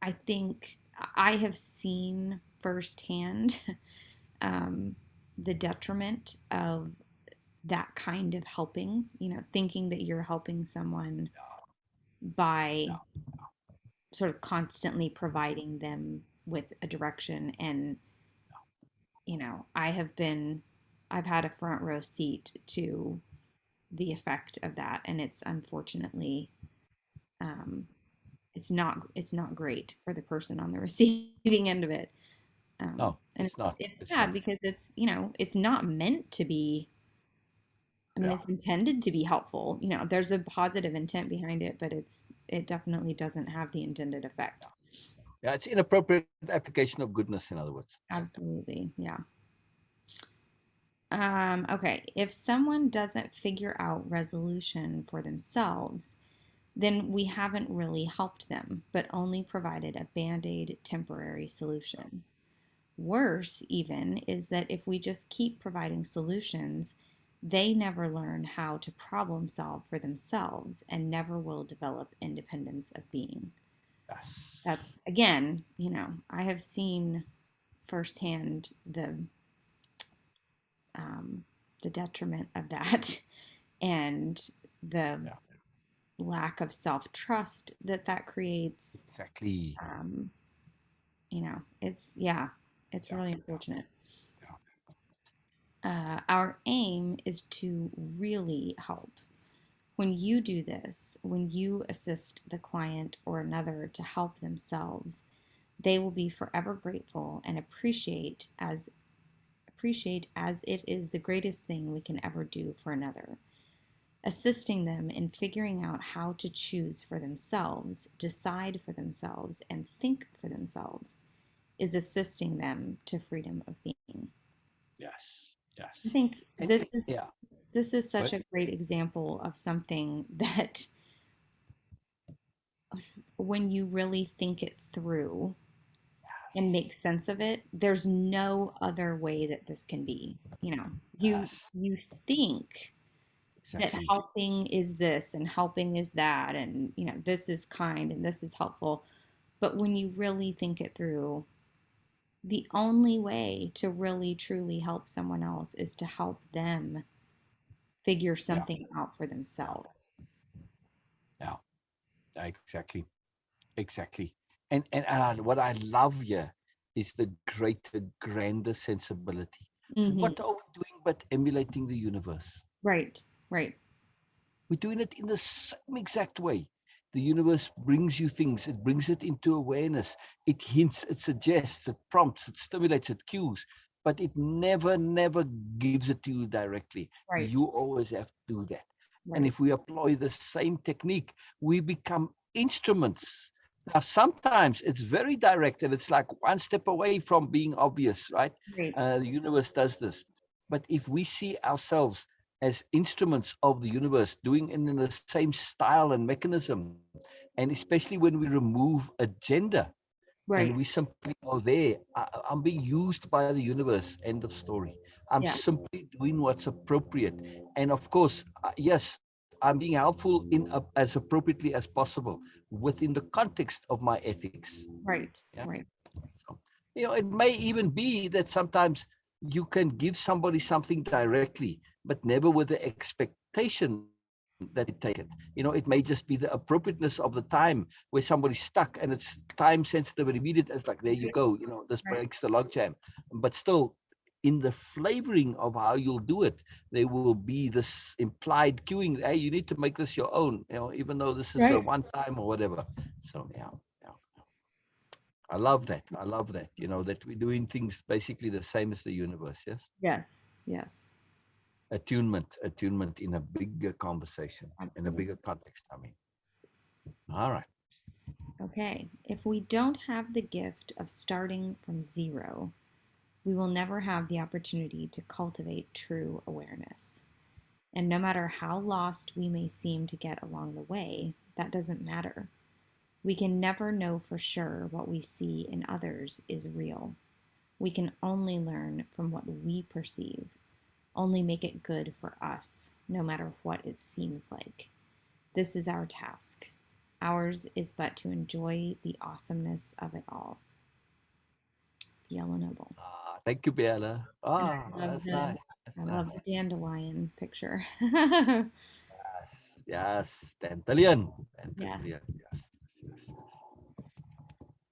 I think I have seen firsthand um, the detriment of that kind of helping, thinking that you're helping someone by Yeah. sort of constantly providing them with a direction. And, I've had a front row seat to the effect of that. And it's unfortunately, um, it's not great for the person on the receiving end of it. No, And it's not. it's It's sad not. because it's not meant to be I mean, it's intended to be helpful. There's a positive intent behind it, but it definitely doesn't have the intended effect. Yeah, it's inappropriate application of goodness, in other words. Absolutely. Yeah. Okay. If someone doesn't figure out resolution for themselves, then we haven't really helped them, but only provided a band-aid temporary solution. Worse, even, is that if we just keep providing solutions, they never learn how to problem solve for themselves and never will develop independence of being. Yes. That's, again, I have seen firsthand the detriment of that and the lack of self-trust that creates. Exactly. Um, it's really unfortunate. Our aim is to really help. When you do this, when you assist the client or another to help themselves, they will be forever grateful and appreciate as it is the greatest thing we can ever do for another. Assisting them in figuring out how to choose for themselves, decide for themselves, and think for themselves is assisting them to freedom of being. Yes. Yes. I think And this is such What? a great example of something that when you really think it through and make sense of it, there's no other way that this can be. You Yes. you think that Exactly. helping is this and helping is that, and this is kind and this is helpful. But when you really think it through, the only way to really truly help someone else is to help them figure Yeah. something out for Yeah. themselves. Yeah. Exactly. Exactly. What I love here is the greater, grander sensibility. Hmm. What are we doing but emulating the universe? Right, right, We're doing it in the same exact way. The universe brings you things, it brings it into awareness, it hints, it suggests, it prompts, it stimulates, it cues, but it never gives it to you directly. right, You always have to do that. And right, if we apply the same technique, we become instruments. Now, sometimes it's very direct and it's like one step away from being obvious, right? right, The universe does this. But if we see ourselves as instruments of the universe, doing it in the same style and mechanism. And especially when we remove agenda and we right. simply are there, I'm being used by the universe, end of story. I'm Yeah, simply doing what's appropriate. And of course, yes, I'm being helpful as appropriately as possible within the context of my ethics. right, Yeah. right, So, it may even be that sometimes you can give somebody something directly, but never with the expectation that they take it. It may just be the appropriateness of the time where somebody's stuck and it's time sensitive and immediate. It's like, there you go, this right, breaks the logjam. But still, in the flavoring of how you'll do it, there will be this implied cueing. Hey, you need to make this your own, even though this is a Right. one time or whatever. So, yeah. Yeah. I love that. I love that. That we're doing things basically the same as the universe. Yes. yes, yes, Attunement in a bigger conversation, in a absolutely. bigger context. I mean, all right. Okay, if we don't have the gift of starting from zero, we will never have the opportunity to cultivate true awareness. And no matter how lost we may seem to get along the way, that doesn't matter. We can never know for sure what we see in others is real. We can only learn from what we perceive, only make it good for us, no matter what it seems like. This is our task. Ours is but to enjoy the awesomeness of it all. Yellow Noble. Thank you, Bella. And I love That's the nice. That's I love the nice. dandelion picture. Yes. Yes. Tantallion. Yes. Tantallion. Yes. Yes.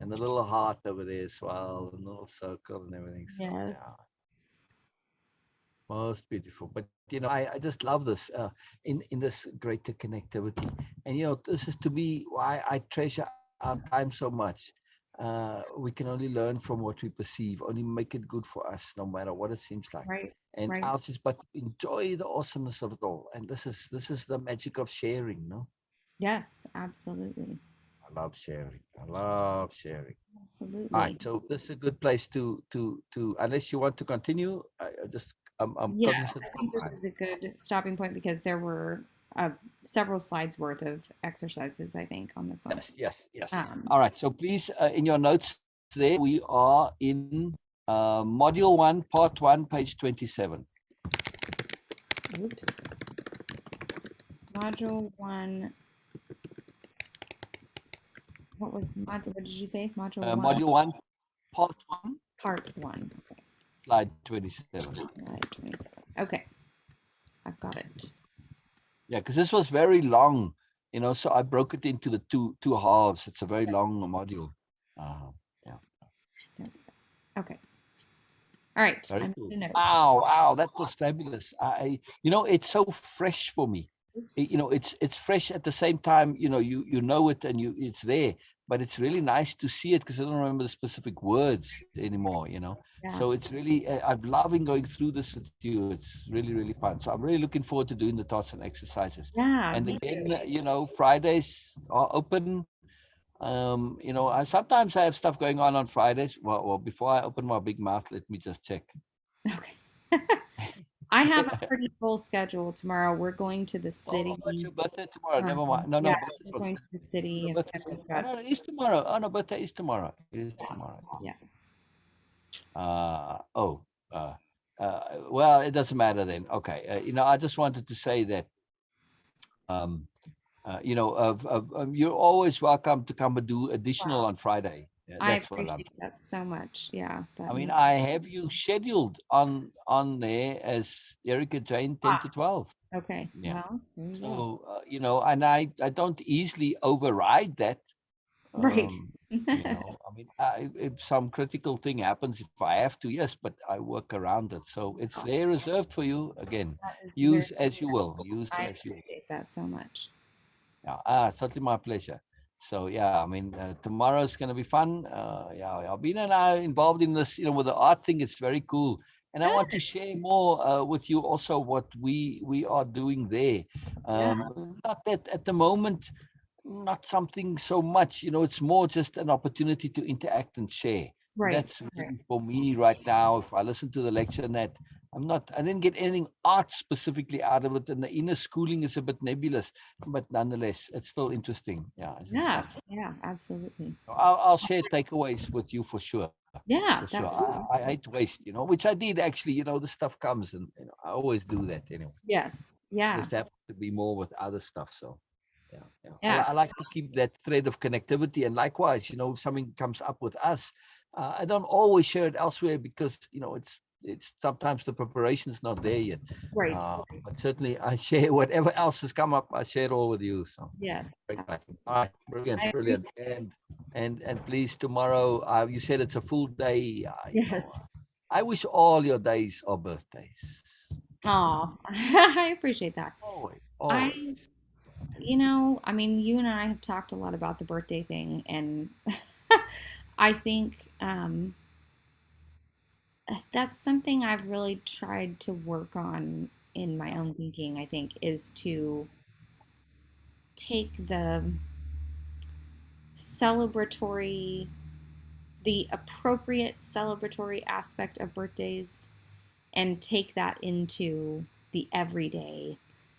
And the little heart over there as well, and the little circle and everything. So, yeah. Yes. Most beautiful. But I just love this in this greater connectivity. And this is to me why I treasure our time so much. we can only learn from what we perceive, only make it good for us, no matter what it seems like. Right. And Right. ours is but enjoy the awesomeness of it all. And this is the magic of sharing, no? Yes, absolutely. I love sharing. I love sharing. All right, Absolutely. so this is a good place to unless you want to continue. I just I'm Yeah, cognizant I of think this time. is a good stopping point because there were several slides worth of exercises, I think, on this one. Yes, yes, yes. Um, All right, so please in your notes there we are in module 1, part 1, page 27. oops. Module 1. What did you say? Module 1, Module 1, part 1, part 1. Okay. slide 27. Slide 27. Okay. I've got it. Yeah, because this was very long, so I broke it into the two halves. It's a very long module. Yeah, Okay. All right. I very made cool. a note. Wow, that was fabulous. It's so fresh for me. Oops. It's fresh at the same time. You know it and it's there, but it's really nice to see it because I don't remember the specific words anymore. Yeah. So it's really I'm loving going through this with you. It's really really fun. So I'm really looking forward to doing the tasks and exercises. Yeah. And Me again, too. Fridays are open. I sometimes I have stuff going on Fridays. Well, before I open my big mouth, let me just check. Okay. I have a pretty full schedule tomorrow. We're going to the Oh, it's city. your birthday tomorrow. Never mind. No, Yeah, birthday's we're on going to the city Your and birthday's stuff on. like Oh that. no, it is tomorrow. Oh no, birthday is tomorrow. It is tomorrow. Yeah. Uh oh. Uh, well, it doesn't matter then. Okay. I just wanted to say that um you're always welcome to come and do additional Wow. on Friday. Yeah, I that's what I'm. appreciate that so much. Yeah, I that mean, means I have you scheduled on there as Erica Jayne 10 to 12. okay. Yeah. Well, there you go. So and I don't easily override that. Right. I mean, if some critical thing happens, if I have to, yes, but I work around it. So it's Oh, there reserved for you. Again, that is very use as you will. Use I as you will. appreciate that so much. Yeah, certainly my pleasure. So yeah, I mean, tomorrow's going to be fun. Yeah, Albina and I are involved in this, with the art thing. It's very cool, and I want to Good. share more with you also what we are doing there. Yeah. Not that at the moment, not something so much. It's more just an opportunity to interact and share. Right. That's Right. really for me right now. If I listen to the lecture and that, I didn't get anything art specifically out of it, and the inner schooling is a bit nebulous, but nonetheless, it's still interesting. Yeah, it's Yeah. nice. Yeah. Absolutely. I'll share takeaways with you for sure. For Yeah. sure. That would be I awesome. hate waste, which I did actually. The stuff comes, and I always do that anyway. Yes. Yeah. Just have to be more with other stuff. So yeah, yeah. Yeah. I like to keep that thread of connectivity, and likewise, if something comes up with us, I don't always share it elsewhere because it's sometimes the preparation is not there yet. Right. But certainly, I share whatever else has come up. I share it all with you. So Yes. very exciting. All right, brilliant, I appreciate. brilliant, and please tomorrow. You said it's a full day. Yes. I wish all your days are birthdays. Oh, I appreciate that. Always, I, always. I mean, you and I have talked a lot about the birthday thing, and I think that's something I've really tried to work on in my own thinking, I think, is to take celebratory, the appropriate celebratory aspect of birthdays and take that into the everyday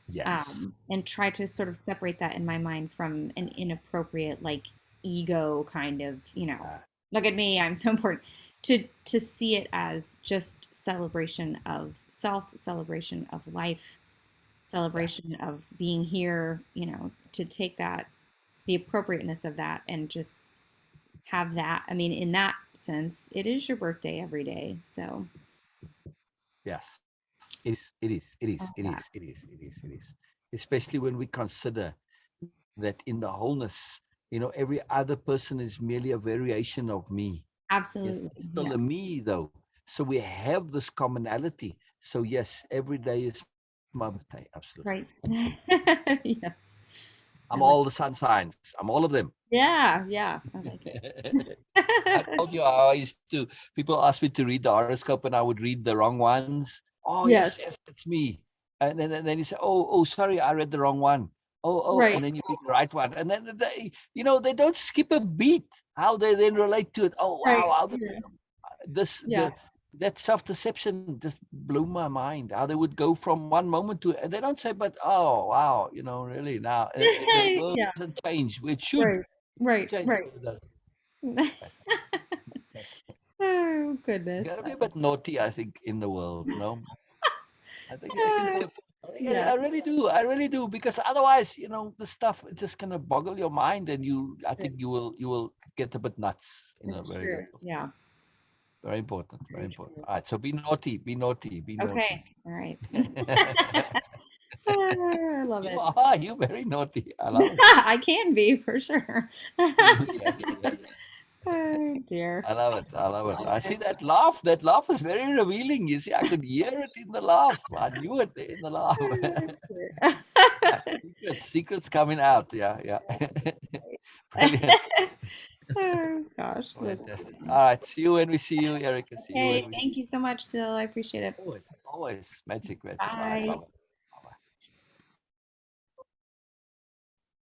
Yes. and try to sort of separate that in my mind from an inappropriate, like ego kind of, Uh, look at me, I'm so important. To see it as just celebration of self, celebration of life, yeah. celebration of being here, to take that, the appropriateness of that, and just have that. I mean, in that sense, it is your birthday every day. So, Yes. It is. all that. Especially when we consider that in the wholeness, every other person is merely a variation of me. Yes, Absolutely. I'm still Yeah. a me though. So we have this commonality. So yes, every day is my birthday. Absolutely. Right. Yes. I'm all the sun signs. I'm all of them. Yeah, I like it. I told you how I used to. People asked me to read the horoscope, and I would read the wrong ones. Oh Yes. yes, that's me. And then you say, oh, sorry, I read the wrong one. Oh, Right. and then you read the right one, and then they don't skip a beat. How they then relate to it. Oh Right. wow, how Yeah. this Yeah. that self-deception just blew my mind. How they would go from one moment to, and they don't say, but oh wow, really now the world Yeah. doesn't change. It should Right. Right. change, Right. but it doesn't. Oh You goodness. gotta be a bit naughty, I think, in the world. No, I think it's Uh, important. I yeah, really do. I really do, because otherwise, the stuff is just gonna boggle your mind, and I think you will get a bit nuts in a it's very true. good way. Yeah. Very important. Very Very important. true. All right. So be naughty. Be naughty. Be naughty. Okay. All right. I love You it. are. You very naughty. I love it. I can be for sure. You can be. Yes. Oh dear. I love it. I love it. I see that laugh. That laugh is very revealing. You see, I could hear it in the laugh. I knew it in the laugh. Secrets coming out. Yeah. Brilliant. Oh gosh, that's Fantastic. funny. All right. See you when we see you, Erica. See you when Okay, we see thank you. you so much, Sil. I appreciate it. Always. Always. Magic. Magic. All right. Bye. Bye.